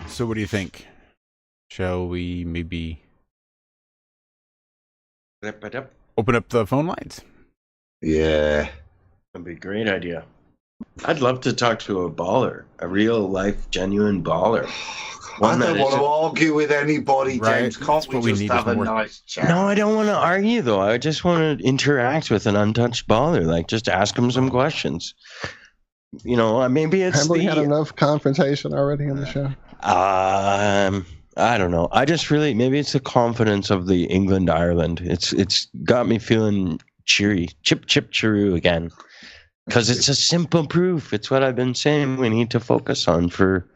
So what do you think? Shall we maybe open up the phone lines? Yeah. That'd be a great idea. I'd love to talk to a baller, a real life, genuine baller. I don't want to argue with anybody, James. Can't we just have a nice chat? No, I don't want to argue, though. I just want to interact with an untouched baller. Like, just ask him some questions. You know, maybe it's Have we had enough confrontation already on the show? I don't know. I just really, maybe it's the confidence of the England-Ireland. It's got me feeling cheery. Chip, chip, chiroo again. Because it's a simple proof. It's what I've been saying we need to focus on for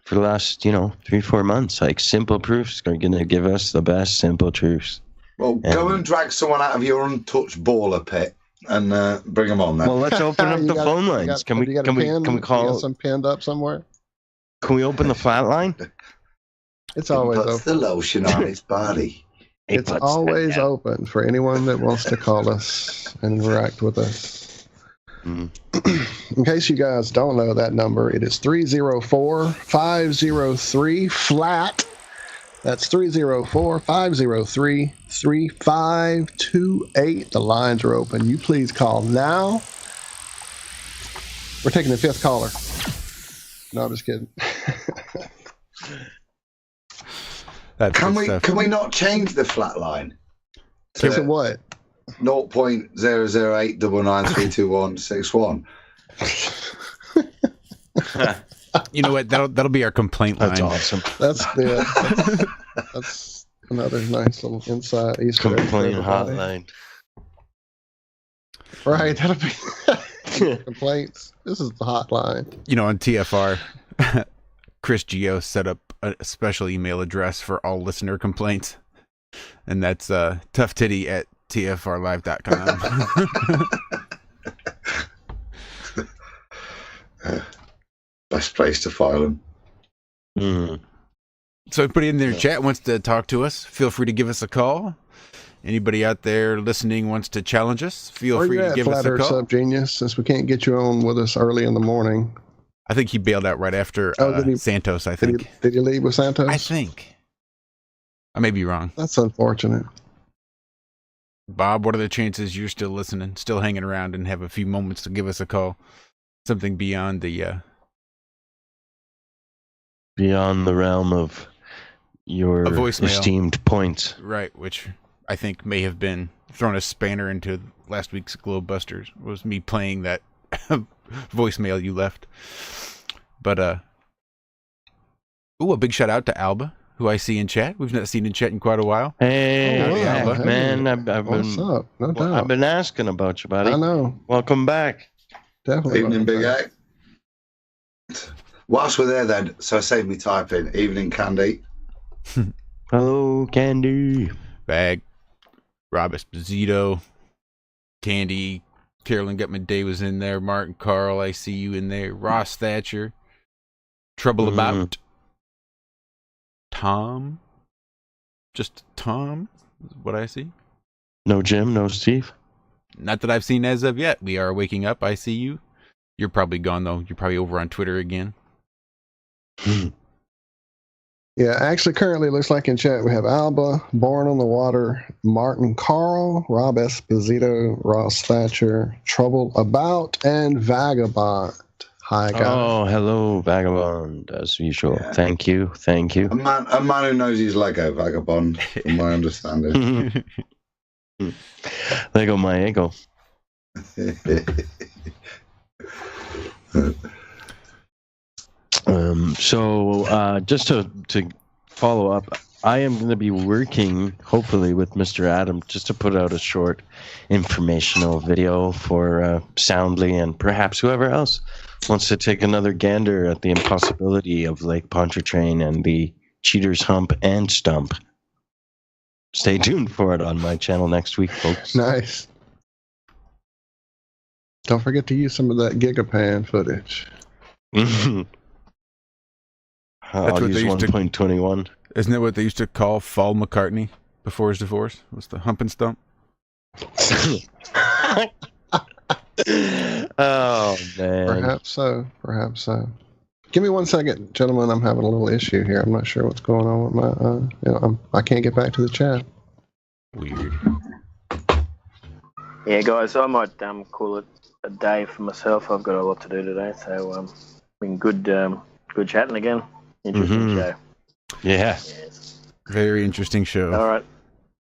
the last, 3-4 months. Like, simple proofs are going to give us the best simple truths. Well, go and drag someone out of your untouched baller pit and bring them on then. Well, let's open up the phone lines. Can we call? You got some pinned up somewhere? Can we open the flat line? It's always open. The lotion on its body. It's always open for anyone that wants to call us and interact with us. In case you guys don't know that number, it is 304-503-FLAT. That's 304-503-3528. The lines are open. You please call now. We're taking the 5th caller. No, I'm just kidding. Can we not change the flat line? To what? 0.00899322161. You know what? That'll be our complaint line. That's awesome. That's another nice little inside Easter egg. Complaint hotline. Right, that'll be complaints. This is the hotline. On TFR, Chris Geo set up a special email address for all listener complaints, and that's toughtitty@tfrlive.com. Best place to file them. So everybody in their chat wants to talk to us, feel free to give us a call. Anybody out there listening wants to challenge us, feel free to give us a call. Sub Genius, since we can't get you on with us early in the morning. I think he bailed out right after Santos, I think. Did he leave with Santos? I think. I may be wrong. That's unfortunate. Bob, what are the chances you're still listening, still hanging around, and have a few moments to give us a call? Something beyond the... Beyond the realm of your esteemed points. Right, which I think may have been thrown a spanner into last week's Globe Busters, was me playing that voicemail you left. But a big shout out to Alba, who I see in chat. We've not seen in chat in quite a while. Hey, Alba. man, I've What's up? No doubt. I've been asking about you, buddy. I know. Welcome back. Definitely. Evening, Big A. Whilst we're there, then, so save me typing. Evening, Candy. Hello, Candy. Bag. Rob Esposito. Candy. Carolyn Gutman Day was in there. Martin Carl, I see you in there. Ross Thatcher. Trouble About. Tom. Just Tom is what I see. No Jim, no Steve. Not that I've seen as of yet. We are waking up. I see you. You're probably gone, though. You're probably over on Twitter again. Yeah, actually, currently, it looks like in chat we have Alba, Born on the Water, Martin Carl, Rob Esposito, Ross Thatcher, Trouble About, and Vagabond. Hi, guys. Oh, hello, Vagabond, as usual. Yeah. Thank you. A man who knows his Lego, Vagabond, from my understanding. Lego my ego. So just to follow up, I am going to be working, hopefully, with Mr. Adam just to put out a short informational video for Soundly and perhaps whoever else wants to take another gander at the impossibility of Lake Pontchartrain and the Cheaters Hump and Stump. Stay tuned for it on my channel next week, folks. Nice. Don't forget to use some of that Gigapan footage. I'll use 1.21. Isn't that what they used to call Fall McCartney before his divorce? Was the hump and stump? Oh, man. Perhaps so. Give me 1 second, gentlemen. I'm having a little issue here. I'm not sure what's going on with my. I can't get back to the chat. Weird. Yeah, guys, I might call it a day for myself. I've got a lot to do today, so been good chatting again. Interesting show. Yeah. Yes. Very interesting show. All right.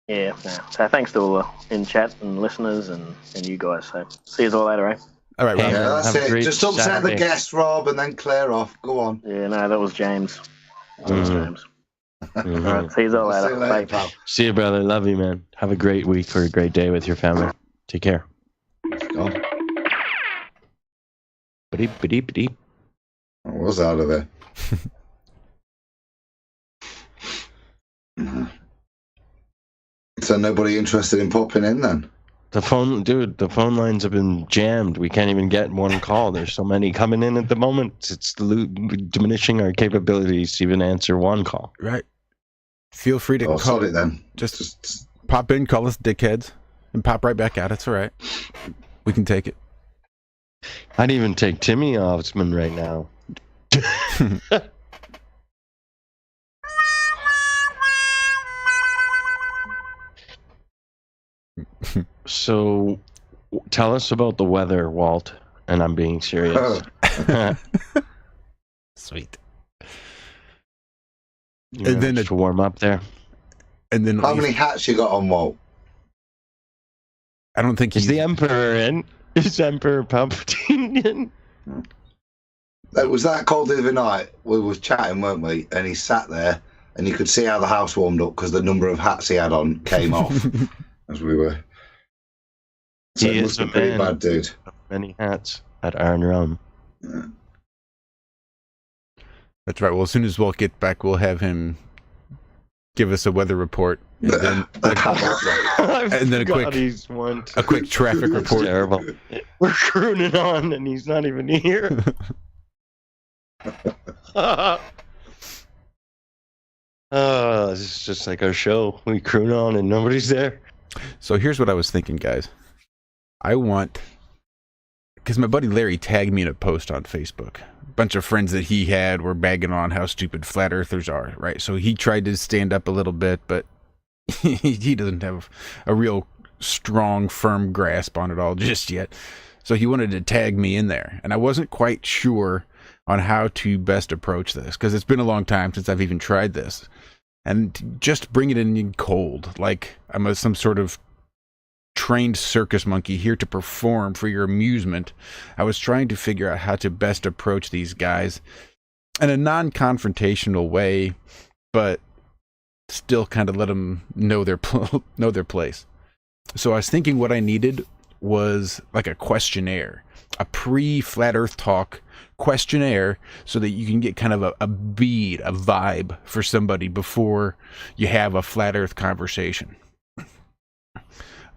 Yeah. No. So thanks to all the in chat and listeners and you guys. So see you all later, eh? All right. Yeah, that's it. Just upset the guest, Rob, and then clear off. Go on. Yeah. No, that was James. James. All right. See you all later. Bye, pal. See you, brother. Love you, man. Have a great week or a great day with your family. Take care. Go. Ba-deep. I was out of there. So nobody interested in popping in then? The phone lines have been jammed. We can't even get one call. There's so many coming in at the moment. It's diminishing our capabilities to even answer one call. Right. Feel free to call. Sorry then. Just pop in, call us dickheads, and pop right back out. It's all right. We can take it. I'd even take Timmy Osman right now. So, tell us about the weather, Walt. And I'm being serious. Sweet. And then to warm up there. And then how many hats you got on, Walt? I don't think he's the Emperor in. Is Emperor Palpatine in? It was that cold the other night. We were chatting, weren't we? And he sat there, and you could see how the house warmed up because the number of hats he had on came off as we were. So he is a pretty bad dude. Many hats at Iron Realm. Yeah. That's right. Well, as soon as Walt gets back, we'll have him give us a weather report, and then a quick traffic report. Terrible. We're crooning on, and he's not even here. This is just like our show. We croon on, and nobody's there. So here's what I was thinking, guys. Because my buddy Larry tagged me in a post on Facebook. A bunch of friends that he had were bagging on how stupid flat earthers are, right? So he tried to stand up a little bit, but he doesn't have a real strong, firm grasp on it all just yet. So he wanted to tag me in there. And I wasn't quite sure on how to best approach this, because it's been a long time since I've even tried this. And just bring it in cold, like I'm some sort of trained circus monkey here to perform for your amusement. I was trying to figure out how to best approach these guys in a non-confrontational way, but still kind of let them know their place. So I was thinking what I needed was like a questionnaire, a pre-Flat Earth Talk questionnaire, so that you can get kind of a vibe for somebody before you have a Flat Earth conversation.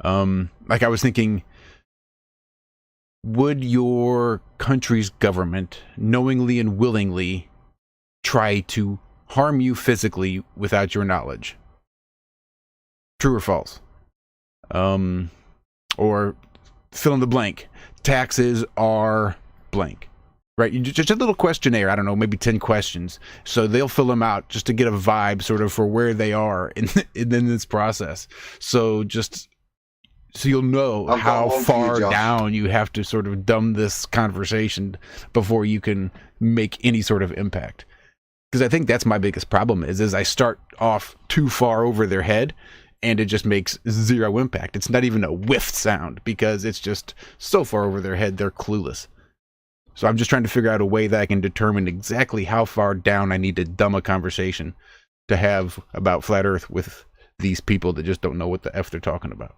Like I was thinking, would your country's government knowingly and willingly try to harm you physically without your knowledge? True or false? Or fill in the blank. Taxes are blank. Right? Just a little questionnaire. I don't know, maybe 10 questions. So they'll fill them out just to get a vibe sort of for where they are in this process. So you'll know how far down you have to sort of dumb this conversation before you can make any sort of impact. Because I think that's my biggest problem is I start off too far over their head and it just makes zero impact. It's not even a whiff sound because it's just so far over their head they're clueless. So I'm just trying to figure out a way that I can determine exactly how far down I need to dumb a conversation to have about Flat Earth with these people that just don't know what the F they're talking about.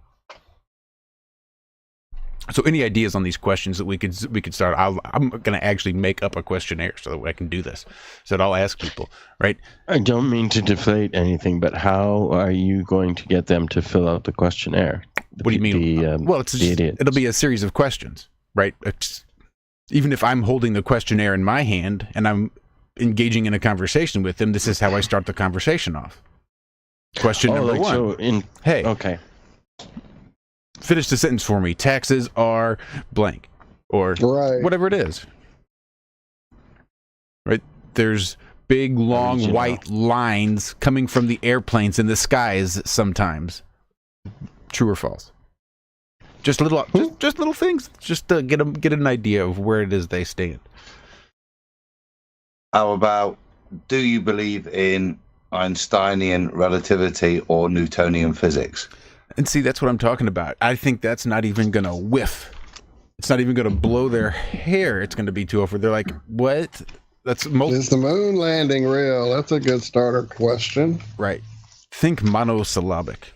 So any ideas on these questions that we could start? I'm going to actually make up a questionnaire so that I can do this. So that I'll ask people, right? I don't mean to deflate anything, but how are you going to get them to fill out the questionnaire? What do you mean? Well, it'll be a series of questions, right? Even if I'm holding the questionnaire in my hand and I'm engaging in a conversation with them, this is how I start the conversation off. Question number one. Hey. Okay. Finish the sentence for me. Taxes are blank. Or whatever it is. Right? There's big, long, white lines coming from the airplanes in the skies sometimes. True or false? Just little things, just to get an idea of where it is they stand. How about, do you believe in Einsteinian relativity or Newtonian physics? And see, that's what I'm talking about. I think that's not even going to whiff. It's not even going to blow their hair. It's going to be too over. They're like, what? Is the moon landing real? That's a good starter question. Right. Think monosyllabic.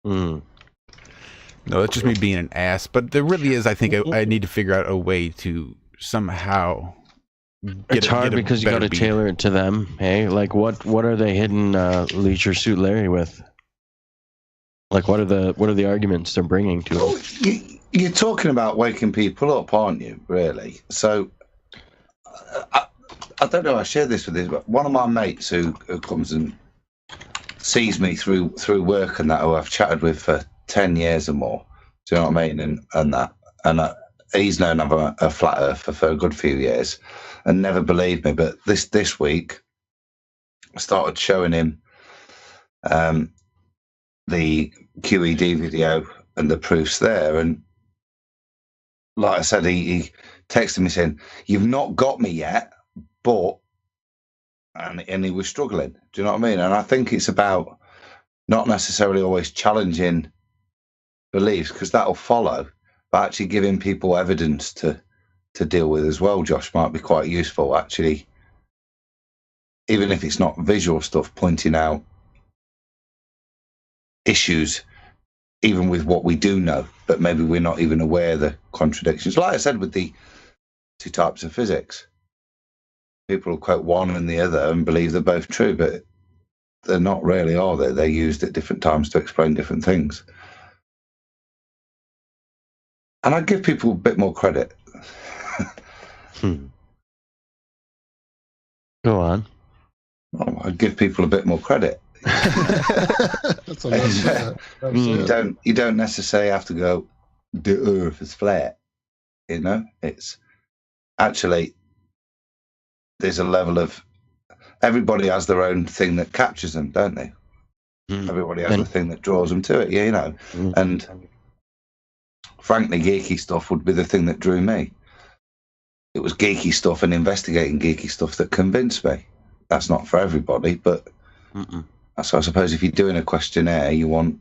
No, that's just me being an ass. But there really is, I think, I need to figure out a way to somehow. It's hard because you got to tailor it to them. Hey, like what are they hitting Leisure Suit Larry with? Like what are the arguments they're bringing to him? You're talking about waking people up, aren't you? Really? So I don't know. I shared this with you, but one of my mates who comes and sees me through work and that, who I've chatted with for 10 years or more. Do you know what I mean? And he's known I'm a flat earther for a good few years and never believed me. But this week, I started showing him the QED video and the proofs there. And like I said, he texted me saying, "You've not got me yet, but..." And he was struggling. Do you know what I mean? And I think it's about not necessarily always challenging beliefs, because that'll follow, but actually giving people evidence to deal with as well, Josh, might be quite useful, actually. Even if it's not visual stuff, pointing out issues, even with what we do know, but maybe we're not even aware of the contradictions. Like I said, with the two types of physics, people will quote one and the other and believe they're both true, but they're not really, are they? They're used at different times to explain different things. And I'd give people a bit more credit. Go on. Oh, I'd give people a bit more credit. That's You don't necessarily have to go, the Earth is flat. You know, it's actually, there's a level of, everybody has their own thing that captures them, don't they? Everybody has a thing that draws them to it, you know. And frankly, geeky stuff would be the thing that drew me. It was geeky stuff and investigating geeky stuff that convinced me. That's not for everybody, but so I suppose if you're doing a questionnaire, you want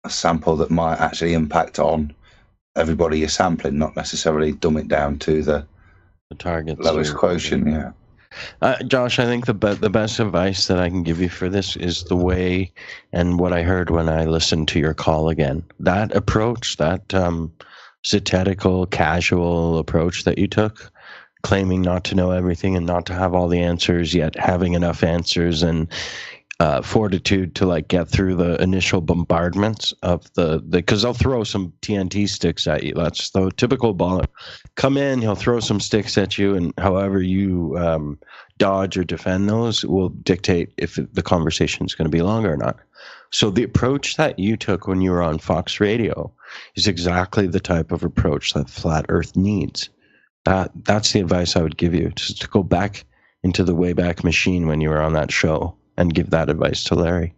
a sample that might actually impact on everybody you're sampling, not necessarily dumb it down to the target lowest quotient. Yeah. Josh, I think the best advice that I can give you for this is the way, and what I heard when I listened to your call again. That approach, that satirical, casual approach that you took, claiming not to know everything and not to have all the answers, yet having enough answers, and fortitude to like get through the initial bombardments of because they'll throw some TNT sticks at you. That's the typical baller. Come in, he'll throw some sticks at you, and however you dodge or defend those will dictate if the conversation is going to be longer or not. So the approach that you took when you were on Fox Radio is exactly the type of approach that Flat Earth needs. That's the advice I would give you, just to go back into the Wayback Machine when you were on that show and give that advice to Larry.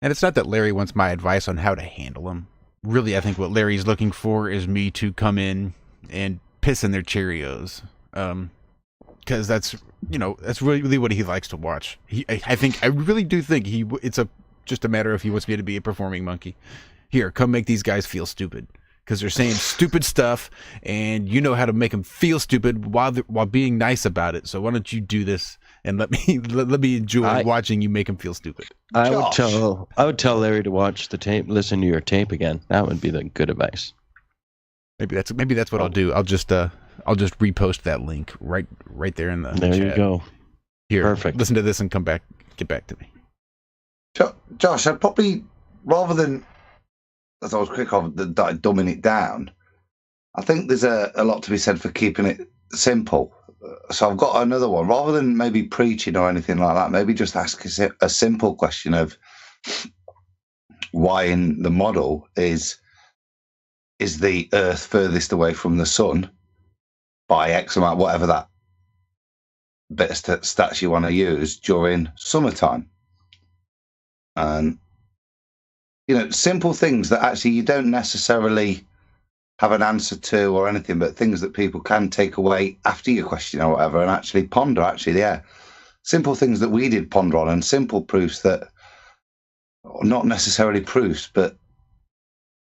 And it's not that Larry wants my advice on how to handle them. Really, I think what Larry's looking for is me to come in and piss in their Cheerios. Because that's really what he likes to watch. I really do think it's just a matter of he wants me to be a performing monkey. Here, come make these guys feel stupid. Because they're saying stupid stuff, and you know how to make them feel stupid while being nice about it. So why don't you do this and let me enjoy watching you make them feel stupid? I would tell Larry to watch the tape, listen to your tape again. That would be the good advice. Maybe that's what I'll do. I'll just repost that link right there in the there chat. You go. Here, perfect. Listen to this and get back to me. Josh, I'd probably, rather than, as I was quick on dumbing it down, I think there's a lot to be said for keeping it simple. So I've got another one. Rather than maybe preaching or anything like that, maybe just ask a simple question of why in the model is the Earth furthest away from the sun by X amount, whatever that bit of stats you want to use during summertime. And simple things that actually you don't necessarily have an answer to or anything, but things that people can take away after your question or whatever and actually ponder. Actually, yeah, simple things that we did ponder on, and simple proofs that, not necessarily proofs, but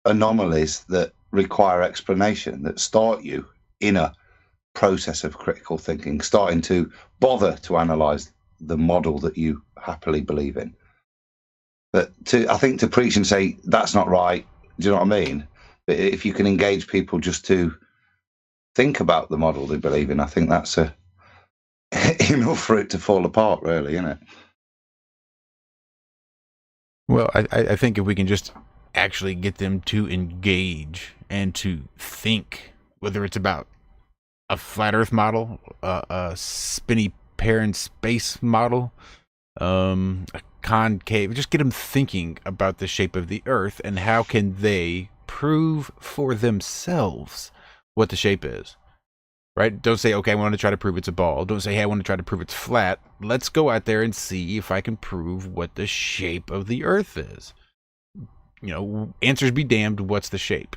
anomalies that require explanation, that start you in a process of critical thinking, starting to bother to analyze the model that you happily believe in. But I think to preach and say that's not right, do you know what I mean? But if you can engage people just to think about the model they believe in, I think that's enough for it to fall apart, really, isn't it? Well, I think if we can just actually get them to engage and to think, whether it's about a flat Earth model, a spinny pair in space model, a concave, just get them thinking about the shape of the Earth and how can they prove for themselves what the shape is, right? Don't say, okay, I want to try to prove it's a ball. Don't say, hey, I want to try to prove it's flat. Let's go out there and see if I can prove what the shape of the Earth is. Answers be damned, what's the shape?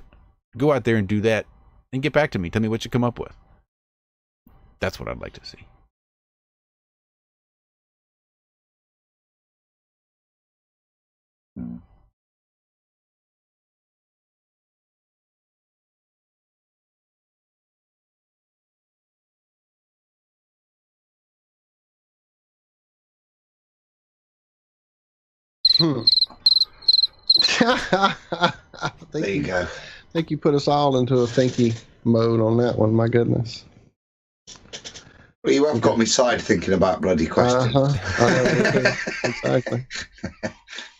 Go out there and do that and get back to me. Tell me what you come up with. That's what I'd like to see. There you go. I think you put us all into a thinky mode on that one. My goodness. Well, you have got me side thinking about bloody questions. Exactly.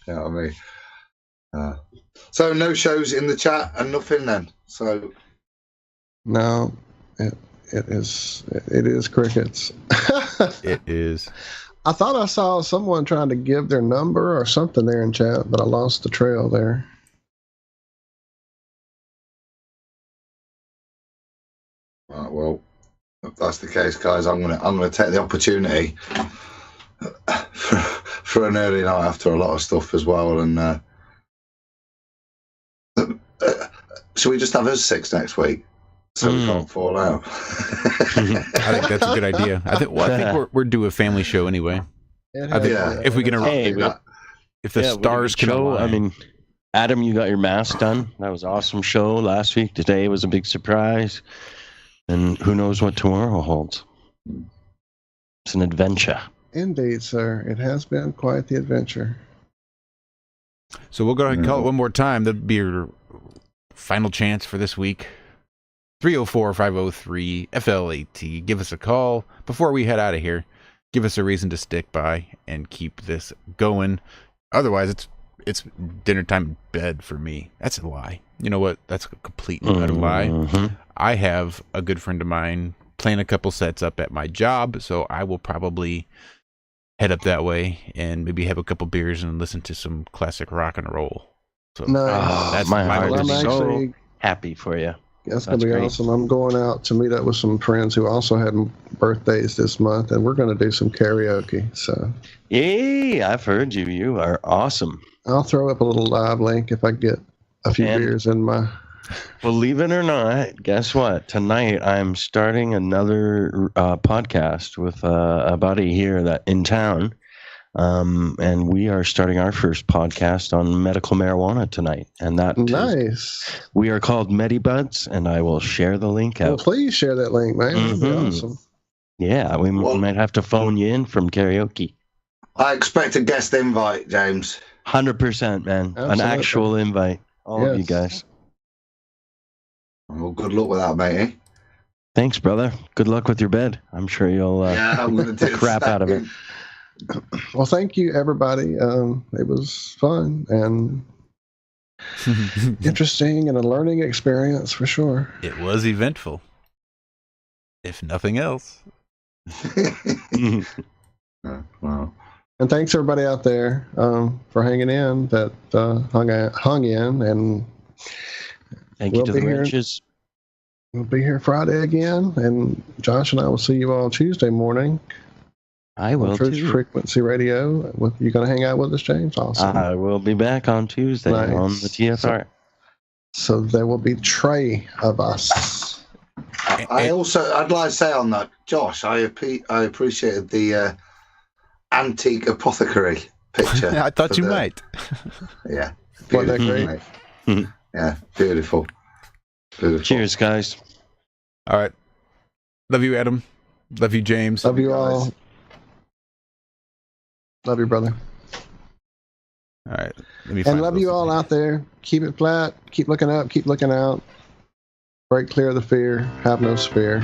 You know what I mean? So no shows in the chat and nothing then. So no, it is crickets. It is. I thought I saw someone trying to give their number or something there in chat, but I lost the trail there. Right, well, if that's the case, guys, I'm gonna take the opportunity for an early night after a lot of stuff as well. And should we just have us 6 next week so we can't fall out? I think that's a good idea. I think we're due a family show anyway. I think if we can, if the stars can align. I mean, Adam, you got your mask done. That was an awesome show last week. Today was a big surprise. And who knows what tomorrow holds. It's an adventure. Indeed, sir. It has been quite the adventure. So we'll go ahead and call it one more time. That'd be your final chance for this week. 304-503-FLAT. Give us a call before we head out of here. give us a reason to stick by and keep this going. Otherwise, it's dinner time in bed for me. That's a lie. You know what? That's a complete and utter lie. I have a good friend of mine playing a couple sets up at my job, so I will probably head up that way and maybe have a couple beers and listen to some classic rock and roll. So that's my heart I'm is so actually happy for you. That's going to be awesome. I'm going out to meet up with some friends who also had birthdays this month, and we're going to do some karaoke. So, yay! I've heard you. You are awesome. I'll throw up a little live link if I get a few beers in my. Believe it or not, guess what? Tonight I'm starting another podcast with a buddy here that in town. And we are starting our first podcast on medical marijuana tonight. And that nice. We are called MediBuds, and I will share the link out. Well, please share that link, man. That'd be awesome. Yeah, we might have to phone you in from karaoke. I expect a guest invite, James. 100%, man. Absolutely. An actual invite. All of you guys. Well, good luck with that, matey. Thanks, brother. Good luck with your bed. I'm sure you'll I'm gonna the crap out of it. Well, thank you, everybody. It was fun and interesting and a learning experience for sure. It was eventful, if nothing else. Wow. And thanks everybody out there for hanging in, that hung in, and thank you to the Riches. We'll be here Friday again, and Josh and I will see you all Tuesday morning. I will Truth too. Frequency Radio. You going to hang out with us, James? Awesome. I will be back on Tuesday on the TSR. So there will be tray of us. I'd like to say on that, Josh, I appreciated the antique apothecary picture. I thought you might. Yeah. Wasn't that great? Yeah, beautiful. Cheers, guys. All right. Love you, Adam. Love you, James. Love you all. Love you, brother. All right. And love you all out there. Keep it flat. Keep looking up. Keep looking out. Break clear of the fear. Have no spare.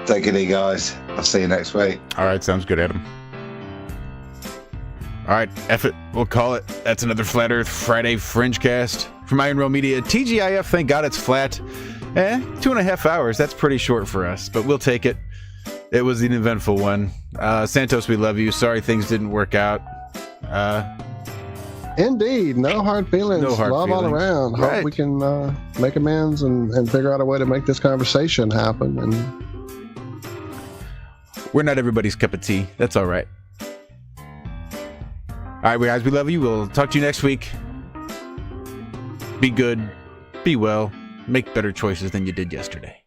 Take it easy, guys. I'll see you next week. All right. Sounds good, Adam. All right. F it. We'll call it. That's another Flat Earth Friday Fringecast from Iron Rail Media. TGIF, thank God it's flat. 2.5 hours. That's pretty short for us, but we'll take it. It was an eventful one. Santos, we love you. Sorry things didn't work out. Indeed. No hard feelings. No hard Love feelings. all around. Right. Hope we can make amends and figure out a way to make this conversation happen. And we're not everybody's cup of tea. That's all right. All right, guys, we love you. We'll talk to you next week. Be good. Be well. Make better choices than you did yesterday.